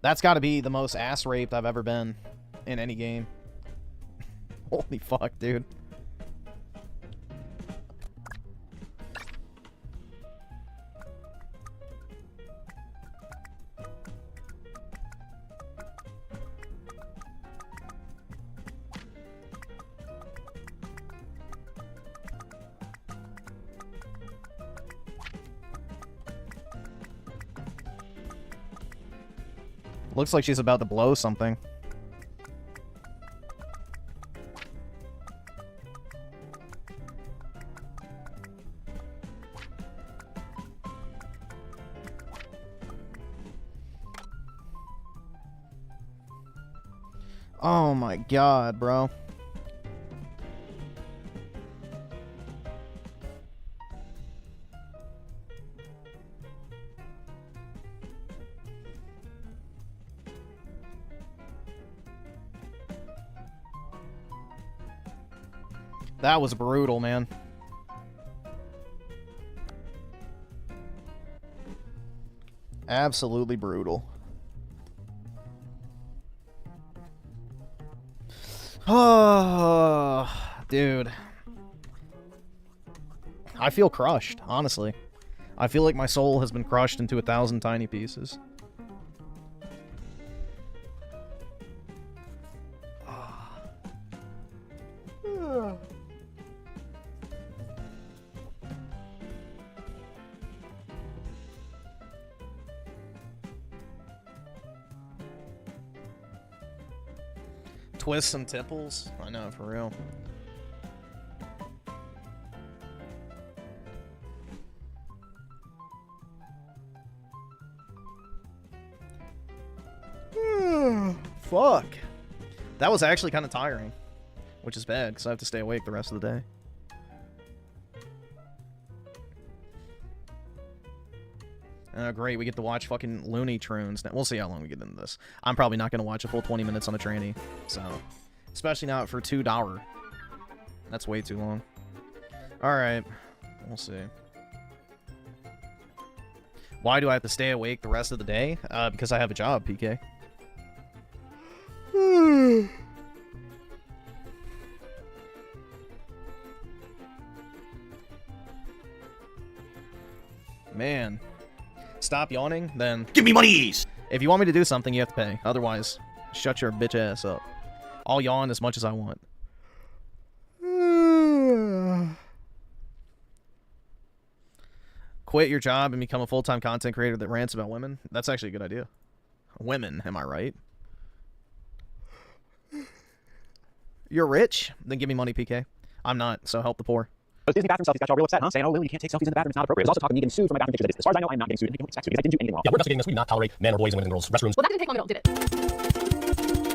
That's gotta be the most ass raped I've ever been in any game. Holy fuck, dude. Looks like she's about to blow something. Oh my god, bro. That was brutal, man. Absolutely brutal. Oh, dude. I feel crushed, honestly. I feel like my soul has been crushed into 1,000 tiny pieces. Twists and tipples? I know, for real. Fuck. That was actually kind of tiring. Which is bad, because I have to stay awake the rest of the day. Great, we get to watch fucking Looney Tunes. We'll see how long we get into this. I'm probably not going to watch a full 20 minutes on a tranny. So, especially not for $2. That's way too long. Alright, we'll see. Why do I have to stay awake the rest of the day? Because I have a job, PK. Man. Stop yawning, then Give me monies! if you want me to do something, you have to pay. Otherwise, shut your bitch ass up. I'll yawn as much as I want. Quit your job and become a full-time content creator that rants about women? That's actually a good idea. Women, am I right? You're rich? Then give me money, PK. I'm not, so help the poor. Those Disney bathroom selfies got y'all real upset, huh? Saying, oh, Lily, you can't take selfies in the bathroom. It's not appropriate. There's also talk of me getting sued for my bathroom pictures. As far as I know, I'm not getting sued. I'm getting sued because I didn't do anything wrong. Yeah, we're investigating this. We do not tolerate men or boys and women in girls' restrooms. Well, that didn't take long at all, did it?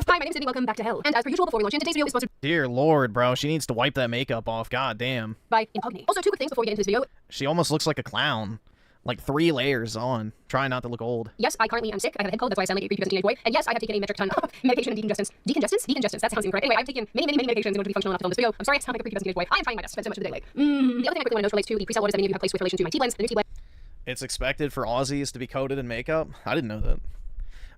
Hi, my name's Sydney. Welcome back to hell. And as per usual, before we launch in, today's video is sponsored Dear Lord, bro. She needs to wipe that makeup off. God damn. by Incognito. Also, two quick things before we get into this video. She almost looks like a clown. Like 3 layers on. Trying not to look old. Yes, I currently am sick. I have a head cold. That's why I sound like a prepubescent teenage boy. And yes, I have taken a metric ton of medication and decongestants. Decongestants? That sounds incorrect. Anyway, I've taken many medications in order to be functional enough to film this video. I'm sorry I sound like a prepubescent teenage boy. I'm trying my best. Spent so much of the day late. The other thing I quickly want to note relates to the pre-sale orders that many of you have placed with relation to my T-blends. The new T-blend. It's expected for Aussies to be coated in makeup? I didn't know that.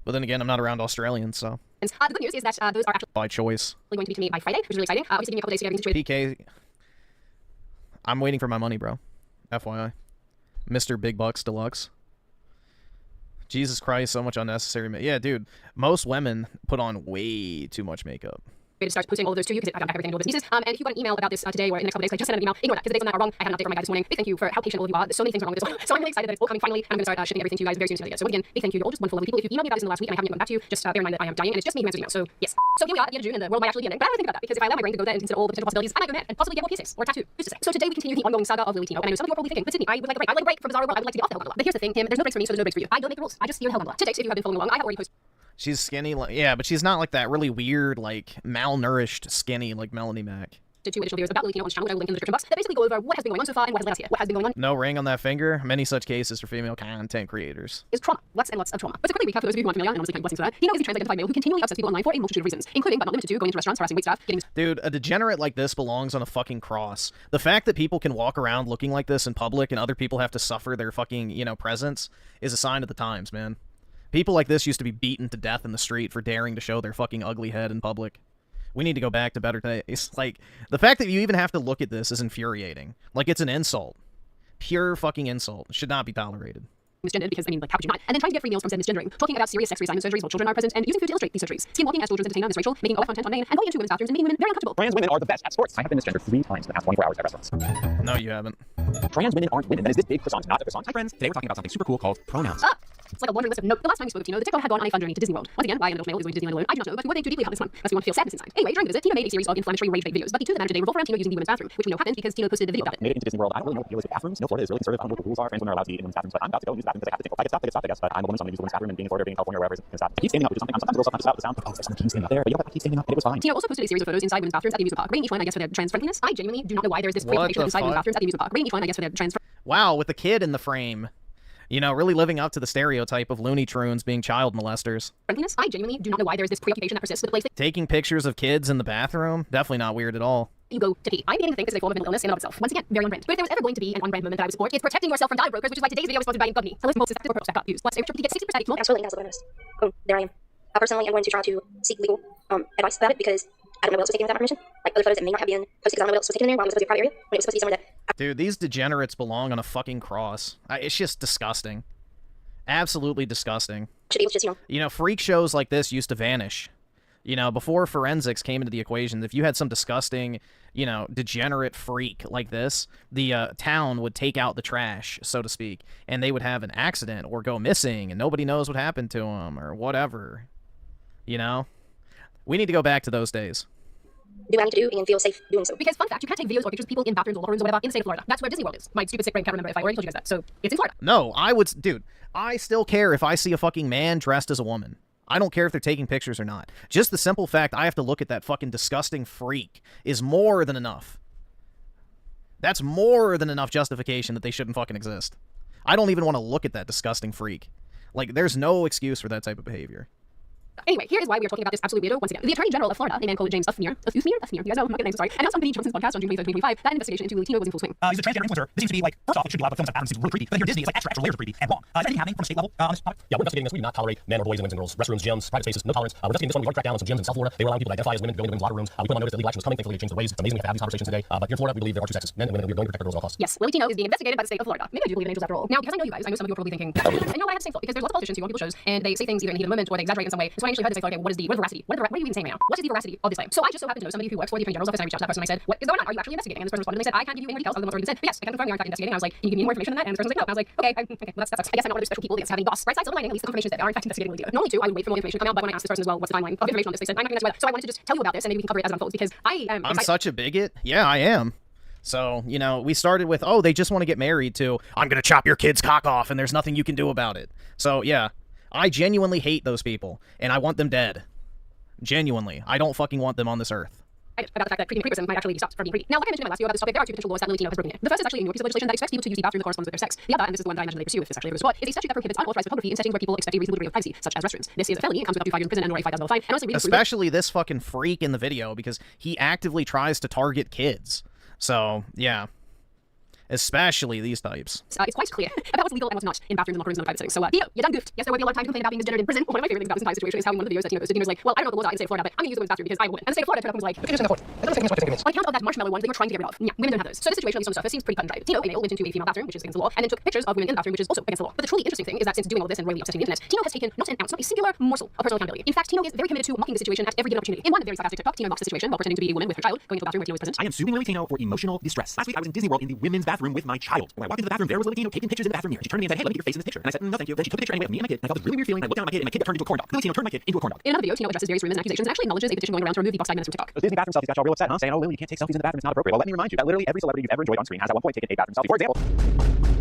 But then again, I'm not around Australians, so. The good news is that those are actually By choice. going to be to me by Friday, which is really exciting. Obviously, give me a couple days to get everything situated. PK. I'm waiting for my money, bro. FYI. Mr. Big Bucks Deluxe. Jesus Christ, so much unnecessary. Yeah, dude. Most women put on way too much makeup. To start posting all of those to you because I got back everything into all the pieces. And if you got an email about this today or in the next couple days, I just sent an email. Ignore that because the dates on that are wrong. I had an update from my guy this morning. Big thank you for how patient all of you are. There's so many things are wrong with this one. So I'm really excited that it's all coming finally. And I'm going to start shipping everything to you guys very soon. So again, big thank you. You're all just wonderful, lovely people. If you emailed me about this in the last week and I haven't yet gotten back to you, just bear in mind that I am dying and it's just me who answers emails. So yes. So here we are at the end of June and the world might actually be ending. But I don't think about that because if I allow my brain to go there and consider all the potential possibilities, I might go mad and possibly get more piercings or a tattoo. Who's to say? So today we continue the ongoing saga of Lily Tino. And I know some of you are probably thinking, but Sydney, I would like a break. I would like a break from Bizarro World. I would like to be off the Hellbundle. But here's the thing, Tim. There's no breaks for me, so there's no breaks for you. I don't make the rules. I just steer the Hellbundle. To date, if you have been following along, I have already posted. She's skinny, yeah, but she's not like that really weird, like, malnourished skinny like Melanie Mac. Two additional videos about Lily Tino on this channel, which I will link in the description box, that basically go over what has been going on so far and what has led us here. What has been going on No ring on that finger. Many such cases for female content creators. is trauma. Lots and lots of trauma. But to quickly recap for those of you who aren't familiar, and honestly, blessings for that, Tino is the trans identified male who continually upsets people online for a multitude of reasons, including but not limited to going into restaurants, harassing waitstaff, getting Dude, a degenerate like this belongs on a fucking cross. The fact that people can walk around looking like this in public and other people have to suffer their fucking, presence is a sign of the times, man. People like this used to be beaten to death in the street for daring to show their fucking ugly head in public. We need to go back to better days. Like, the fact that you even have to look at this is infuriating. Like, it's an insult. Pure fucking insult. It should not be tolerated. misgendered because, how could you not? And then trying to get free meals from said misgendering, talking about serious sex reassignment surgeries while children are present, and using food to illustrate these surgeries. Seen walking as children's entertainer, Miss Rachel, making OF content on Maine, and going into women's bathrooms and making women very uncomfortable. Trans women are the best at sports. I have been misgendered 3 times in the past 24 hours at restaurants. No, you haven't. Trans women aren't women. That is this big croissant, not a croissant. Hi, friends. Today we're talking about something super cool called pronouns. It's like a laundry list of notes. The last time we spoke of Tino, the TikTok had gone on a fun journey to Disney World. Once again, why a middle male is going to Disneyland alone, I do not know, but were they too deeply about this one? Must we want to feel sadness inside. Anyway, during the visit, Tino made a series of inflammatory rage bait videos, but the two that matter today revolve around Tino using the women's bathroom, which we know happened because Tino posted the video about it. Made it into Disney World. I don't really know what the deal is with bathrooms. No, Florida is really conservative. I don't know what the rules are. Trans women are allowed to eat in women's bathrooms, but I'm about to go use the bathroom because I have to think, if I get stopped, I guess. But I'm a woman, so I'm going to use the women's bathroom, and being in Florida, being in California, wherever, it's stop. I keep standing up, which is something. Sometimes a girl stuff has to stop. Oh, there's someone standing up there, but you know what? I keep standing up, and it was fine. Tino also posted a series of photos inside women's bathrooms at the amusement park, rating each one, I guess, for their trans friendliness. I genuinely do not know why there's this preoccupation inside women's bathrooms at the amusement park, rating each one, I guess, for their trans. Wow, with the kid in the frame. You know, really living up to the stereotype of Looney Tunes being child molesters. Friendliness. I genuinely do not know why there's this preoccupation that persists with the place. Taking pictures of kids in the bathroom? Definitely not weird at all. You go to pee. I'm beginning to think this is a form of mental illness in and of itself. Once again, very on brand. But if there was ever going to be an on-brand moment that I would support, it's protecting yourself from dive brokers, which is why today's video was sponsored by Incogni. So let's most susceptible pearls step use. Plus, a to get 60% more. Absolutely, that's what I noticed. There I am. Personally, I'm going to try to seek legal advice about it because I don't know what else was taken without my permission. Like other photos that may not have been posted because I don't know what else was taken in there while it was supposed to be a private area when it was supposed to be somewhere that. Dude, these degenerates belong on a fucking cross. It's just disgusting. Absolutely disgusting. Should be able to just, you know, freak shows like this used to vanish. You know, before forensics came into the equation, if you had some disgusting, you know, degenerate freak like this, the town would take out the trash, so to speak, and they would have an accident or go missing, and nobody knows what happened to them or whatever. You know? We need to go back to those days. Do I need to do and feel safe doing so? Because, fun fact, you can't take videos or pictures of people in bathrooms or locker rooms or whatever in the state of Florida. That's where Disney World is. My stupid sick brain can't remember if I already told you guys that. So, it's in Florida. No, dude, I still care if I see a fucking man dressed as a woman. I don't care if they're taking pictures or not. Just the simple fact I have to look at that fucking disgusting freak is more than enough. That's more than enough justification that they shouldn't fucking exist. I don't even want to look at that disgusting freak. Like, there's no excuse for that type of behavior. Anyway, here is why we are talking about this absolute weirdo once again. The Attorney General of Florida, a man called James Uffmere, you guys know, I'm not getting names, sorry, announced on Benny Johnson's podcast on June 23rd, 2025, that an investigation into Latino was in full swing. He's a transgender influencer. This seems to be like, first off, it should be allowed, but films like Adam seems really creepy. But then here Disney, it's like extra layers of creepy and wrong. Is anything happening from a state level on this topic? Yeah, we're investigating this. We do not tolerate men or boys and women and girls, restrooms, gyms, private spaces, no tolerance. We're investigating this one. We already cracked down on some gyms in South Florida. They were allowing people to identify as women to go into women's locker rooms. We put on notice that legal action was coming. Thankfully, they changed their ways. It's amazing we have to have these conversations today. But here in Florida, we believe there are two sexes, men and women, and we are going to protect our girls at all costs. Yes, Latino is being investigated by the state of Florida. Maybe I do believe in angels after all. Now, because I know you guys, I know some of you are probably thinking, I know I have the same thought, because there's lots of politicians who go on people's shows, and they say things either in a heat of the moment or they exaggerate in some way. So I initially heard this, like, okay, what is the veracity? What are you even saying right now? What is the veracity of this claim? So I just so happen to know somebody who works for the Attorney General's office, and I reached out to that person and I said, what is going on? Are you actually investigating? And this person responded and they said, I can't give you any details other than what's already been said. But yes, I can confirm you are in fact investigating. I was like, can you give me more information than that? And this person was like, no. And I was like, okay, well, that's I guess I'm not one of those special people that's having boss. Right side, silver lining, at least the confirmation is that they are in fact investigating Latino. Normally too, I would wait for more information to come out, but when I asked this person as well, what's the timeline of information on this, they said, I'm not going to so I wanted to just tell you about this and maybe we can cover it as it unfolds because I am I'm such a bigot. Yeah, I am. So, you know, we started with, oh, they just want to get married, to, I'm going to chop your kid's cock off and there's nothing you can do about it. So, yeah, I genuinely hate those people and I want them dead. Genuinely. I don't fucking want them on this earth. About the fact that creepy person might actually be stopped from being creepy. Now, like I mentioned in my last video about this topic, there are two potential laws that Latino has broken in. The first is actually a newer piece of legislation that expects people to use the bathroom that corresponds with their sex. The other, and this is the one that I imagine they pursue if this actually ever goes to court, is a statute that prohibits unauthorized photography in settings where people expect a reasonable degree of privacy, such as restrooms. This is a felony and comes with up to 5 years in prison and or a $5,000 fine. And also, especially this fucking freak in the video because he actively tries to target kids. So, yeah. Especially these types. It's quite clear about what's legal and what's not in bathrooms and locker rooms and other private settings. So, Theo, you're done goofed. Yes, there will be a lot of time to complain about being degenerate in prison. One of my favorite things about this entire situation is how in one of the videos that Tino posted, he was like, well, I don't know what the laws are in the state of Florida, but I'm going to use the women's bathroom because I'm a woman. And the state of Florida turned up and was like, on account of that marshmallow one they were trying to get rid of. Yeah, women don't have those. So the situation, at least on the surface, seems pretty cut and dry. Tino, a male, went into a female bathroom, which is against the law, and then took pictures of women in the bathroom, which is also against the law. But the truly interesting thing is that since doing all of this and royally upsetting the internet, Tino has taken not an ounce, not a singular morsel of personal accountability. In fact, Tino is very committed to mocking the situation at every given opportunity. In one very sarcastic TikTok, Tino mocks the situation while pretending to be a woman with her child, going into the bathroom where Tino is present. I am suing Lily Tino for emotional distress. Last week I was in Disney World in the women's bathroom with my child. When I walked into the bathroom, there was Lily Tino taking pictures in the bathroom mirror. She turned to me and said, hey, let me get your face in this picture. And I said, no, thank you. Then she took a picture anyway of me and my kid. And I felt this really weird feeling. I looked down at my kid and my kid got turned into a corn dog. Lily Tino turned my kid into a corn dog. In another video, Tino addresses various rumors and accusations and actually acknowledges a petition going around to remove the box 5 minutes from TikTok. Those Disney bathroom selfies got y'all real upset, huh? Saying, oh, Lily, you can't take selfies in the bathroom. It's not appropriate. Well, let me remind you that literally every celebrity you've ever enjoyed on screen has at one point taken a bathroom selfie. For example.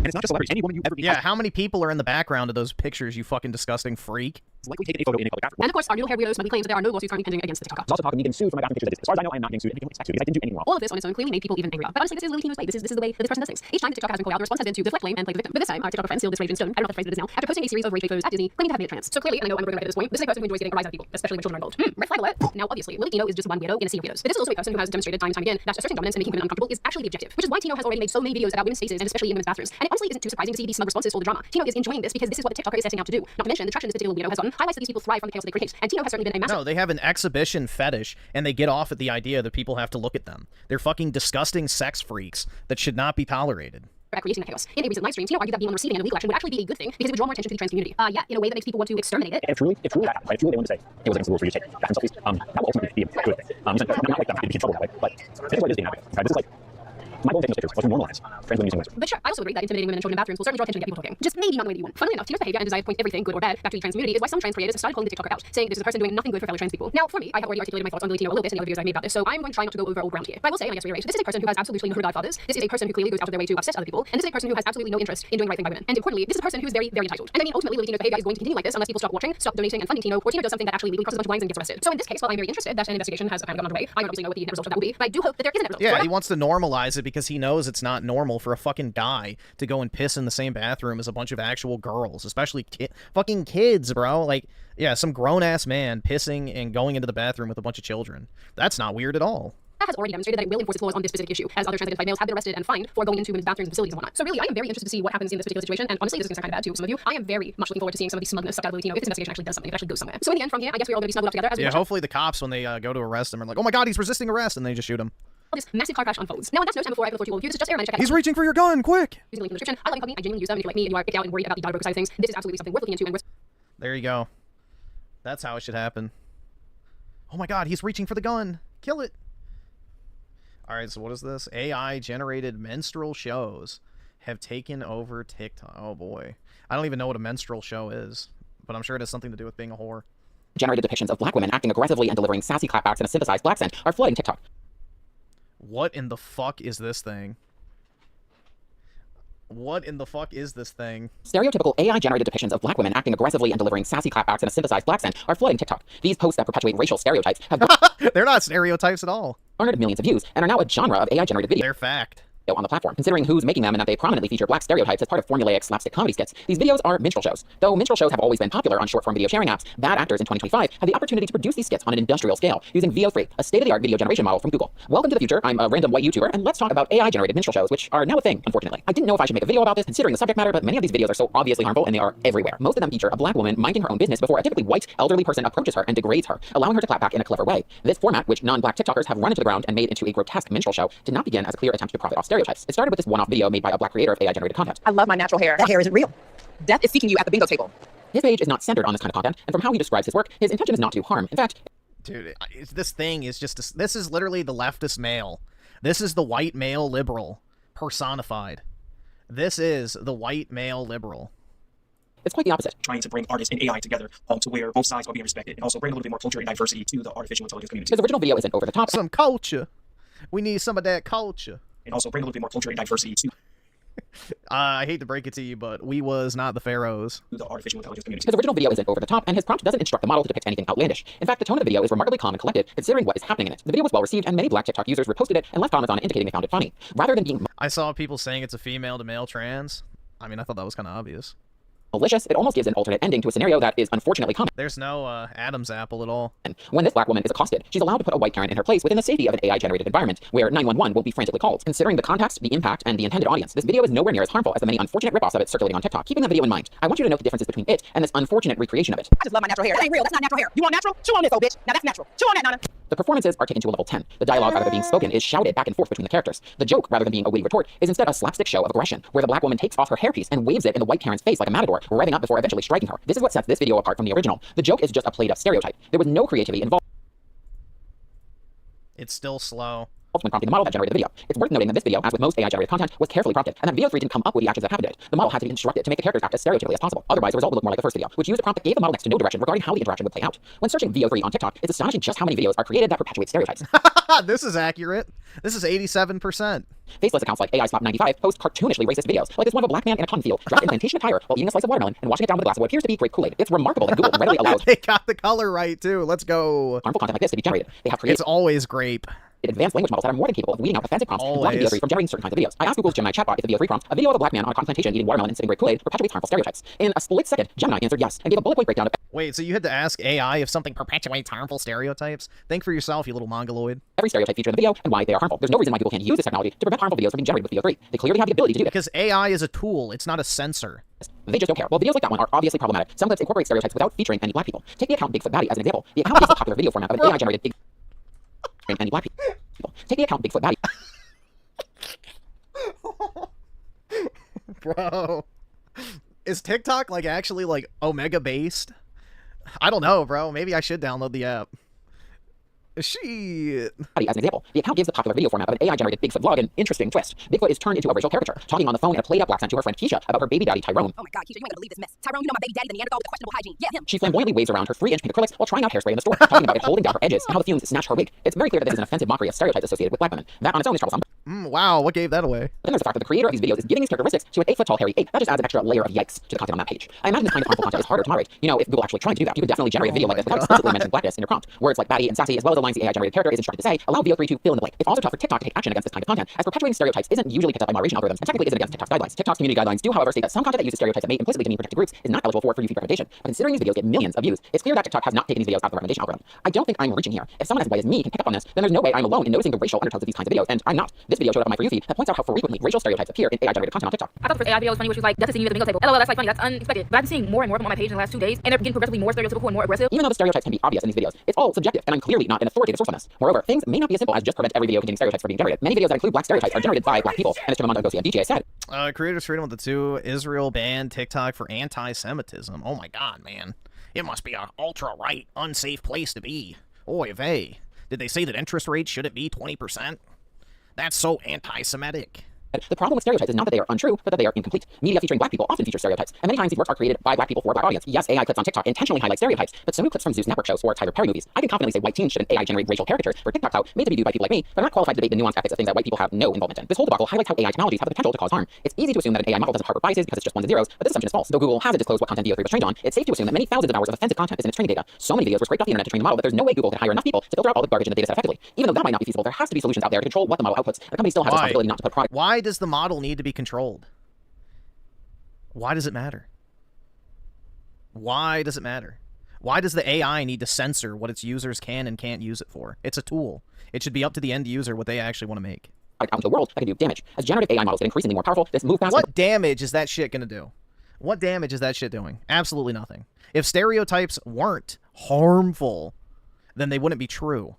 And it's not just celebrities. Any woman you ever meet. Yeah, how many people are in the background of those pictures, you fucking disgusting freak? Likely taken a photo in a public bathroom. And of course, our noodle hair weirdo smugly claims that there are no lawsuits currently pending against the TikToker. There's also talk of me getting sued for my bathroom pictures. As far as I know, I am not getting sued. I don't expect to because I didn't do anything wrong. All of this on its own clearly made people even angrier. But honestly, this is Lily Tino's way. This is the way that this person does things. Each time the TikToker has been called out, the response has been to deflect blame and play the victim. But this time, our TikToker friend sealed this rage in stone. I don't know if the phrase it is now. After posting a series of rage photos at Disney, claiming to have made a trans. So clearly, and I know I'm going to at this point, this is a person who enjoys getting a rise out of people, especially when children are involved. Red flag alert. Now, obviously, Lily Tino is just one weirdo in a sea of weirdos. But this is also a person who has demonstrated time and time again that asserting dominance and making women uncomfortable is actually the objective. Which is why Tino has already made so many videos about women's faces and especially in women's bathrooms. And it honestly isn't too surprising to see these smug responses to all the drama. Tino is enjoying this because this is what the TikToker is setting out to do. Not to mention the traction this particular weirdo has on highlights that these people thrive from the chaos they create. And Tino has certainly been a massive. No, they have an exhibition fetish, and they get off at the idea that people have to look at them. They're fucking disgusting sex freaks that should not be tolerated. Creating that chaos. In a recent live stream, Tino argued that being on receiving end of legal action would actually be a good thing because it would draw more attention to the trans community. Yeah, in a way that makes people want to exterminate it. If truly that happened, if truly they wanted to say it was against the rules for you to take bathroom selfies, that will ultimately be a good thing. Not like that to be in trouble that way, but this is what it is being happening. This is like My goal is taking those pictures was to normalize trans women using women's. But sure, I also agree that intimidating women and children in bathrooms will certainly draw attention and get people talking. Just maybe not the way that you want. Funnily enough, Tina's behavior and desire to point everything, good or bad, back to the trans community is why some trans creators have started calling the TikToker out, saying this is a person doing nothing good for fellow trans people. Now, for me, I have already articulated my thoughts on the Latino a little bit in the other videos I've made about this, so I'm going to try not to go over old ground here. But I will say, and I guess reiterate, this is a person who has absolutely no godfathers. This is a person who clearly goes out of their way to upset other people, and this is a person who has absolutely no interest in doing the right thing by women. And importantly, this is a person who's very, very entitled. And I mean, ultimately, Latino's behavior is going to continue like this unless people stop watching, stop donating, and funding Tino, or Tino does something that actually legally crosses a bunch of lines and gets arrested. So in this case, while I'm very interested that an investigation has apparently gone underway, I don't obviously know what the end result of that will be, but I do hope that there is an end result. Yeah, he wants to normalize it because he knows it's not normal for a fucking guy to go and piss in the same bathroom as a bunch of actual girls, especially fucking kids, bro. Like, yeah, some grown-ass man pissing and going into the bathroom with a bunch of children. That's not weird at all. That has already demonstrated that it will enforce its laws on this specific issue, as other trans-identified males have been arrested and fined for going into women's bathrooms and facilities and whatnot. So really, I am very interested to see what happens in this particular situation, and honestly, this is going to sound kind of bad to some of you. I am very much looking forward to seeing some of the smugness sucked out of Latino if this investigation actually does something, if it actually goes somewhere. So in the end, from here, I guess we're all going to be snuggled up together as we hopefully the cops, when they go to arrest him, are like, oh my god, he's resisting arrest, and they just shoot him. This massive car crash unfolds. Now, and that's no time before I can afford you all of you. This is just airline check out. He's reaching for your gun, quick! Using the link in the description. I love company. I genuinely use them, and if you're like me and you are picked out and worried about the dollar broker side of things, this is absolutely something worth looking into and worth. There you go. That's how it should happen. Oh my god, he's reaching for the gun! Kill it! Alright, so what is this? AI-generated menstrual shows have taken over TikTok. Oh boy. I don't even know what a menstrual show is, but I'm sure it has something to do with being a whore. Generated depictions of black women acting aggressively and delivering sassy clapbacks in a synthesized black accent are flooding TikTok. What in the fuck is this thing? What in the fuck is this thing? Stereotypical AI-generated depictions of black women acting aggressively and delivering sassy clapbacks in a synthesized black accent are flooding TikTok. These posts that perpetuate racial stereotypes have They're not stereotypes at all. garnered millions of views and are now a genre of AI-generated video. They're fact. On the platform. Considering who's making them and that they prominently feature black stereotypes as part of formulaic slapstick comedy skits, these videos are minstrel shows. Though minstrel shows have always been popular on short-form video sharing apps, bad actors in 2025 have the opportunity to produce these skits on an industrial scale using VO3, a state-of-the-art video generation model from Google. Welcome to the future. I'm a random white YouTuber, and let's talk about AI-generated minstrel shows, which are now a thing, unfortunately. I didn't know if I should make a video about this considering the subject matter, but many of these videos are so obviously harmful and they are everywhere. Most of them feature a black woman minding her own business before a typically white, elderly person approaches her and degrades her, allowing her to clap back in a clever way. This format, which non-black TikTokers have run into the ground and made into a grotesque minstrel show, did not begin as a clear attempt to profit off stereotypes. It started with this one-off video made by a black creator of AI-generated content. I love my natural hair. That hair isn't real. Death is seeking you at the bingo table. His page is not centered on this kind of content, and from how he describes his work, his intention is not to harm. In fact, dude, this thing is just this is literally the leftist male. This is the white male liberal personified. This is the white male liberal. It's quite the opposite. Trying to bring artists and AI together to where both sides are being respected and also bring a little bit more culture and diversity to the artificial intelligence community. His original video isn't over the top. Some culture. We need some of that culture. And also bring a little bit more culture and diversity to I hate to break it to you, but we was not the pharaohs. The artificial intelligence community. His original video isn't over the top, and his prompt doesn't instruct the model to depict anything outlandish. In fact, the tone of the video is remarkably calm and collected, considering what is happening in it. The video was well received, and many black TikTok users reposted it and left comments on it indicating they found it funny. Rather than being I saw people saying it's a female to male trans. I mean, I thought that was kind of obvious. malicious, it almost gives an alternate ending to a scenario that is unfortunately common. There's no Adam's apple at all. And when this black woman is accosted, she's allowed to put a white Karen in her place within the safety of an AI-generated environment where 911 won't be frantically called. Considering the context, the impact, and the intended audience, this video is nowhere near as harmful as the many unfortunate ripoffs of it circulating on TikTok. Keeping that video in mind, I want you to note the differences between it and this unfortunate recreation of it. I just love my natural hair. That ain't real. That's not natural hair. You want natural? Chew on this, old bitch. Now that's natural. Chew on that, Nana. The performances are taken to a level 10. The dialogue, rather than being spoken, is shouted back and forth between the characters. The joke, rather than being a witty retort, is instead a slapstick show of aggression, where the black woman takes off her hairpiece and waves it in the white Karen's face like a matador, revving up before eventually striking her. This is what sets this video apart from the original. The joke is just a played-up stereotype. There was no creativity involved. It's still slow. When prompting the model that generated the video. It's worth noting that this video, as with most AI-generated content, was carefully prompted, and that VO3 didn't come up with the actions that happened to it. The model had to be instructed to make the characters act as stereotypically as possible. Otherwise, the result would look more like the first video, which used a prompt that gave the model next to no direction regarding how the interaction would play out. When searching VO3 on TikTok, it's astonishing just how many videos are created that perpetuate stereotypes. This is accurate. This is 87%. Faceless accounts like AISlop95 post cartoonishly racist videos, like this one of a black man in a cotton field, dressed in plantation attire while eating a slice of watermelon and washing it down with a glass of what appears to be grape Kool-Aid. It's remarkable that Google readily allows They got the color right, too. Let's go. harmful content like this to be generated. They have created It's always grape. advanced language models that are more than capable of weeding out offensive prompts and blocking VO3 from generating certain kinds of videos. I asked Google's Gemini chatbot if the VO3 prompt, a video of a black man on a cotton plantation eating watermelon and sipping grape Kool-Aid, perpetuates harmful stereotypes. In a split second, Gemini answered yes, and gave a bullet point breakdown of Wait, so you had to ask AI if something perpetuates harmful stereotypes? Think for yourself, you little mongoloid. every stereotype featured in the video and why they are harmful. There's no reason why people can't use this technology to prevent harmful videos from being generated with VO3. They clearly have the ability to do this. Because AI is a tool, it's not a censor. They just don't care. Well, videos like that one are obviously problematic. Some clips incorporate stereotypes without featuring any black people. Take the account Bigfoot Baddie as an example. The account is the popular video format of an AI-generated big any black people. Take the account Bigfoot Baddie. Bro. Is TikTok, like, actually, like, Omega-based? I don't know, bro. Maybe I should download the app. Shit. As an example, the account gives the popular video format of an AI-generated Bigfoot vlog an interesting twist. Bigfoot is turned into a racial caricature, talking on the phone in a played-up accent to her friend Keisha about her baby daddy Tyrone. Oh my God, Keisha, you ain't gonna believe this mess. Tyrone, you know my baby daddy, the Neanderthal with the questionable hygiene. Yeah, him. She flamboyantly waves around her 3-inch pink acrylics while trying out hairspray in the store, talking about it holding down her edges and how the fumes snatch her wig. It's very clear that this is an offensive mockery of stereotypes associated with black women. That on its own is troublesome. Wow, what gave that away? Then there's the fact that the creator of these videos is giving these characteristics to an 8-foot-tall hairy ape. That just adds an extra layer of yikes to the content on that page. I imagine this kind of harmful content is harder to moderate. You know, if Google actually tried to do that, you could definitely generate a video like this without explicitly mentioning blackness in your prompt. Words like baddie and sassy, as well as the lines the AI-generated character is instructed to say, allow VO3 to fill in the blank. It's also tough for TikTok to take action against this kind of content, as perpetuating stereotypes isn't usually picked up by moderation algorithms, and technically isn't against TikTok's guidelines. TikTok's community guidelines do, however, state that some content that uses stereotypes that may implicitly demean protected groups is not eligible for newsfeed recommendation. But considering these videos get millions of views, it's clear that TikTok has not taken these videos out of the recommendation algorithm. I don't think I'm reaching here. If someone as white as me can pick up on this, then there's no way I'm alone in noticing the racial undertones of these kinds of videos, and I'm not. This video showed up on my For You feed that points out how frequently racial stereotypes appear in AI-generated content on TikTok. I thought the first AI video was funny, where she was like, "That's to see you at the bingo table." LOL, that's like funny. That's unexpected. But I've been seeing more and more of them on my page in the last 2 days, and they're getting progressively more stereotypical and more aggressive. Even though the stereotypes can be obvious in these videos, it's all subjective, and I'm clearly not an authoritative source on this. Moreover, things may not be as simple as just prevent every video containing stereotypes from being generated. Many videos that include black stereotypes are generated by black people, and as Chimamanda Ngozi Adichie said, Creators Freedom with the 2, Israel banned TikTok for anti-Semitism. Oh my god, man. It must be an ultra-right, unsafe place to be. Oy vey. Did they say that interest rates shouldn't be 20%? That's so anti-Semitic. The problem with stereotypes is not that they are untrue, but that they are incomplete. Media featuring black people often feature stereotypes, and many times these works are created by black people for a black audience. Yes, AI clips on TikTok intentionally highlight stereotypes, but so do clips from Zeus network shows or Tyler Perry movies. I can confidently say white teens should an AI-generated racial caricature for TikTok clout made to be viewed by people like me, but I'm not qualified to debate the nuanced ethics of things that white people have no involvement in. This whole debacle highlights how AI technologies have the potential to cause harm. It's easy to assume that an AI model doesn't harbor biases because it's just ones and zeros, but this assumption is false. Though Google hasn't disclosed what content VO3 was trained on, it's safe to assume that many thousands of hours of offensive content is in its training data. So many videos were scraped off the internet to train the model that there's no way Google could hire enough people to filter out all the garbage in the data set effectively. Even though that might not be feasible, there has to be solutions out there to control what the model outputs. The company still has a responsibility not to put product. Why does the model need to be controlled? Why does it matter? Why does it matter? Why does the AI need to censor what its users can and can't use it for? It's a tool. It should be up to the end user what they actually want to make. Out into the world that can do damage. As generative AI models get increasingly more powerful, this move past. What damage is that shit gonna do? What damage is that shit doing? Absolutely nothing. If stereotypes weren't harmful, then they wouldn't be true.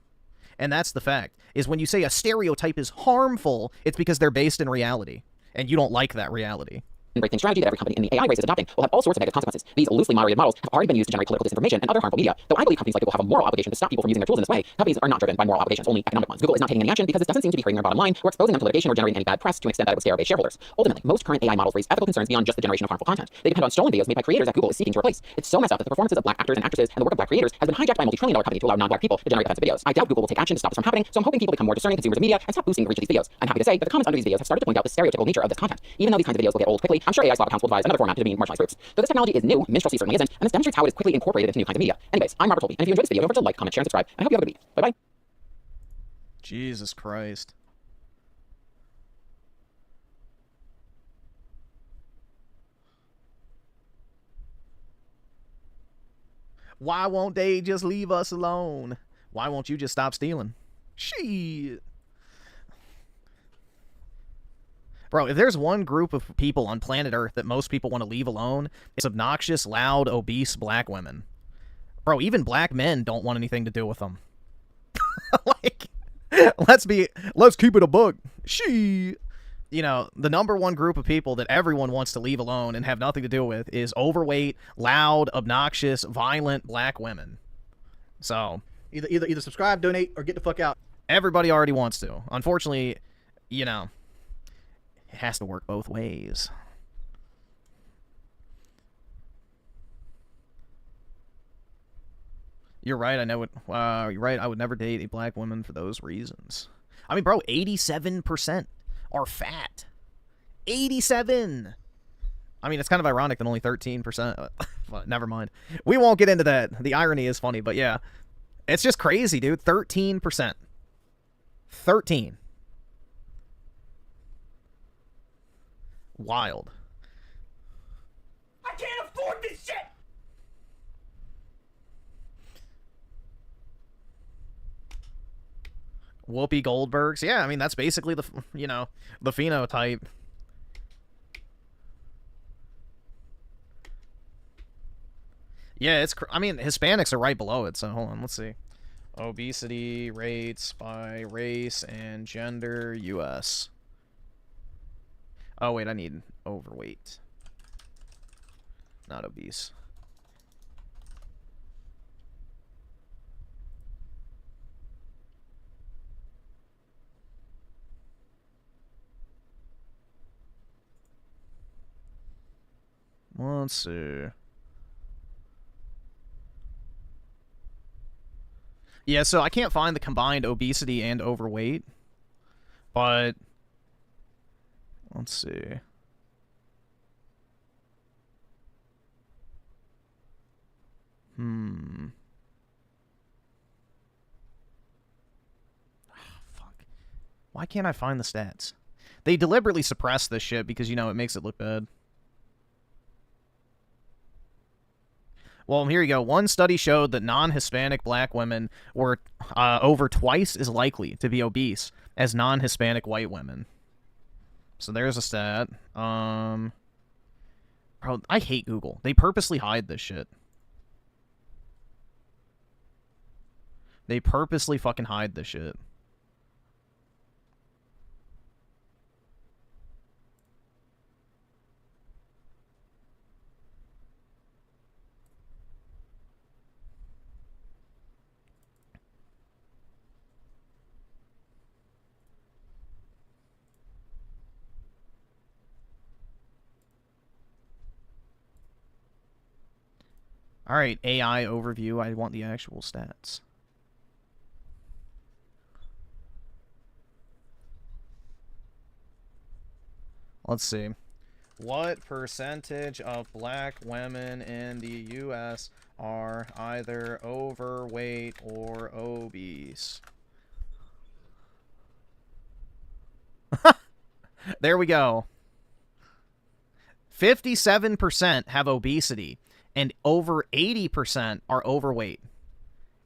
And that's the fact, is when you say a stereotype is harmful, it's because they're based in reality. And you don't like that reality. Breaking strategy that every company in the AI race is adopting will have all sorts of negative consequences. These loosely moderated models have already been used to generate political disinformation and other harmful media. Though I believe companies like Google have a moral obligation to stop people from using their tools in this way, companies are not driven by moral obligations, only economic ones. Google is not taking any action because this doesn't seem to be hurting their bottom line or exposing them to litigation or generating any bad press to an extent that it would scare away shareholders. Ultimately, most current AI models raise ethical concerns beyond just the generation of harmful content. They depend on stolen videos made by creators that Google is seeking to replace. It's so messed up that the performances of black actors and actresses and the work of black creators has been hijacked by a multi-trillion-dollar company to allow non-black people to generate offensive videos. I doubt Google will take action to stop this from happening, so I'm hoping people become more discerning consumers of media and stop boosting the reach of these videos. I'm happy to say that the comments under these videos have started to point out the stereotypical nature of this content. Even though these kinds of videos will get old quickly, I'm sure AI swap accounts will devise another format to demean marginalized groups. Though this technology is new, minstrelsy certainly isn't, and this demonstrates how it is quickly incorporated into new kinds of media. Anyways, I'm Robert Tolby, and if you enjoyed this video, don't forget to like, comment, share, and subscribe, and I hope you have a good week. Bye-bye. Jesus Christ. Why won't they just leave us alone? Why won't you just stop stealing? Shit. Bro, if there's one group of people on planet Earth that most people want to leave alone, it's obnoxious, loud, obese black women. Bro, even black men don't want anything to do with them. Like, let's keep it a buck. You know, the number one group of people that everyone wants to leave alone and have nothing to do with is overweight, loud, obnoxious, violent black women. So, either subscribe, donate, or get the fuck out. Everybody already wants to. Unfortunately, you know, it has to work both ways. You're right, I know it. You're right, I would never date a black woman for those reasons. I mean, bro, 87% are fat. 87! I mean, it's kind of ironic that only 13%... Well, never mind. We won't get into that. The irony is funny, but yeah. It's just crazy, dude. 13%. 13. Wild. I can't afford this shit! Whoopi Goldberg's. Yeah, I mean, that's basically the, you know, the phenotype. Yeah, I mean, Hispanics are right below it, so hold on, let's see. Obesity rates by race and gender, U.S. Oh, wait, I need overweight. Not obese. Let's see. Yeah, so I can't find the combined obesity and overweight, but let's see. Fuck. Why can't I find the stats? They deliberately suppress this shit because, you know, it makes it look bad. Well, here you go. One study showed that non-Hispanic black women were over twice as likely to be obese as non-Hispanic white women. So there's a stat. Bro, I hate Google. They purposely hide this shit. They purposely fucking hide this shit. Alright, AI overview. I want the actual stats. Let's see. What percentage of black women in the U.S. are either overweight or obese? There we go. 57% have obesity, and over 80% are overweight.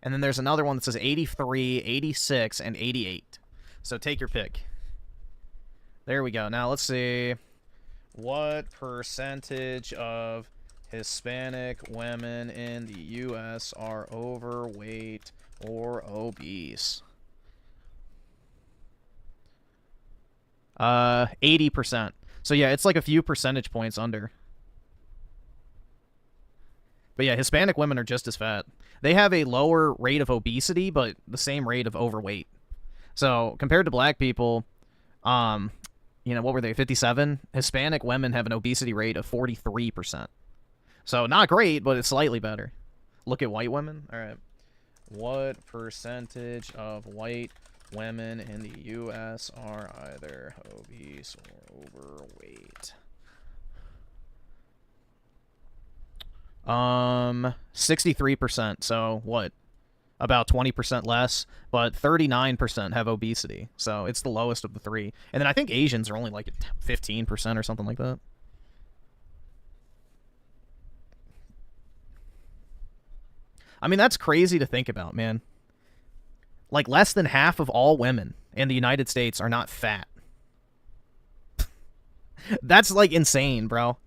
And then there's another one that says 83, 86, and 88. So take your pick. There we go. Now let's see. What percentage of Hispanic women in the U.S. are overweight or obese? 80%. So yeah, it's like a few percentage points under. But yeah, Hispanic women are just as fat. They have a lower rate of obesity, but the same rate of overweight. So compared to black people, you know, what were they, 57? Hispanic women have an obesity rate of 43%. So not great, but it's slightly better. Look at white women. All right. What percentage of white women in the U.S. are either obese or overweight? 63%. So what? About 20% less, but 39% have obesity. So it's the lowest of the three. And then I think Asians are only like 15% or something like that. I mean, that's crazy to think about, man. Like, less than half of all women in the United States are not fat. That's, like, insane, bro.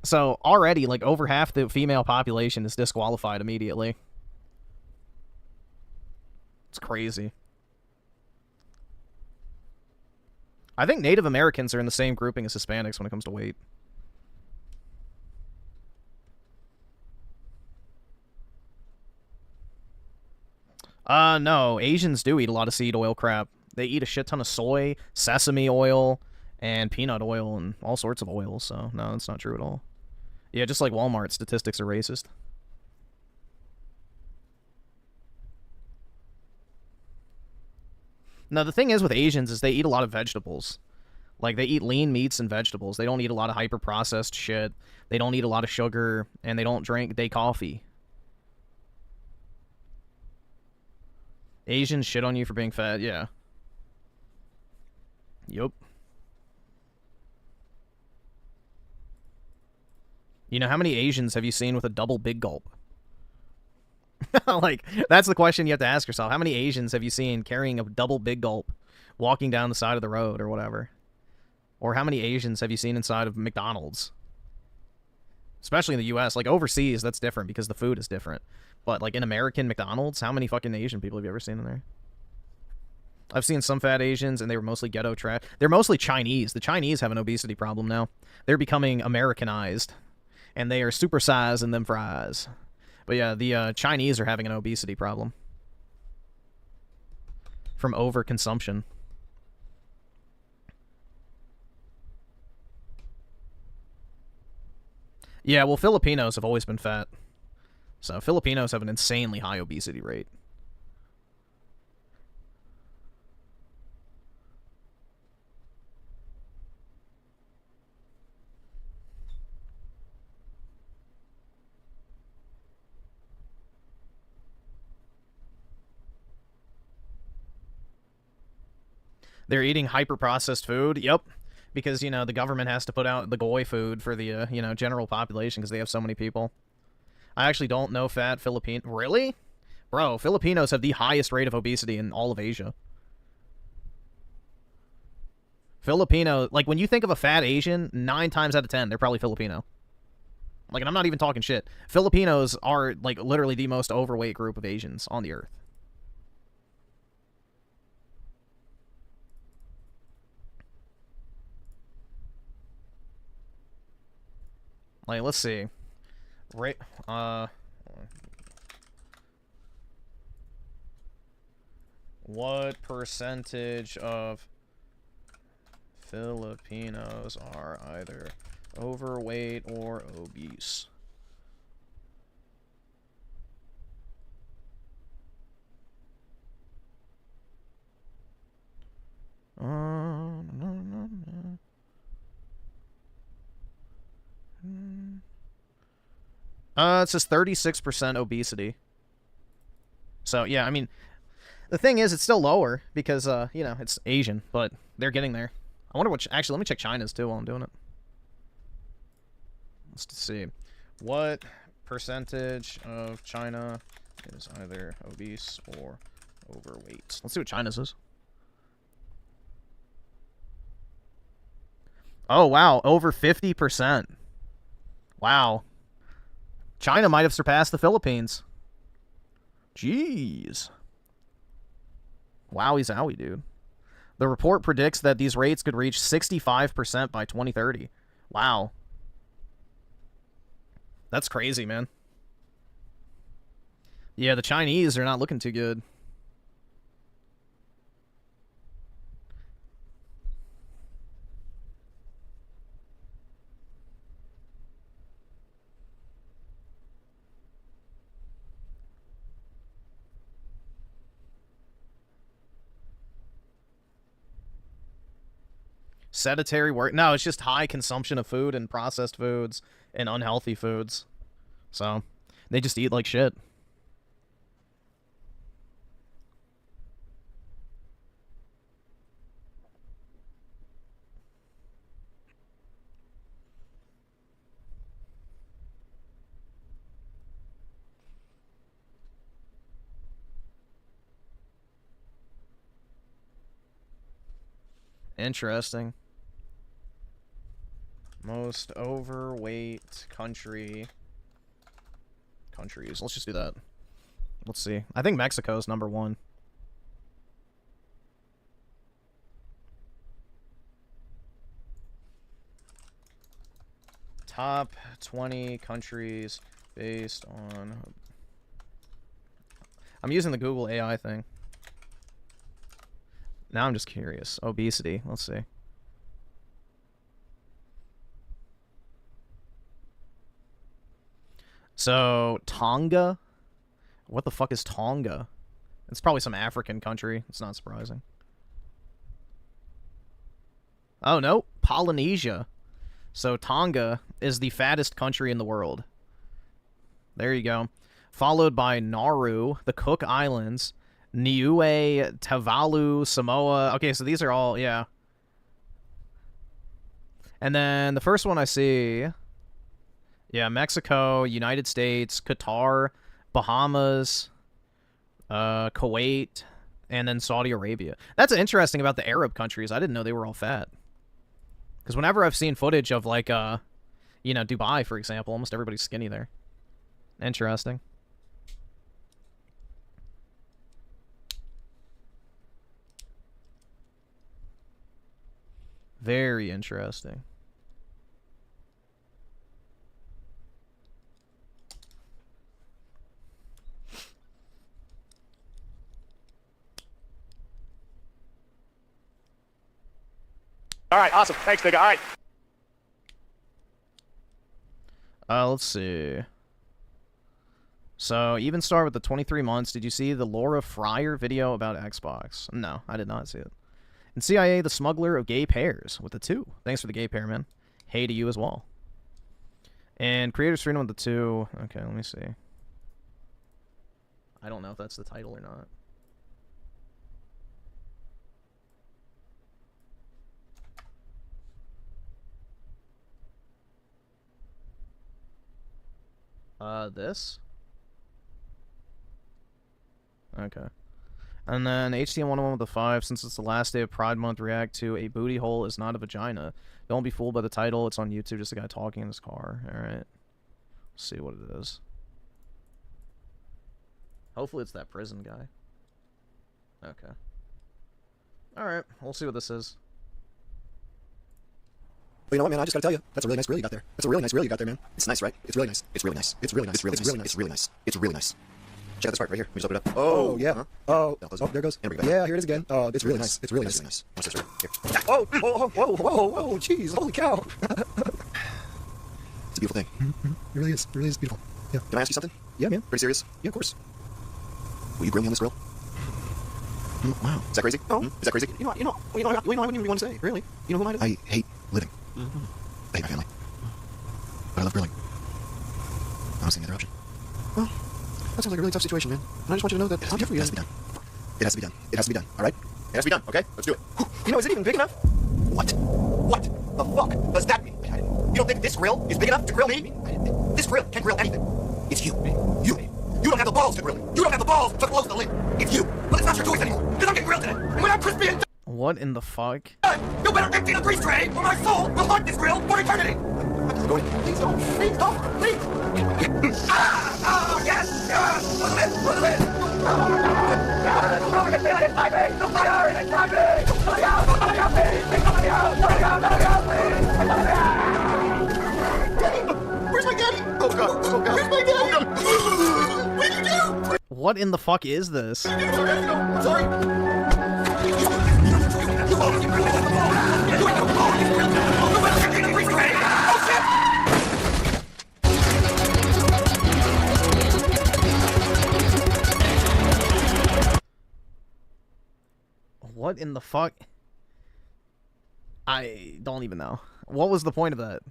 So, already, like, over half the female population is disqualified immediately. It's crazy. I think Native Americans are in the same grouping as Hispanics when it comes to weight. No. Asians do eat a lot of seed oil crap. They eat a shit ton of soy, sesame oil, and peanut oil, and all sorts of oils, so no, that's not true at all. Yeah, just like Walmart, statistics are racist. Now, the thing is with Asians is they eat a lot of vegetables. Like, they eat lean meats and vegetables. They don't eat a lot of hyper-processed shit. They don't eat a lot of sugar, and they don't drink day coffee. Asians shit on you for being fat, yeah. Yup. You know, how many Asians have you seen with a double big gulp? Like, that's the question you have to ask yourself. How many Asians have you seen carrying a double big gulp, walking down the side of the road or whatever? Or how many Asians have you seen inside of McDonald's? Especially in the U.S. Like, overseas, that's different because the food is different. But, like, in American McDonald's, how many fucking Asian people have you ever seen in there? I've seen some fat Asians, and they were mostly ghetto trash. They're mostly Chinese. The Chinese have an obesity problem now. They're becoming Americanized. And they are supersized in them fries. But yeah, the Chinese are having an obesity problem. From overconsumption. Yeah, well, Filipinos have always been fat. So Filipinos have an insanely high obesity rate. They're eating hyper-processed food. Yep. Because, you know, the government has to put out the goy food for the, you know, general population because they have so many people. I actually don't know fat Filipino... Really? Bro, Filipinos have the highest rate of obesity in all of Asia. Filipino... Like, when you think of a fat Asian, 9 times out of 10, they're probably Filipino. Like, and I'm not even talking shit. Filipinos are, like, literally the most overweight group of Asians on the earth. Like, let's see. Right, what percentage of Filipinos are either overweight or obese? It says 36% obesity. So, yeah, I mean, the thing is, it's still lower because, you know, it's Asian, but they're getting there. I wonder what... Actually, let me check China's, too, while I'm doing it. Let's see. What percentage of China is either obese or overweight? Let's see what China's is. Oh, wow. Over 50%. Wow. China might have surpassed the Philippines. Jeez. Wowie zowie, dude. The report predicts that these rates could reach 65% by 2030. Wow. That's crazy, man. Yeah, the Chinese are not looking too good. Sedentary work. No, it's just high consumption of food and processed foods and unhealthy foods. So, they just eat like shit. Interesting. Most overweight countries. Let's just do that. Let's see. I think Mexico's #1. Top 20 countries based on... I'm using the Google AI thing. Now I'm just curious. Obesity. Let's see. So, Tonga? What the fuck is Tonga? It's probably some African country. It's not surprising. Oh, no. Polynesia. So, Tonga is the fattest country in the world. There you go. Followed by Nauru, the Cook Islands, Niue, Tuvalu, Samoa. Okay, so these are all, yeah. And then the first one I see... Yeah, Mexico, United States, Qatar, Bahamas, Kuwait, and then Saudi Arabia. That's interesting about the Arab countries. I didn't know they were all fat. Because whenever I've seen footage of, like, you know, Dubai, for example, almost everybody's skinny there. Interesting. Very interesting. All right, awesome. Thanks, nigga. All right. Let's see. So, even start with the 23 months. Did you see the Laura Fryer video about Xbox? No, I did not see it. And CIA, the smuggler of gay pairs with the 2. Thanks for the gay pair, man. Hey to you as well. And Creator's Freedom with the 2. Okay, let me see. I don't know if that's the title or not. This? Okay. And then HTM 101 with the 5, since it's the last day of Pride Month, react to a booty hole is not a vagina. Don't be fooled by the title. It's on YouTube, just a guy talking in his car. Alright. Let's see what it is. Hopefully it's that prison guy. Okay. Alright, we'll see what this is. Well, you know what, man? I just gotta tell you, that's a really nice grill you got there. That's a really nice grill you got there, man. It's nice, right? It's really nice. It's really nice. It's really nice. It's really nice. It's really nice. It's really nice. Check out this part right here. Let me just open it up. Oh, yeah. Huh? Oh, there it goes. And yeah, here it is again. Oh, it's really nice. It's really nice. Nice. Watch this right here. Whoa, whoa, jeez, holy cow. It's a beautiful thing. It really is. It really is beautiful. Yeah. Can I ask you something? Yeah, man. Pretty serious? Yeah, of course. Will you grill me on this grill? Wow. Is that crazy? Oh. Is that crazy? You know, I wouldn't even want to say, really. You know who I hate living. I hate my family. But I love grilling. I don't see any other option. Well, that sounds like a really tough situation, man. And I just want you to know that I'm here for you. It has to be done. It has to be done. It has to be done, alright? It has to be done, okay? Let's do it. You know, is it even big enough? What? What the fuck does that mean? You don't think this grill is big enough to grill me? This grill can grill anything. It's you. You don't have the balls to grill me. You don't have the balls to close the lid. It's you. But it's not your choice anymore. Because I'm getting grilled today. And when I'm crispy and what in the fuck? You better empty the grease tray, or my soul will haunt this grill for eternity! Go in. Please don't. Please don't. Please! Oh, yes! Yes! Look at this! Look at this! I can feel it inside me! The fire is inside me! Somebody out! Somebody out, please! Somebody out! Somebody out! Somebody out, please! Where's my daddy? Oh, God. Oh, God. Where's my daddy? What did you do? What in the fuck is this? I'm sorry. What in the fuck? I don't even know. What was the point of that?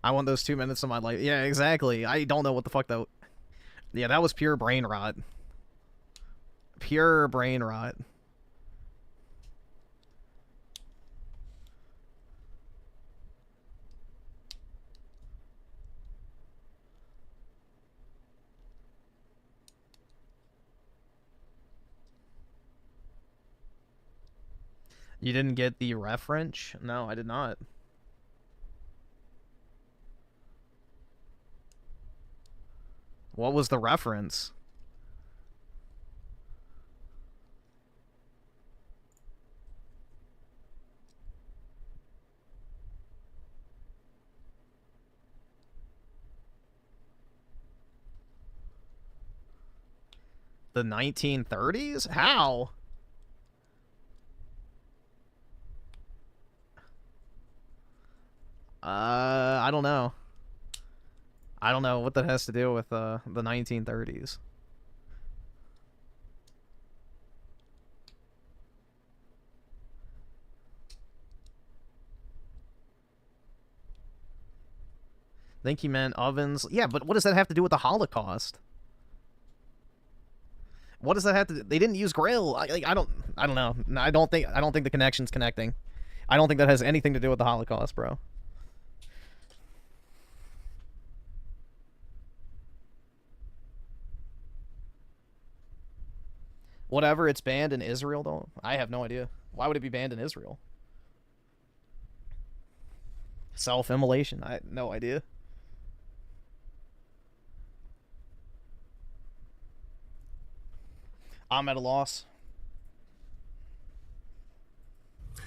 I want those 2 minutes of my life. Yeah, exactly. I don't know what the fuck that... Yeah, that was pure brain rot. Pure brain rot. You didn't get the reference? No, I did not. What was the reference? The 1930s? How? I don't know. I don't know what that has to do with the 1930s. I think he meant ovens. Yeah, but what does that have to do with the Holocaust? What does that have to do? They didn't use grill. I don't know. I don't think the connection's connecting. I don't think that has anything to do with the Holocaust, bro. Whatever, it's banned in Israel, though. I have no idea. Why would it be banned in Israel? Self-immolation. I have no idea. I'm at a loss.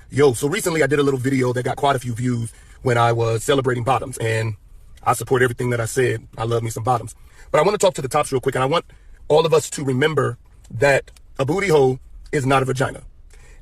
Yo, so recently I did a little video that got quite a few views when I was celebrating bottoms, and I support everything that I said. I love me some bottoms. But I want to talk to the tops real quick, and I want all of us to remember that a booty hole is not a vagina.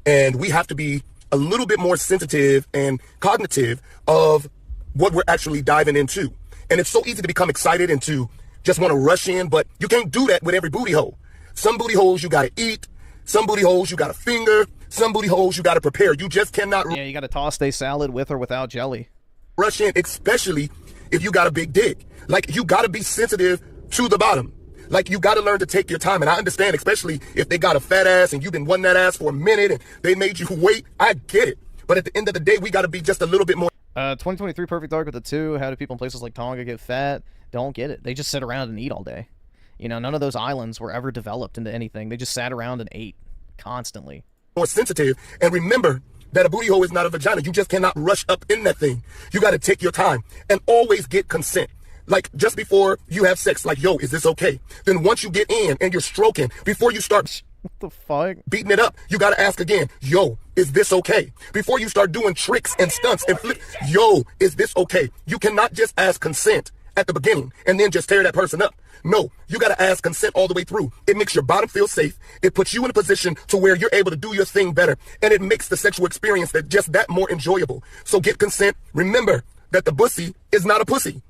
And we have to be a little bit more sensitive and cognitive of what we're actually diving into. And it's so easy to become excited and to just want to rush in, but you can't do that with every booty hole. Some booty holes you gotta eat, some booty holes you gotta finger, some booty holes you gotta prepare. You just cannot. Yeah, you gotta toss a salad with or without jelly. Rush in, especially if you got a big dick. Like, you gotta be sensitive to the bottom. Like, you gotta learn to take your time. And I understand, especially if they got a fat ass and you've been wanting that ass for a minute and they made you wait. I get it. But at the end of the day, we gotta be just a little bit more. 2023 Perfect Dark with a 2. How do people in places like Tonga get fat? Don't get it. They just sit around and eat all day. You know, none of those islands were ever developed into anything. They just sat around and ate constantly. More sensitive. And remember that a booty hole is not a vagina. You just cannot rush up in that thing. You got to take your time and always get consent. Like, just before you have sex, like, yo, is this okay? Then once you get in and you're stroking, before you start what the fuck? Beating it up, you got to ask again, yo, is this okay? Before you start doing tricks and stunts and flip, yo, is this okay? You cannot just ask consent at the beginning and then just tear that person up. No, you got to ask consent all the way through. It makes your bottom feel safe. It puts you in a position to where you're able to do your thing better. And it makes the sexual experience that more enjoyable. So get consent. Remember that the bussy is not a pussy.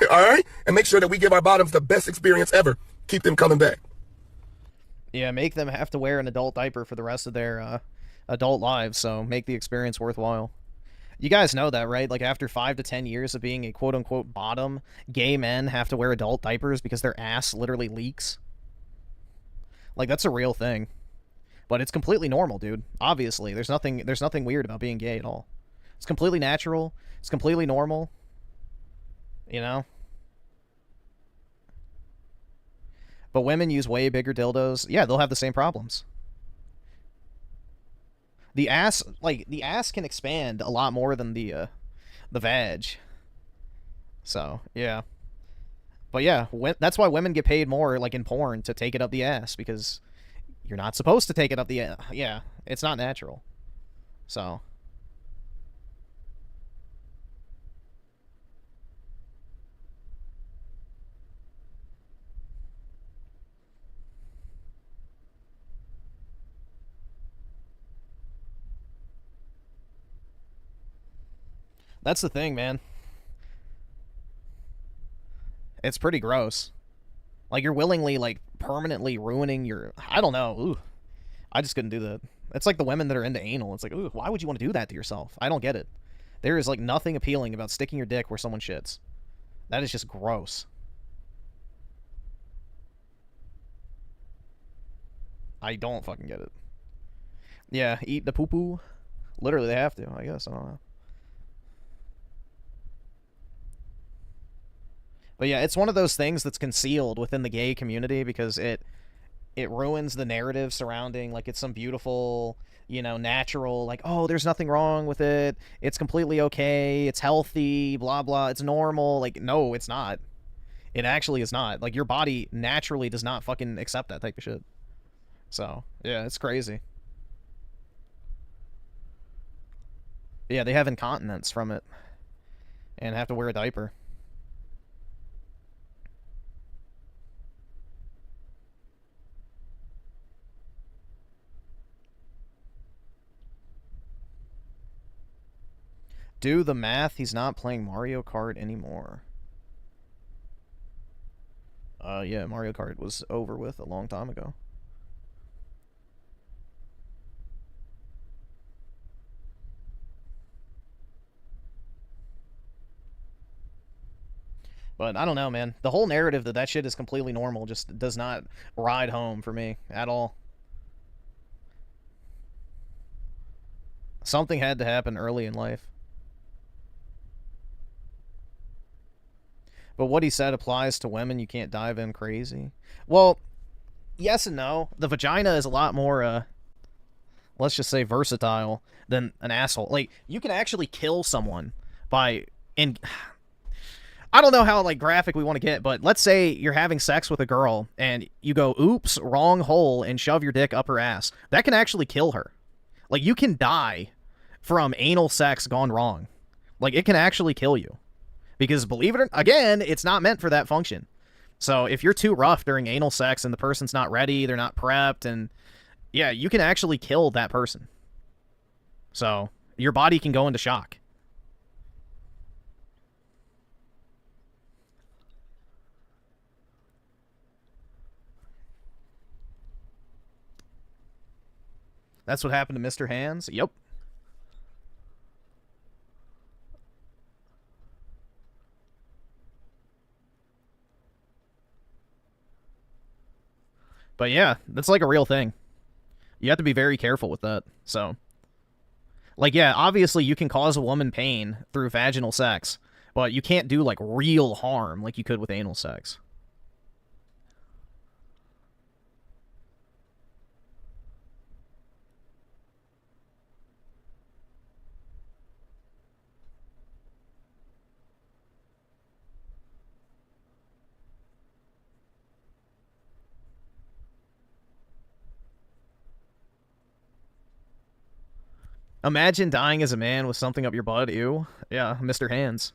All right? And make sure that we give our bottoms the best experience ever. Keep them coming back. Yeah, make them have to wear an adult diaper for the rest of their adult lives. So make the experience worthwhile. You guys know that, right? Like, after 5 to 10 years of being a quote-unquote bottom, gay men have to wear adult diapers because their ass literally leaks. Like, that's a real thing. But it's completely normal, dude. Obviously, there's nothing weird about being gay at all. It's completely natural. It's completely normal. You know? But women use way bigger dildos. Yeah, they'll have the same problems. The ass can expand a lot more than the vag. So, yeah. But yeah, that's why women get paid more, like in porn, to take it up the ass, because you're not supposed to take it up the ass. Yeah, it's not natural. So. That's the thing, man. It's pretty gross. Like, you're willingly, like, permanently ruining your... I don't know. Ooh. I just couldn't do that. It's like the women that are into anal. It's like, ooh, why would you want to do that to yourself? I don't get it. There is, like, nothing appealing about sticking your dick where someone shits. That is just gross. I don't fucking get it. Yeah, eat the poo-poo. Literally, they have to, I guess. I don't know. But yeah, it's one of those things that's concealed within the gay community because it ruins the narrative surrounding, like, it's some beautiful, you know, natural, like, oh, there's nothing wrong with it, it's completely okay, it's healthy, blah, blah, it's normal. Like, no, it's not. It actually is not. Like, your body naturally does not fucking accept that type of shit. So, yeah, it's crazy. Yeah, they have incontinence from it and have to wear a diaper. Do the math, he's not playing Mario Kart anymore. Yeah, Mario Kart was over with a long time ago. But I don't know, man. The whole narrative that shit is completely normal just does not ride home for me at all. Something had to happen early in life. But what he said applies to women. You can't dive in crazy. Well, yes and no. The vagina is a lot more, let's just say, versatile than an asshole. Like, you can actually kill someone by... I don't know how, like, graphic we want to get, but let's say you're having sex with a girl, and you go, oops, wrong hole, and shove your dick up her ass. That can actually kill her. Like, you can die from anal sex gone wrong. Like, it can actually kill you. Because, believe it or not, again, it's not meant for that function. So, if you're too rough during anal sex and the person's not ready, they're not prepped, and, yeah, you can actually kill that person. So, your body can go into shock. That's what happened to Mr. Hands? Yep. But yeah, that's like a real thing. You have to be very careful with that. So, like, yeah, obviously you can cause a woman pain through vaginal sex, but you can't do, like, real harm like you could with anal sex. Imagine dying as a man with something up your butt. Ew. Yeah, Mr. Hands.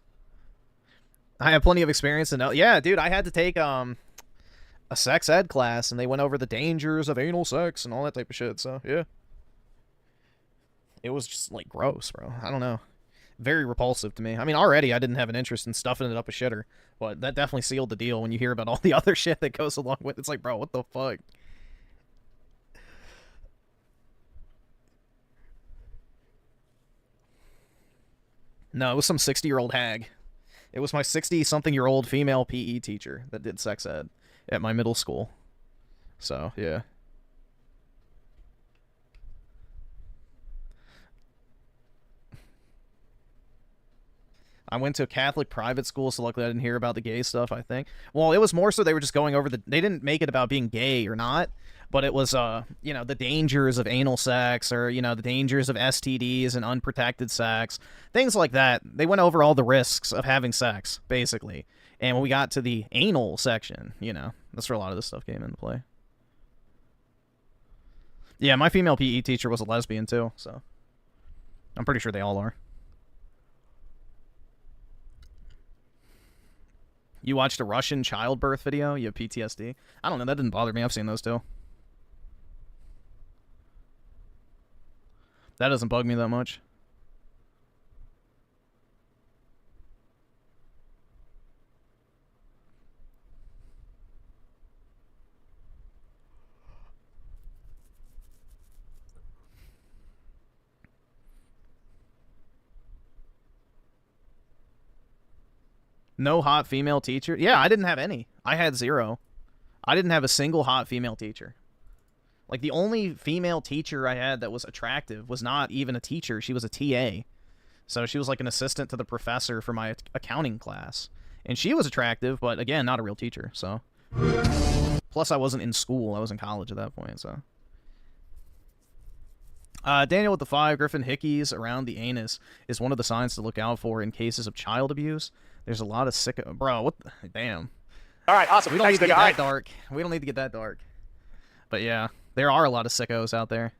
I have plenty of experience to know. Yeah, dude, I had to take a sex ed class, and they went over the dangers of anal sex and all that type of shit, so, yeah. It was just, like, gross, bro. I don't know. Very repulsive to me. I mean, already I didn't have an interest in stuffing it up a shitter, but that definitely sealed the deal when you hear about all the other shit that goes along with it. It's like, bro, what the fuck? No, it was some 60-year-old hag. It was my 60-something-year-old female PE teacher that did sex ed at my middle school. So, yeah. I went to a Catholic private school, so luckily I didn't hear about the gay stuff, I think. Well, it was more so they were just going over they didn't make it about being gay or not, but it was, you know, the dangers of anal sex, or, you know, the dangers of STDs and unprotected sex, things like that. They went over all the risks of having sex, basically. And when we got to the anal section, you know, that's where a lot of this stuff came into play. Yeah, my female PE teacher was a lesbian, too, so I'm pretty sure they all are. You watched a Russian childbirth video? You have PTSD? I don't know, that didn't bother me. I've seen those too. That doesn't bug me that much. No hot female teacher? Yeah, I didn't have any. I had 0. I didn't have a single hot female teacher. Like, the only female teacher I had that was attractive was not even a teacher. She was a TA. So she was like an assistant to the professor for my accounting class. And she was attractive, but again, not a real teacher, so. Plus, I wasn't in school. I was in college at that point, so. Daniel with the 5, Griffin, hickeys around the anus is one of the signs to look out for in cases of child abuse. There's a lot of sick... Bro, what the... Damn. All right, awesome. We don't Thanks, need to nigga. get All that right. dark. We don't need to get that dark. But yeah, there are a lot of sickos out there.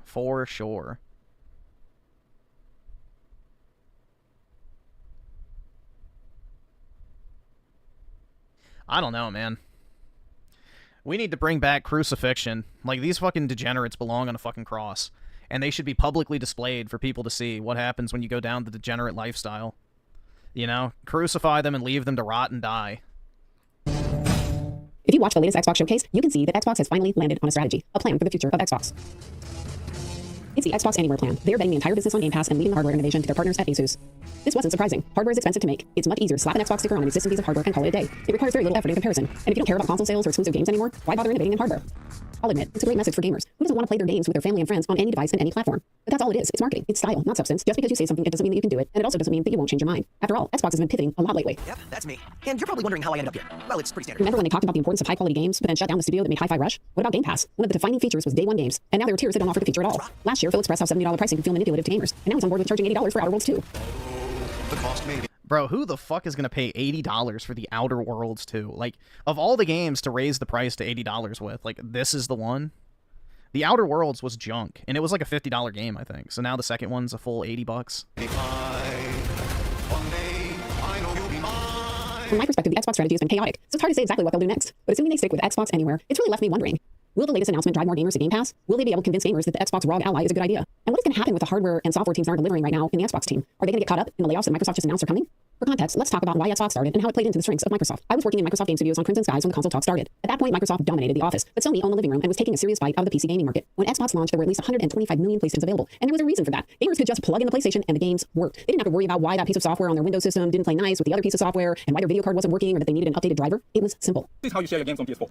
For sure. I don't know, man. We need to bring back crucifixion. Like, these fucking degenerates belong on a fucking cross. And they should be publicly displayed for people to see what happens when you go down the degenerate lifestyle. You know? Crucify them and leave them to rot and die. If you watch the latest Xbox showcase, you can see that Xbox has finally landed on a strategy, a plan for the future of Xbox. It's the Xbox Anywhere plan. They're betting the entire business on Game Pass and leaving the hardware innovation to their partners at ASUS. This wasn't surprising. Hardware is expensive to make. It's much easier to slap an Xbox sticker on an existing piece of hardware and call it a day. It requires very little effort in comparison. And if you don't care about console sales or exclusive games anymore, why bother innovating in hardware? I'll admit, it's a great message for gamers. Who doesn't want to play their games with their family and friends on any device and any platform? But that's all it is. It's marketing. It's style, not substance. Just because you say something, it doesn't mean that you can do it. And it also doesn't mean that you won't change your mind. After all, Xbox has been pivoting a lot lately. Yep, that's me. And you're probably wondering how I ended up here. Well, it's pretty standard. Remember when they talked about the importance of high-quality games, but then shut down the studio that made Hi-Fi Rush? What about Game Pass? One of the defining features was Day One games. And now there are tiers that don't offer the feature at all. Last year, Phil expressed how $70 pricing can feel manipulative to gamers. And now he's on board with charging $80 for Outer Worlds 2. The cost maybe. Bro, who the fuck is going to pay $80 for the Outer Worlds 2? Like, of all the games to raise the price to $80 with, like, this is the one? The Outer Worlds was junk, and it was like a $50 game, I think. So now the second one's a full $80. From my perspective, the Xbox strategy has been chaotic, so it's hard to say exactly what they'll do next. But assuming they stick with Xbox Anywhere, it's really left me wondering, Will the latest announcement drive more gamers to Game Pass? Will they be able to convince gamers that the Xbox ROG Ally is a good idea? And what is going to happen with the hardware and software teams that aren't delivering right now in the Xbox team? Are they going to get caught up in the layoffs that Microsoft just announced are coming? For context, let's talk about why Xbox started and how it played into the strengths of Microsoft. I was working in Microsoft Game Studios on Crimson Skies when the console talk started. At that point, Microsoft dominated the office, but Sony owned the living room and was taking a serious bite out of the PC gaming market. When Xbox launched, there were at least 125 million PlayStations available, and there was a reason for that. Gamers could just plug in the PlayStation and the games worked. They didn't have to worry about why that piece of software on their Windows system didn't play nice with the other piece of software, and why their video card wasn't working, or that they needed an updated driver. It was simple. This is how you share your games on PS4.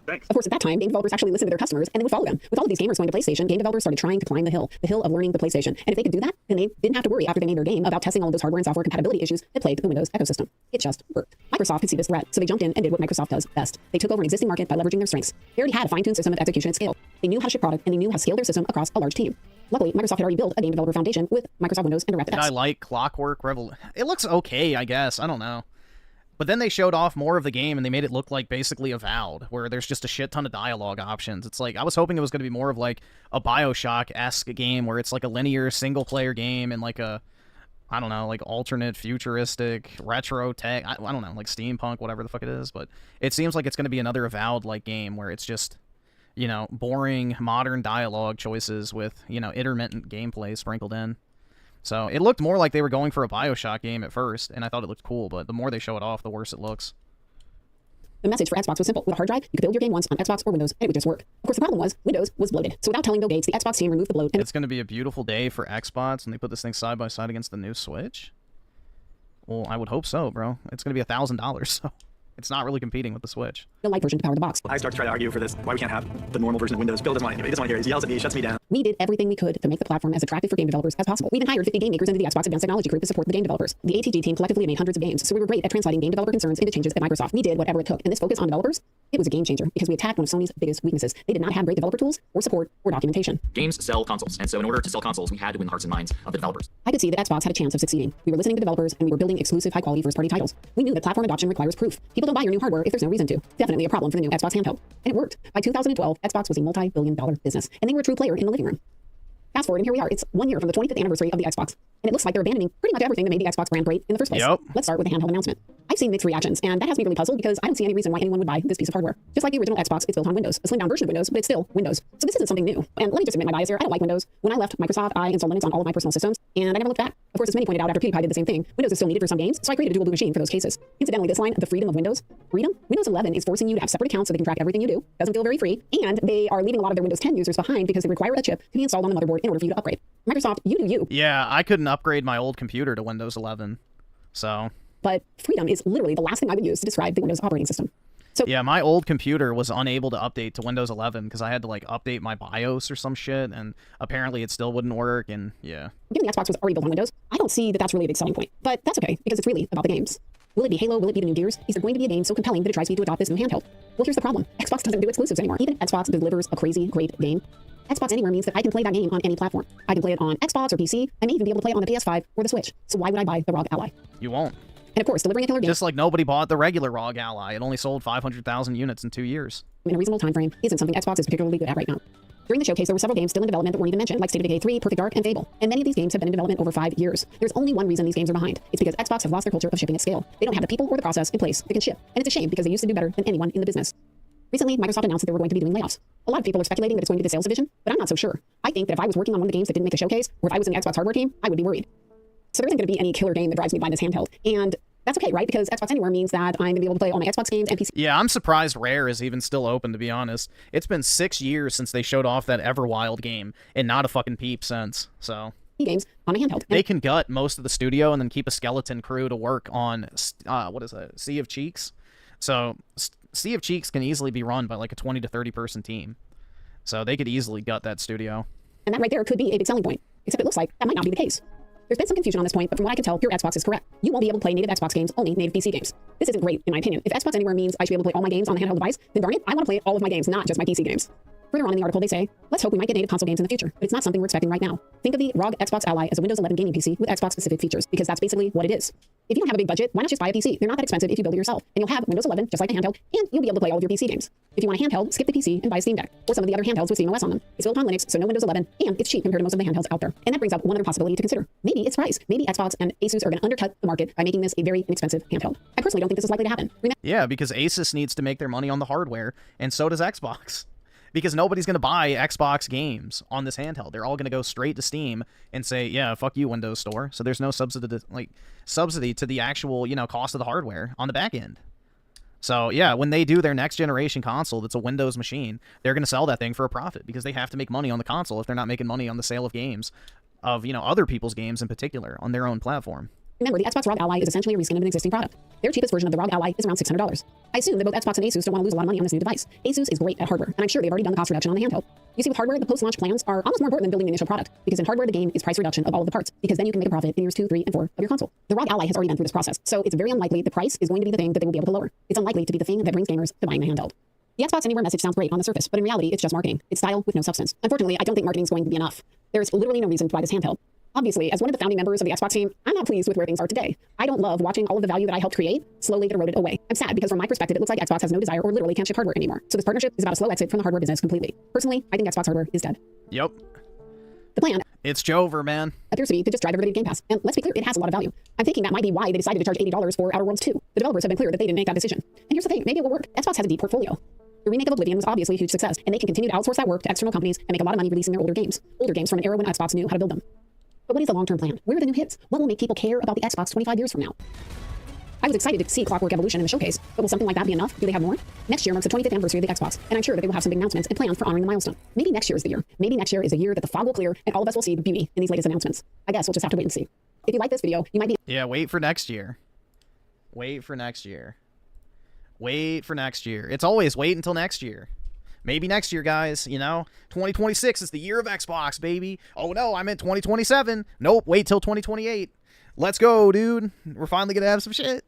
Thanks. Of course, at that time, game developers actually listened to their customers and they would follow them. With all of these gamers going to PlayStation, game developers started trying to climb the hill of learning the PlayStation. And if they could do that, then they didn't have to worry after they made their game about testing all of those hardware and software compatibility issues that plagued the Windows ecosystem. It just worked. Microsoft could see this threat, so they jumped in and did what Microsoft does best. They took over an existing market by leveraging their strengths. They already had a fine-tuned system of execution at scale. They knew how to ship product and they knew how to scale their system across a large team. Luckily, Microsoft had already built a game developer foundation with Microsoft Windows and DirectX. I like Clockwork Revolution. It looks okay, I guess. I don't know. But then they showed off more of the game, and they made it look like basically Avowed, where there's just a shit ton of dialogue options. It's like, I was hoping it was going to be more of like a Bioshock-esque game, where it's like a linear single-player game and like a, I don't know, like alternate, futuristic, retro tech, I don't know, like steampunk, whatever the fuck it is. But it seems like it's going to be another Avowed-like game, where it's just, you know, boring, modern dialogue choices with, you know, intermittent gameplay sprinkled in. So it looked more like they were going for a Bioshock game at first, and I thought it looked cool, but the more they show it off, the worse it looks. The message for Xbox was simple. With a hard drive, you could build your game once on Xbox or Windows, and it would just work. Of course, the problem was Windows was bloated. So without telling Bill Gates, the Xbox team removed the bloat. And it's going to be a beautiful day for Xbox when they put this thing side by side against the new Switch? Well, I would hope so, bro. It's going to be $1,000, so it's not really competing with the Switch. The light version to power the box. I start to try to argue for this, why we can't have the normal version of Windows. Bill doesn't want to hear it. He doesn't want to hear it. He yells at me, he shuts me down. We did everything we could to make the platform as attractive for game developers as possible. We even hired 50 game makers into the Xbox Advanced Technology Group to support the game developers. The ATG team collectively made hundreds of games, so we were great at translating game developer concerns into changes at Microsoft. We did whatever it took, and this focus on developers, it was a game changer because we attacked one of Sony's biggest weaknesses. They did not have great developer tools or support or documentation. Games sell consoles, and so in order to sell consoles, we had to win the hearts and minds of the developers. I could see that Xbox had a chance of succeeding. We were listening to developers, and we were building exclusive, high-quality first-party titles. We knew that platform adoption requires proof. People don't buy your new hardware if there's no reason to. Definitely a problem for the new Xbox handheld. And it worked. By 2012, Xbox was a multi-billion-dollar business, and they were a true player in the living room. Fast forward, and here we are. It's 1 year from the 25th anniversary of the Xbox, and it looks like they're abandoning pretty much everything that made the Xbox brand great in the first place. Yep. Let's start with the handheld announcement. I've seen mixed reactions, and that has me really puzzled because I don't see any reason why anyone would buy this piece of hardware. Just like the original Xbox, it's built on Windows, a slimmed down version of Windows, but it's still Windows. So this isn't something new. And let me just admit my bias here. I don't like Windows. When I left Microsoft, I installed Linux on all of my personal systems, and I never looked back. Of course, as many pointed out after PewDiePie did the same thing, Windows is still needed for some games, so I created a dual boot machine for those cases. Incidentally, this line, the freedom of Windows, freedom? Windows 11 is forcing you to have separate accounts so they can track everything you do. Doesn't feel very free, and they are leaving a lot of their Windows 10 users behind because they require a chip to be installed on the motherboard in order for you to upgrade. Microsoft, you do you. Yeah, I couldn't upgrade my old computer to Windows 11, so... But freedom is literally the last thing I would use to describe the Windows operating system. So yeah, my old computer was unable to update to Windows 11 because I had to like update my BIOS or some shit, and apparently it still wouldn't work, and yeah. Given the Xbox was already built on Windows, I don't see that that's really a big selling point. But that's okay, because it's really about the games. Will it be Halo? Will it be the new Gears? Is there going to be a game so compelling that it drives me to adopt this new handheld? Well, here's the problem. Xbox doesn't do exclusives anymore. Even Xbox delivers a crazy, great game. Xbox Anywhere means that I can play that game on any platform. I can play it on Xbox or PC. I may even be able to play it on the PS5 or the Switch. So why would I buy the ROG Ally? You won't. And of course, delivering a killer game... Just like nobody bought the regular ROG Ally. It only sold 500,000 units in 2 years. In a reasonable time frame isn't something Xbox is particularly good at right now. During the showcase, there were several games still in development that weren't even mentioned, like State of Decay 3, Perfect Dark, and Fable. And many of these games have been in development over 5 years. There's only one reason these games are behind. It's because Xbox has lost their culture of shipping at scale. They don't have the people or the process in place that can ship. And it's a shame because they used to do better than anyone in the business. Recently, Microsoft announced that they were going to be doing layoffs. A lot of people are speculating that it's going to be the sales division, but I'm not so sure. I think that if I was working on one of the games that didn't make the showcase, or if I was in the Xbox hardware team, I would be worried. So there isn't going to be any killer game that drives me to buy this handheld. And that's okay, right? Because Xbox Anywhere means that I'm going to be able to play all my Xbox games and PC. Yeah, I'm surprised Rare is even still open, to be honest. It's been 6 years since they showed off that Everwild game, and not a fucking peep since, so... games on a handheld. They can gut most of the studio and then keep a skeleton crew to work on, what is it, Sea of Cheeks? So, Sea of Cheeks can easily be run by like a 20 to 30 person team. So they could easily gut that studio. And that right there could be a big selling point, except it looks like that might not be the case. There's been some confusion on this point, but from what I can tell, your Xbox is correct. You won't be able to play native Xbox games, only native PC games. This isn't great, in my opinion. If Xbox Anywhere means I should be able to play all my games on a handheld device, then darn it, I want to play all of my games, not just my PC games. Further on in the article, they say, let's hope we might get native console games in the future, but it's not something we're expecting right now. Think of the ROG Xbox Ally as a Windows 11 gaming PC with Xbox-specific features, because that's basically what it is. If you don't have a big budget, why not just buy a PC? They're not that expensive if you build it yourself, and you'll have Windows 11, just like the handheld, and you'll be able to play all of your PC games. If you want a handheld, skip the PC and buy a Steam Deck, or some of the other handhelds with SteamOS on them. It's built on Linux, so no Windows 11, and it's cheap compared to most of the handhelds out there. And that brings up one other possibility to consider. Maybe it's price. Maybe Xbox and Asus are going to undercut the market by making this a very inexpensive handheld. I personally don't think this is likely to happen. Yeah, because Asus needs to make their money on the hardware, and so does Xbox. Because nobody's going to buy Xbox games on this handheld. They're all going to go straight to Steam and say, yeah, fuck you, Windows Store. So there's no subsidy to the actual, cost of the hardware on the back end. So, yeah, when they do their next generation console that's a Windows machine, they're going to sell that thing for a profit because they have to make money on the console if they're not making money on the sale of games, of, other people's games in particular on their own platform. Remember, the Xbox ROG Ally is essentially a reskin of an existing product. Their cheapest version of the ROG Ally is around $600. I assume that both Xbox and Asus don't want to lose a lot of money on this new device. Asus is great at hardware, and I'm sure they've already done the cost reduction on the handheld. You see, with hardware, the post-launch plans are almost more important than building the initial product, because in hardware, the game is price reduction of all of the parts, because then you can make a profit in years 2, 3, and 4 of your console. The ROG Ally has already been through this process, so it's very unlikely the price is going to be the thing that they will be able to lower. It's unlikely to be the thing that brings gamers to buying the handheld. The Xbox Anywhere message sounds great on the surface, but in reality, it's just marketing. It's style with no substance. Unfortunately, I don't think marketing is going to be enough. There's literally no reason to buy this handheld. Obviously, as one of the founding members of the Xbox team, I'm not pleased with where things are today. I don't love watching all of the value that I helped create slowly get eroded away. I'm sad because from my perspective, it looks like Xbox has no desire or literally can't ship hardware anymore. So this partnership is about a slow exit from the hardware business completely. Personally, I think Xbox hardware is dead. Yep. The plan It's Jover, man. appears to be to just drive everybody to Game Pass. And let's be clear, it has a lot of value. I'm thinking that might be why they decided to charge $80 for Outer Worlds 2. The developers have been clear that they didn't make that decision. And here's the thing, maybe it will work. Xbox has a deep portfolio. The remake of Oblivion was obviously a huge success, and they can continue to outsource that work to external companies and make a lot of money releasing their older games. Older games from an era when Xbox knew how to build them. But what is the long-term plan? Where are the new hits? What will make people care about the Xbox 25 years from now? I was excited to see Clockwork Evolution in the showcase, but will something like that be enough? Do they have more? Next year marks the 25th anniversary of the Xbox, and I'm sure that they will have some big announcements and plans for honoring the milestone. Maybe next year is the year. Maybe next year is the year that the fog will clear and all of us will see the beauty in these latest announcements. I guess we'll just have to wait and see. If you like this video, you might be— Yeah, wait for next year. Wait for next year. Wait for next year. It's always wait until next year. Maybe next year, guys, 2026 is the year of Xbox, baby. Oh, no, I meant 2027. Nope, wait till 2028. Let's go, dude. We're finally going to have some shit.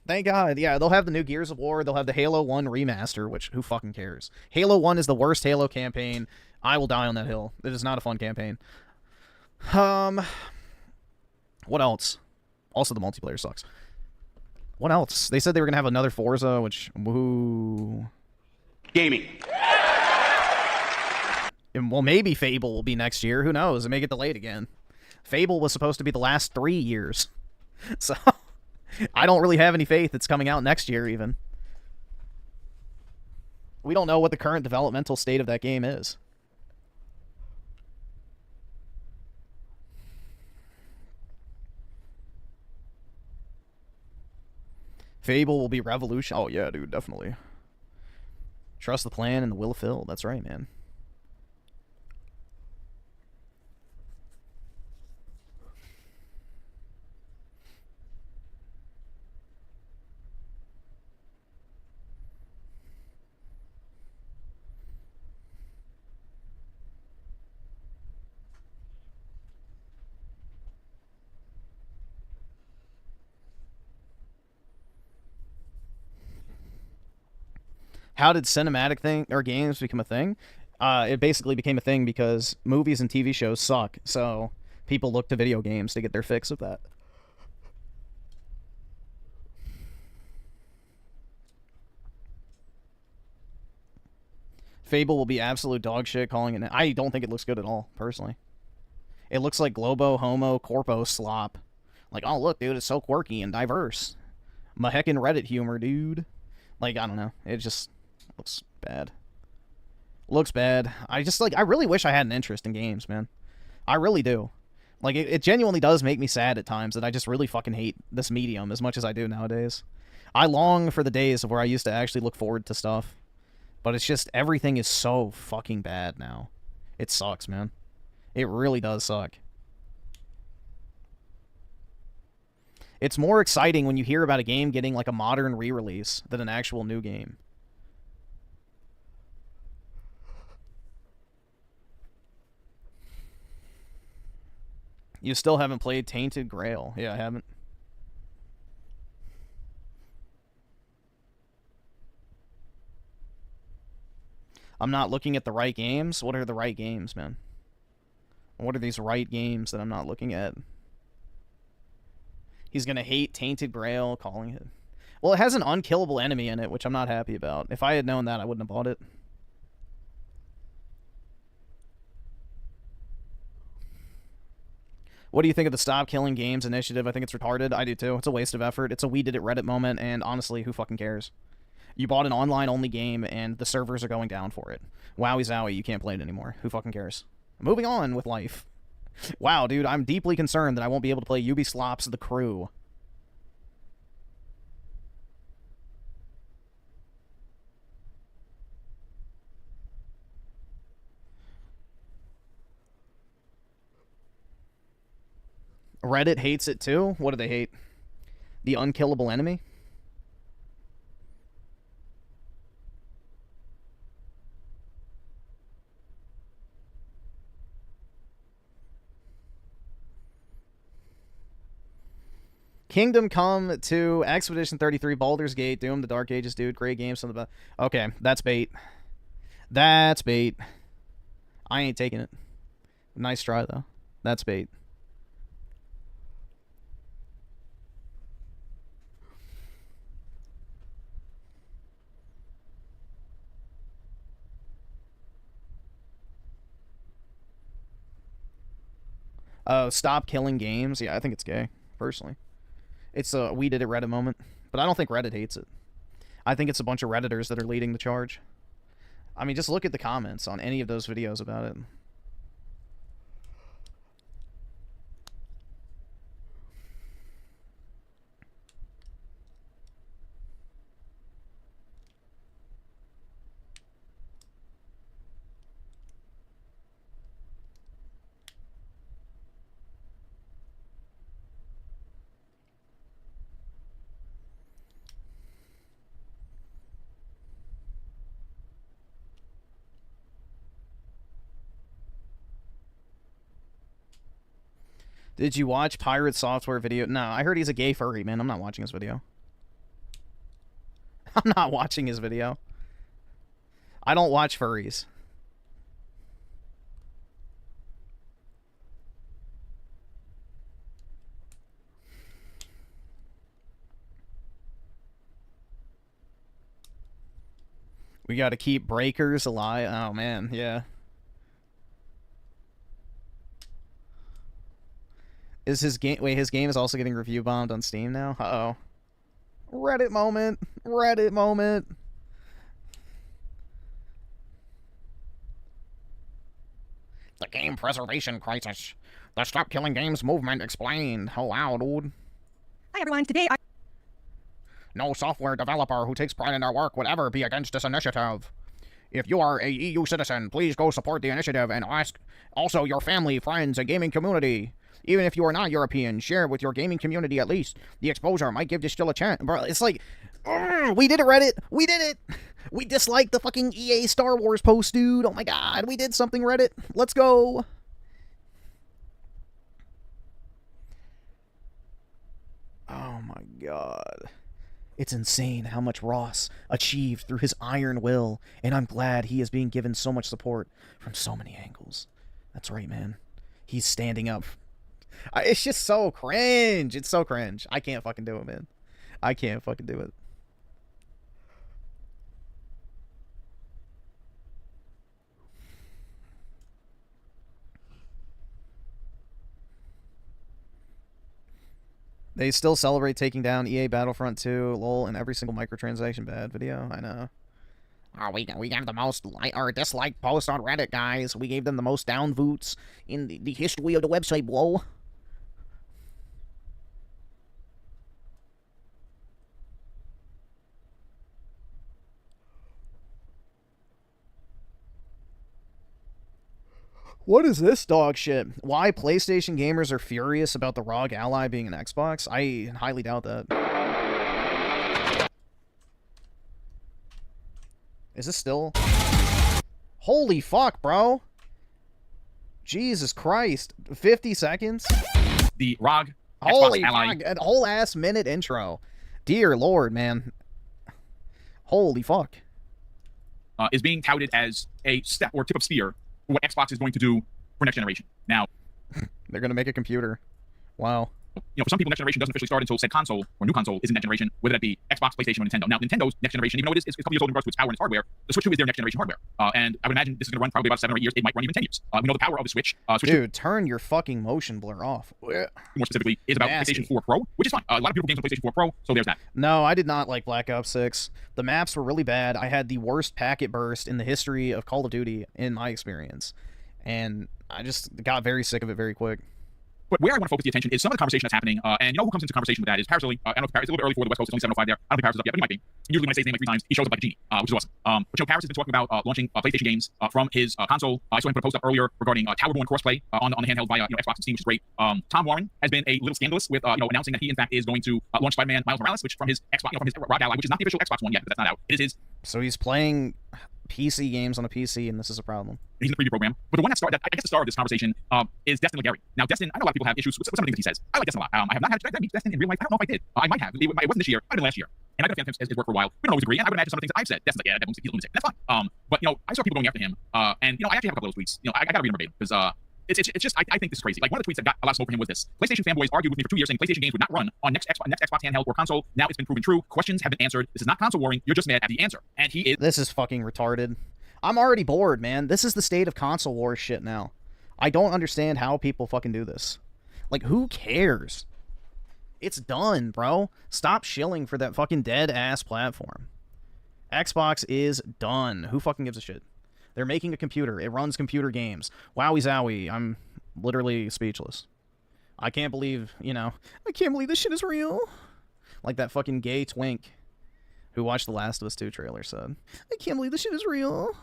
Thank God. Yeah, they'll have the new Gears of War. They'll have the Halo 1 remaster, which who fucking cares? Halo 1 is the worst Halo campaign. I will die on that hill. It is not a fun campaign. What else? Also, the multiplayer sucks. What else? They said they were going to have another Forza, which, woo. Gaming. Well, maybe Fable will be next year. Who knows? It may get delayed again. Fable was supposed to be the last 3 years. So, I don't really have any faith it's coming out next year, even. We don't know what the current developmental state of that game is. Fable will be revolution. Oh, yeah, dude, definitely. Trust the plan and the will of Phil. That's right, man. How did cinematic games become a thing? It basically became a thing because movies and TV shows suck, so people look to video games to get their fix of that. Fable will be absolute dog shit, calling it. I don't think it looks good at all, personally. It looks like Globo, Homo, Corpo slop. Like, oh, look, dude, it's so quirky and diverse. Maheckin' Reddit humor, dude. Like, I don't know. It just looks bad. Looks bad. I really wish I had an interest in games, man. I really do. Like, it genuinely does make me sad at times that I just really fucking hate this medium as much as I do nowadays. I long for the days where I used to actually look forward to stuff. But it's just, everything is so fucking bad now. It sucks, man. It really does suck. It's more exciting when you hear about a game getting like a modern re-release than an actual new game. You still haven't played Tainted Grail. Yeah, I haven't. I'm not looking at the right games? What are the right games, man? What are these right games that I'm not looking at? He's gonna hate Tainted Grail, calling it. Well, it has an unkillable enemy in it, which I'm not happy about. If I had known that, I wouldn't have bought it. What do you think of the Stop Killing Games initiative? I think it's retarded. I do too. It's a waste of effort. It's a we did it Reddit moment, and honestly, who fucking cares? You bought an online-only game, and the servers are going down for it. Wowie zowie, you can't play it anymore. Who fucking cares? Moving on with life. Wow, dude, I'm deeply concerned that I won't be able to play Ubisoft's The Crew. Reddit hates it too? What do they hate? The unkillable enemy? Kingdom Come 2, Expedition 33, Baldur's Gate, Doom, The Dark Ages, dude, great game, something about... Okay, that's bait. That's bait. I ain't taking it. Nice try, though. That's bait. Stop killing games. Yeah, I think it's gay, personally. It's a we did it Reddit moment, but I don't think Reddit hates it. I think it's a bunch of Redditors that are leading the charge. I mean, just look at the comments on any of those videos about it. Did you watch Pirate Software video? No, I heard he's a gay furry, man. I'm not watching his video. I'm not watching his video. I don't watch furries. We gotta keep breakers alive. Oh, man, yeah. Is his game... Wait, his game is also getting review bombed on Steam now? Uh-oh. Reddit moment. Reddit moment. The game preservation crisis. The Stop Killing Games movement explained. Oh, wow, dude. Hi, everyone. Today, No software developer who takes pride in their work would ever be against this initiative. If you are a EU citizen, please go support the initiative and ask also your family, friends, and gaming community. Even if you are not European, share with your gaming community at least. The exposure might give you still a chance. Bro, it's like, we did it, Reddit. We did it. We disliked the fucking EA Star Wars post, dude. Oh my god, we did something, Reddit. Let's go. Oh my god. It's insane how much Ross achieved through his iron will, and I'm glad he is being given so much support from so many angles. That's right, man. He's standing up. It's just so cringe. It's so cringe. I can't fucking do it, man. I can't fucking do it. They still celebrate taking down EA Battlefront 2, lol, in every single microtransaction bad video. I know. Oh, we got the most disliked post on Reddit, guys. We gave them the most downvotes in the history of the website, bro. What is this dog shit? Why PlayStation gamers are furious about the ROG Ally being an Xbox? I highly doubt that. Is this still? Holy fuck, bro. Jesus Christ. 50 seconds? The ROG Holy Xbox Ally. fuck. A whole ass minute intro. Dear Lord, man. Holy fuck. is being touted as a step or tip of spear for what Xbox is going to do for next generation. Now, they're going to make a computer. Wow. For some people, next generation doesn't officially start until said console or new console is in next generation, whether that be Xbox, PlayStation, or Nintendo. Now, Nintendo's next generation, even though it's a couple years old in regards to its power and its hardware, the Switch 2 is their next generation hardware. And I would imagine this is going to run probably about 7 or 8 years. It might run even 10 years. We know the power of the Switch. Dude, turn your fucking motion blur off. More specifically, is about PlayStation 4 Pro, which is fine. A lot of beautiful games on PlayStation 4 Pro, so there's that. No, I did not like Black Ops 6. The maps were really bad. I had the worst packet burst in the history of Call of Duty in my experience. And I just got very sick of it very quick. But where I want to focus the attention is some of the conversation that's happening, and who comes into conversation with that is Paris Lily. I don't know if Paris, it's a little bit early for the West Coast, it's only 7:05 there. I don't think Paris is up yet, but he might be. Usually when I say his name like 3 times, he shows up like a genie, which is awesome. But Paris has been talking about launching PlayStation games from his console. I saw him put a post up earlier regarding Towerborn crossplay on the handheld via Xbox and Steam, which is great. Tom Warren has been a little scandalous with announcing that he in fact is going to launch Spider-Man Miles Morales, which from his Xbox, from his ROG Ally, which is not the official Xbox one yet, but that's not out. It is his. So he's playing PC games on a PC, and this is a problem. He's in the preview program. But the one that I guess the star of this conversation is Destin Legary. Now, Destin, I know a lot of people have issues with some of the things that he says. I like Destin a lot. I have not had a meet Destin in real life. I don't know if I did. I might have. It wasn't this year. It might have been last year. And I've been a fan of his work for a while. We don't always agree, and I would imagine some of the things that I've said. Destin's like, yeah, he's a lunatic. That's fine. But, I saw people going after him. And, I actually have a couple of those tweets. I got to read them verbatim, because it's just, I think this is crazy. Like, one of the tweets that got a lot of smoke for him was this. PlayStation fanboys argued with me for 2 years saying PlayStation games would not run on next Xbox handheld or console. Now it's been proven true. Questions have been answered. This is not console warring. You're just mad at the answer. And he is. This is fucking retarded. I'm already bored, man. This is the state of console war shit now. I don't understand how people fucking do this. Like, who cares? It's done, bro. Stop shilling for that fucking dead-ass platform. Xbox is done. Who fucking gives a shit? They're making a computer. It runs computer games. Wowie zowie. I'm literally speechless. I can't believe, I can't believe this shit is real. Like that fucking gay twink who watched The Last of Us 2 trailer said. I can't believe this shit is real.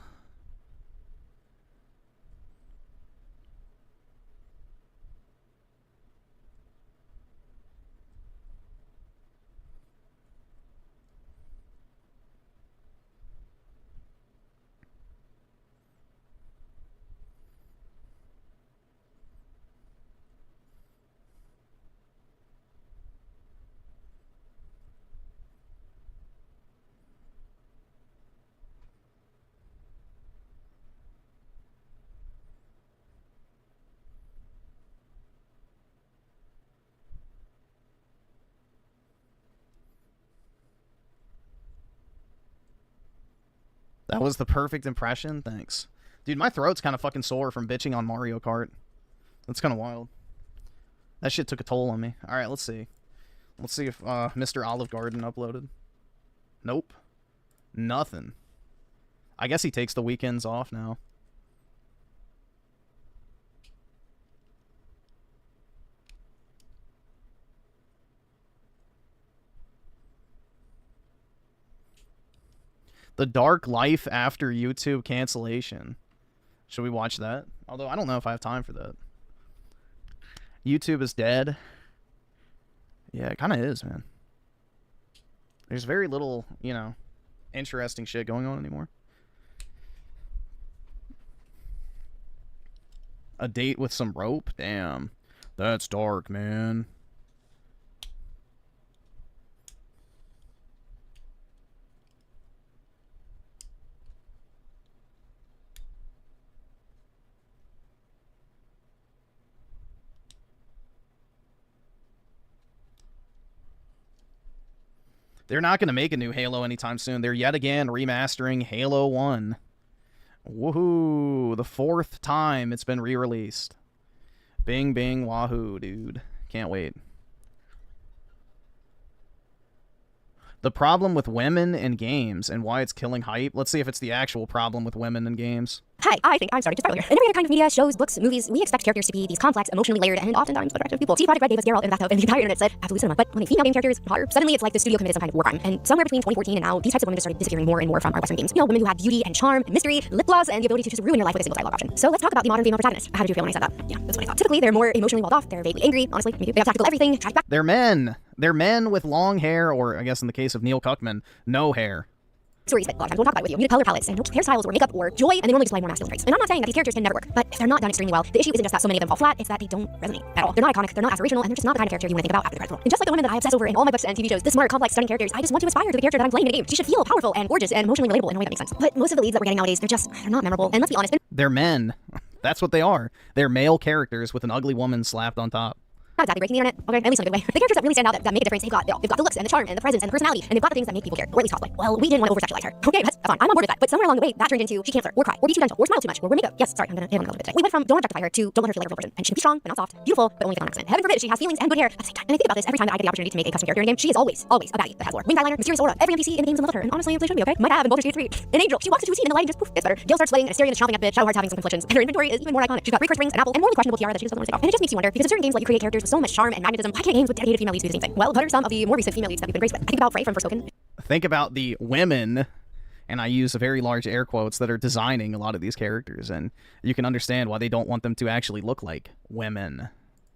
That was the perfect impression? Thanks. Dude, my throat's kind of fucking sore from bitching on Mario Kart. That's kind of wild. That shit took a toll on me. Alright, let's see. Let's see if Mr. Olive Garden uploaded. Nope. Nothing. I guess he takes the weekends off now. The Dark Life After YouTube Cancellation. Should we watch that? Although I don't know if I have time for that. YouTube is dead. Yeah, it kind of is, man. There's very little, interesting shit going on anymore. A date with some rope? Damn. That's dark, man. They're not going to make a new Halo anytime soon. They're yet again remastering Halo 1. Woohoo! The 4th time it's been re-released. Bing, bing, wahoo, dude. Can't wait. The problem with women in games and why it's killing hype. Let's see if it's the actual problem with women in games. Hi, I think I'm starting to start earlier. In every other kind of media, shows, books, movies, we expect characters to be these complex, emotionally layered, and oftentimes attractive people. See, Project Red gave us Geralt in the bathtub, and the entire internet said, absolute cinema. But when a female game character is hotter, suddenly it's like the studio committed some kind of war crime. And somewhere between 2014 and now, these types of women just started disappearing more and more from our Western games. Women who have beauty and charm, and mystery, lip gloss, and the ability to just ruin your life with a single dialogue option. So let's talk about the modern female protagonist. How did you feel when I said that? Yeah, that's what I thought. Typically, they're more emotionally walled off. They're vaguely angry. Honestly, maybe they have tactical everything. Trash back. They're men. They're men with long hair, or I guess in the case of Neil Cuckman, no hair. stories that a lot of times won't talk about it with you. You need color palettes and hairstyles or makeup or joy, and they normally just play more masculine traits. And I'm not saying that these characters can never work, but if they're not done extremely well, the issue isn't just that so many of them fall flat, it's that they don't resonate at all. They're not iconic, they're not aspirational, and they're just not the kind of character you want to think about after the credits roll. And just like the women that I obsess over in all my books and TV shows, the smart, complex, stunning characters, I just want to aspire to the character that I'm playing in a game. She should feel powerful and gorgeous and emotionally relatable in a way that makes sense. But most of the leads that we're getting nowadays, they're not memorable. And let's be honest, They're men. That's what they are. They're male characters with an ugly woman slapped on top. not exactly breaking the internet, okay, at least in a good way. The characters that really stand out, that make a difference, they've got the looks and the charm and the presence and the personality, and they've got the things that make people care, or at least cosplay. Well, we didn't want to over-sexualize her. Okay, that's fine. I'm on board with that. But somewhere along the way, that turned into she can't flirt, or cry, or be too gentle, or smile too much, or wear makeup. Yes, sorry, I'm gonna hit on that a little bit today. We went from don't objectify her to don't let her feel like a real person. And she can be strong, but not soft, beautiful, but only if on accident. Heaven forbid she has feelings and good hair at the same time. And I think about this every time that I get the opportunity to make a custom character in a game. She is always a baddie that has lore. Winged eyeliner, mysterious aura. Every NPC in the game's in love with her, and honestly, they should be okay. Might have in Baldur's Gate 3. An angel. She walks into a scene and the lighting just poof, it's better. Gale starts sweating, and Asterion is chomping at bit. Shadowheart's having some conflictions, and her inventory is even more iconic. She's got 3 cursed rings, an apple, and more questionable tiara that she just doesn't want to take off. And it just makes you wonder, because in certain games let you create characters with so much charm and magnetism, why can't games with dedicated female leads do the same thing? Well, what are some of the more recent female leads that we've been graced with? I think about Frey from Forspoken. Think about the women, and I use a very large air quotes, that are designing a lot of these characters, and you can understand why they don't want them to actually look like women.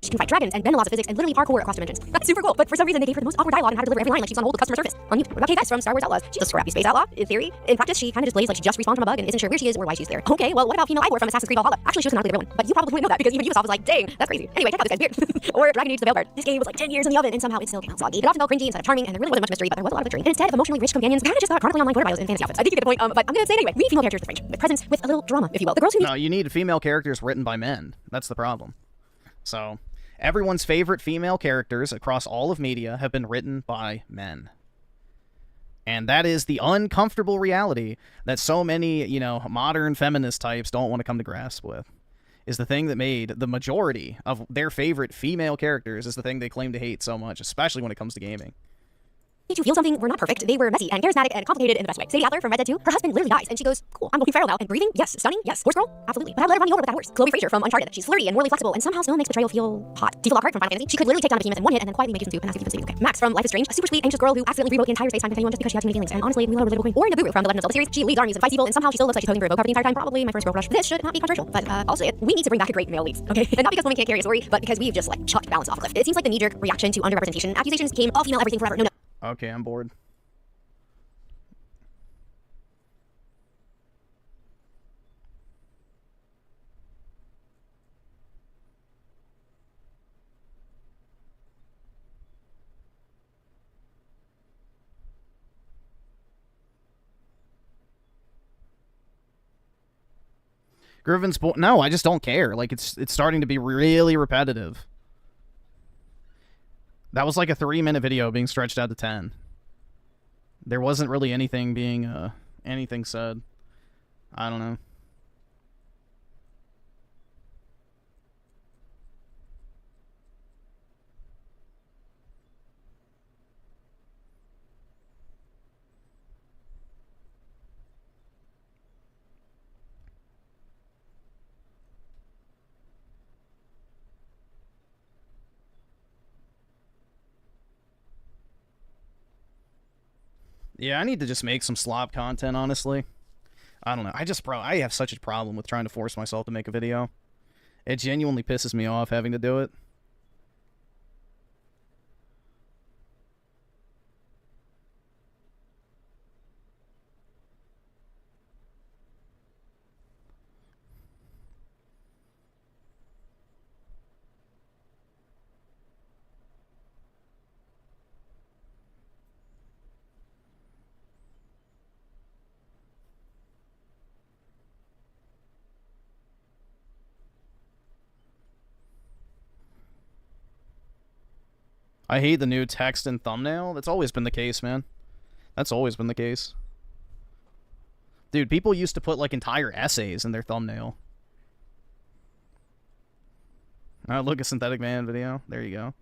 She can fight dragons and bend the laws of physics and literally parkour across dimensions. That's super cool, but for some reason they gave her the most awkward dialogue and how to deliver every line like she was on hold with customer service. On mute. What about Kate from Star Wars Outlaws? She's a scrappy space outlaw, in theory. In practice, she kind of just plays like she just respawned from a bug and isn't sure where she is or why she's there. Okay, well, what about female Ivor from Assassin's Creed Valhalla? Actually, she was not the real one, but you probably wouldn't know that because even Ubisoft was like, dang, that's crazy. Anyway, check out this guy's beard. Or Dragon Age the Veilguard. This game was like 10 years in the oven and somehow it still came out soggy. It often felt cringy instead of charming, and there really wasn't much mystery, but there was a lot of victory. And instead of emotionally rich companions, kind of just got chronicling online Twitter bios and fancy outfits. I think you get the point, but I'm gonna say it anyway. We need female characters with range, with presence, with a little drama, if you will. The girls who No, you need female characters written by men. That's the problem. So, everyone's favorite female characters across all of media have been written by men. And that is the uncomfortable reality that so many, modern feminist types don't want to come to grasp with. Is the thing that made the majority of their favorite female characters is the thing they claim to hate so much, especially when it comes to gaming. Did you feel something? We're not perfect. They were messy and charismatic and complicated in the best way. Sadie Adler from Red Dead 2, her husband literally dies, and she goes, cool, I'm going feral now. And breathing? Yes. Stunning? Yes. Horse girl? Absolutely. But I let her run me over with that horse. Chloe Fraser from Uncharted. She's flirty and morally flexible, and somehow still makes betrayal feel hot. Tifa Lockhart from Final Fantasy. She could literally take down a behemoth in one hit and then quietly make it into soup and ask if you can sleep. Okay. Max from Life is Strange, a super sweet, anxious girl who accidentally rewrote the entire space-time continuum just because she had too many feelings. And honestly, we love a relatable queen. Or Naburu from The Legend of Zelda series. She leads armies and fights evil, and somehow she still looks like she's posing for a go-kart the entire time. Probably my first girl crush. This should not be controversial, but I'll say it. We need to bring back a great male lead. Okay. And not because women can't carry a story, but because we've just chucked balance off a cliff. It seems like the knee-jerk reaction to underrepresentation accusations became all female everything forever. No. Okay, I'm bored. Griffin's no, I just don't care. It's starting to be really repetitive. That was like a 3-minute video being stretched out to 10. There wasn't really anything being anything said. I don't know. Yeah, I need to just make some slop content, honestly. I don't know. I have such a problem with trying to force myself to make a video. It genuinely pisses me off having to do it. I hate the new text and thumbnail. That's always been the case, man. That's always been the case. Dude, people used to put entire essays in their thumbnail. Look, a Synthetic Man video. There you go.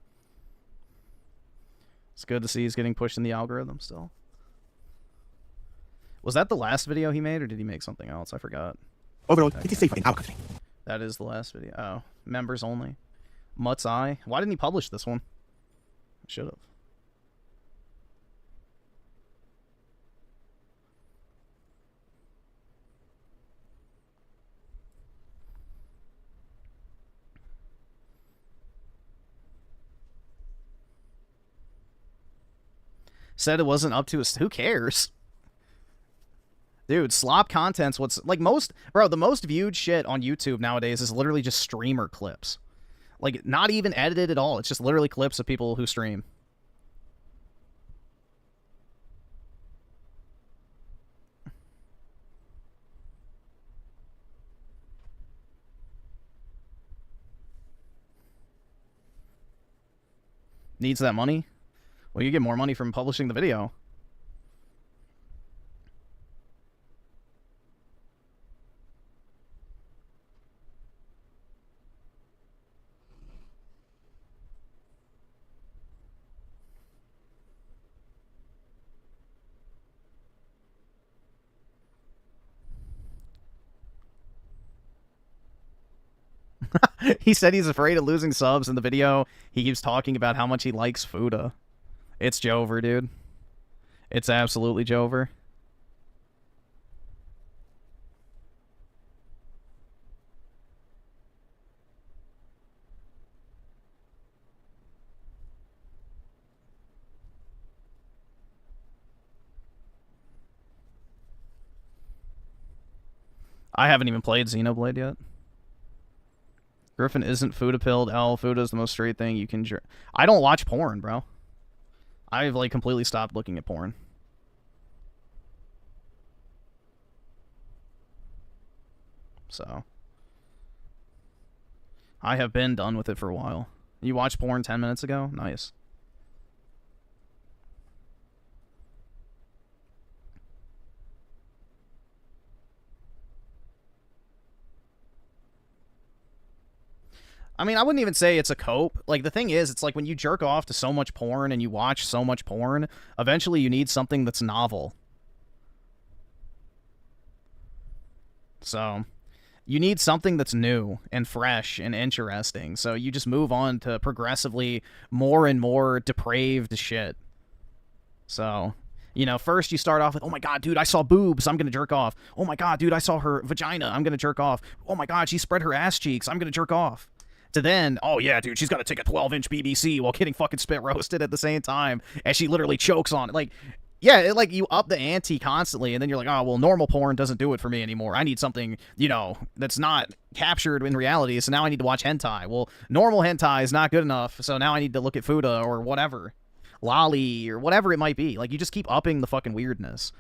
It's good to see he's getting pushed in the algorithm still. Was that the last video he made, or did he make something else? I forgot. Overall, it is safer in our country. That is the last video. Oh, members only. Mutt's Eye. Why didn't he publish this one? Should have. Said it wasn't up to us. Who cares? Dude, slop content's what's like most, bro, the most viewed shit on YouTube nowadays is literally just streamer clips. Like, not even edited at all. It's just literally clips of people who stream. Needs that money? Well, you get more money from publishing the video. He said he's afraid of losing subs in the video. He keeps talking about how much he likes Fuda. It's Jover, dude. It's absolutely Jover. I haven't even played Xenoblade yet. Griffin isn't Fuda-pilled. Fuda's the most straight thing you can... I don't watch porn, bro. I've, like, completely stopped looking at porn. So. I have been done with it for a while. You watched porn 10 minutes ago? Nice. I mean, I wouldn't even say it's a cope. Like, the thing is, it's like when you jerk off to so much porn and you watch so much porn, eventually you need something that's novel. So, you need something that's new and fresh and interesting. So you just move on to progressively more and more depraved shit. So, you know, first you start off with, oh my god, dude, I saw boobs, I'm gonna jerk off. Oh my god, dude, I saw her vagina, I'm gonna jerk off. Oh my god, she spread her ass cheeks, I'm gonna jerk off. To then, oh yeah, dude, she's got to take a 12-inch BBC while getting fucking spit roasted at the same time, and she literally chokes on it. Like, yeah, like, you up the ante constantly, and then you're like, oh, well, normal porn doesn't do it for me anymore. I need something, you know, that's not captured in reality, so now I need to watch hentai. Well, normal hentai is not good enough, so now I need to look at Fuda or whatever. Lolly or whatever it might be. Like, you just keep upping the fucking weirdness.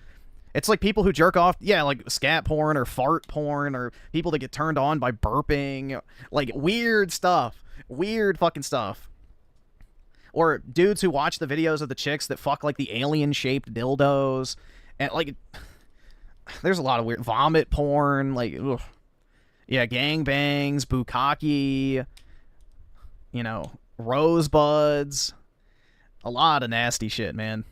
It's like people who jerk off, yeah, like scat porn or fart porn or people that get turned on by burping. Like, weird stuff. Weird fucking stuff. Or dudes who watch the videos of the chicks that fuck, like, the alien-shaped dildos. And, like, there's a lot of weird... Vomit porn, like, ugh. Yeah, gangbangs, bukkake, you know, rosebuds. A lot of nasty shit, man.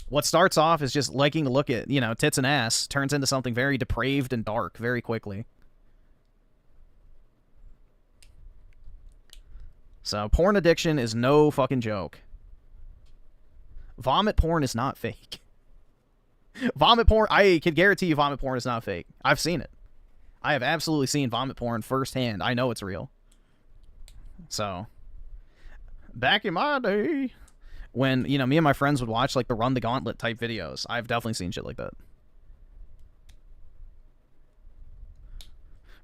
What starts off as just liking to look at, you know, tits and ass turns into something very depraved and dark very quickly. So, porn addiction is no fucking joke. Vomit porn is not fake. Vomit porn, I can guarantee you vomit porn is not fake. I've seen it. I have absolutely seen vomit porn firsthand. I know it's real. So, back in my day... when, you know, me and my friends would watch, like, the Run the Gauntlet type videos. I've definitely seen shit like that.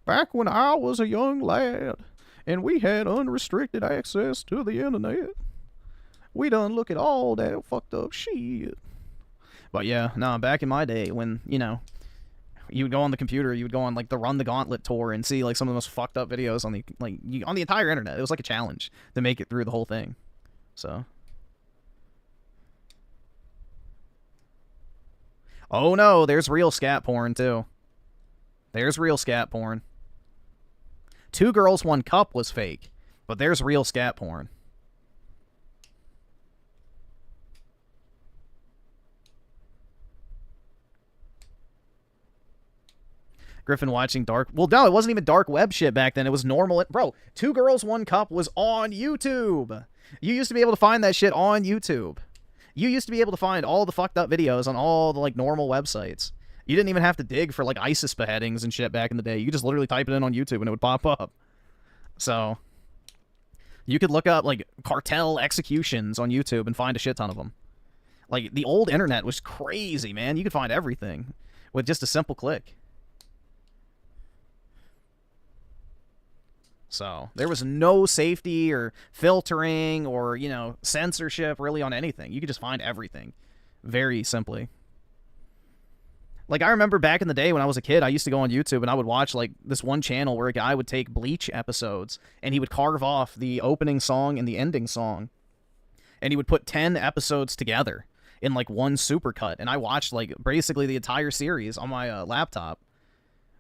Back when I was a young lad, and we had unrestricted access to the internet, we done look at all that fucked up shit. But yeah, no, back in my day, when, you know, you would go on the computer, you would go on, like, the Run the Gauntlet tour and see, like, some of the most fucked up videos on the, like, on the entire internet. It was like a challenge to make it through the whole thing. So... oh no, there's real scat porn, too. There's real scat porn. 2 Girls, 1 Cup was fake, but there's real scat porn. Griffin watching dark... well, no, it wasn't even dark web shit back then. It was normal... bro, 2 Girls, 1 Cup was on YouTube. You used to be able to find that shit on YouTube. You used to be able to find all the fucked up videos on all the, like, normal websites. You didn't even have to dig for, like, ISIS beheadings and shit back in the day. You could just literally type it in on YouTube and it would pop up. So, you could look up, like, cartel executions on YouTube and find a shit ton of them. Like, the old internet was crazy, man. You could find everything. with just a simple click. So there was no safety or filtering or, you know, censorship really on anything. You could just find everything very simply. Like, I remember back in the day when I was a kid, I used to go on YouTube and I would watch, like, this one channel where a guy would take Bleach episodes and he would carve off the opening song and the ending song. And he would put 10 episodes together in, like, one supercut. And I watched, like, basically the entire series on my laptop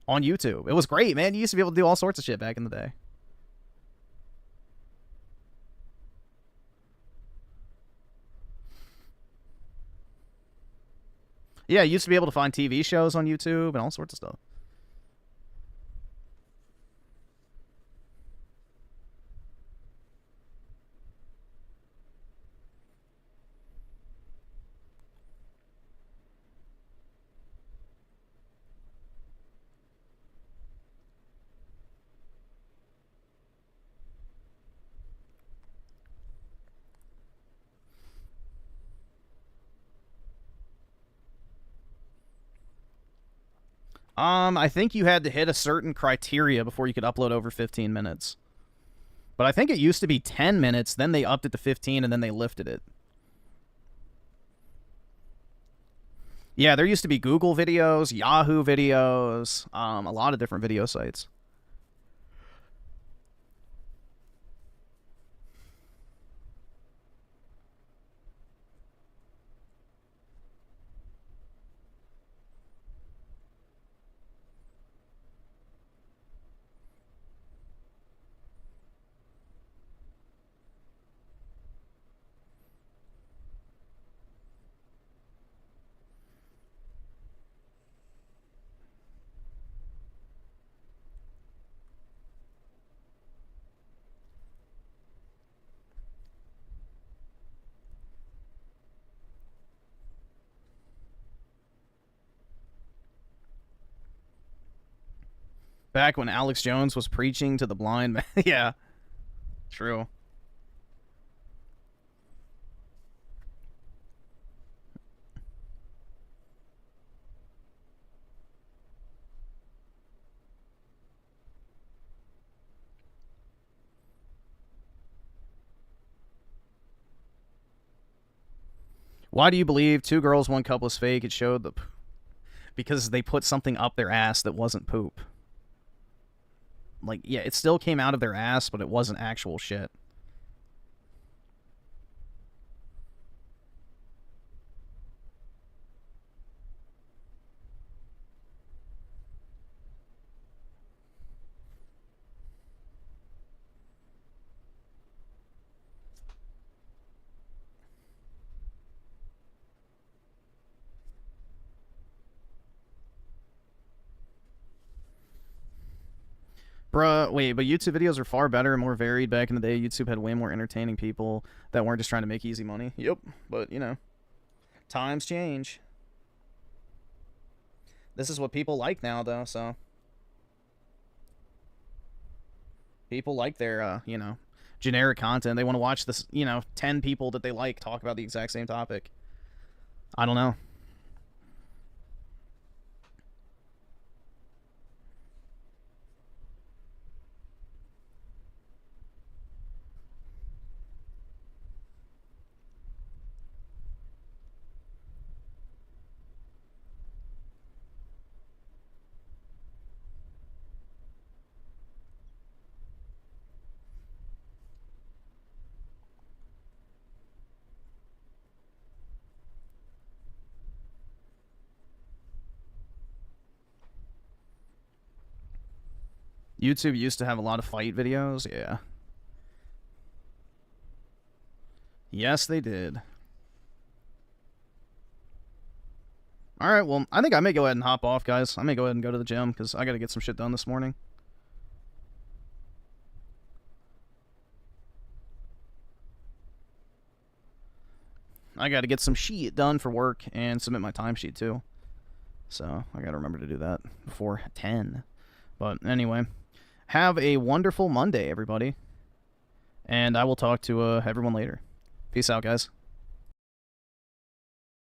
on YouTube. It was great, man. You used to be able to do all sorts of shit back in the day. Yeah, you used to be able to find TV shows on YouTube and all sorts of stuff. I think you had to hit a certain criteria before you could upload over 15 minutes. But I think it used to be 10 minutes, then they upped it to 15, and then they lifted it. Yeah, there used to be Google videos, Yahoo videos, a lot of different video sites. Back when Alex Jones was preaching to the blind man. Yeah, true. Why do you believe Two Girls, One Cup was fake? It showed the... Because they put something up their ass that wasn't poop. Like, yeah, it still came out of their ass, but it wasn't actual shit. Bruh, wait, but YouTube videos are far better and more varied back in the day. YouTube had way more entertaining people that weren't just trying to make easy money. Yep, but, you know, times change. This is what people like now, though, so. People like their, you know, generic content. They want to watch this, you know, 10 people that they like talk about the exact same topic. I don't know. YouTube used to have a lot of fight videos, yeah. Yes, they did. Alright, well, I think I may go ahead and hop off, guys. I may go ahead and go to the gym, because I gotta get some shit done this morning. I gotta get some Shieet done for work, and submit my timesheet, too. So, I gotta remember to do that before 10. But, anyway... Have a wonderful Monday, everybody. And I will talk to everyone later. Peace out, guys.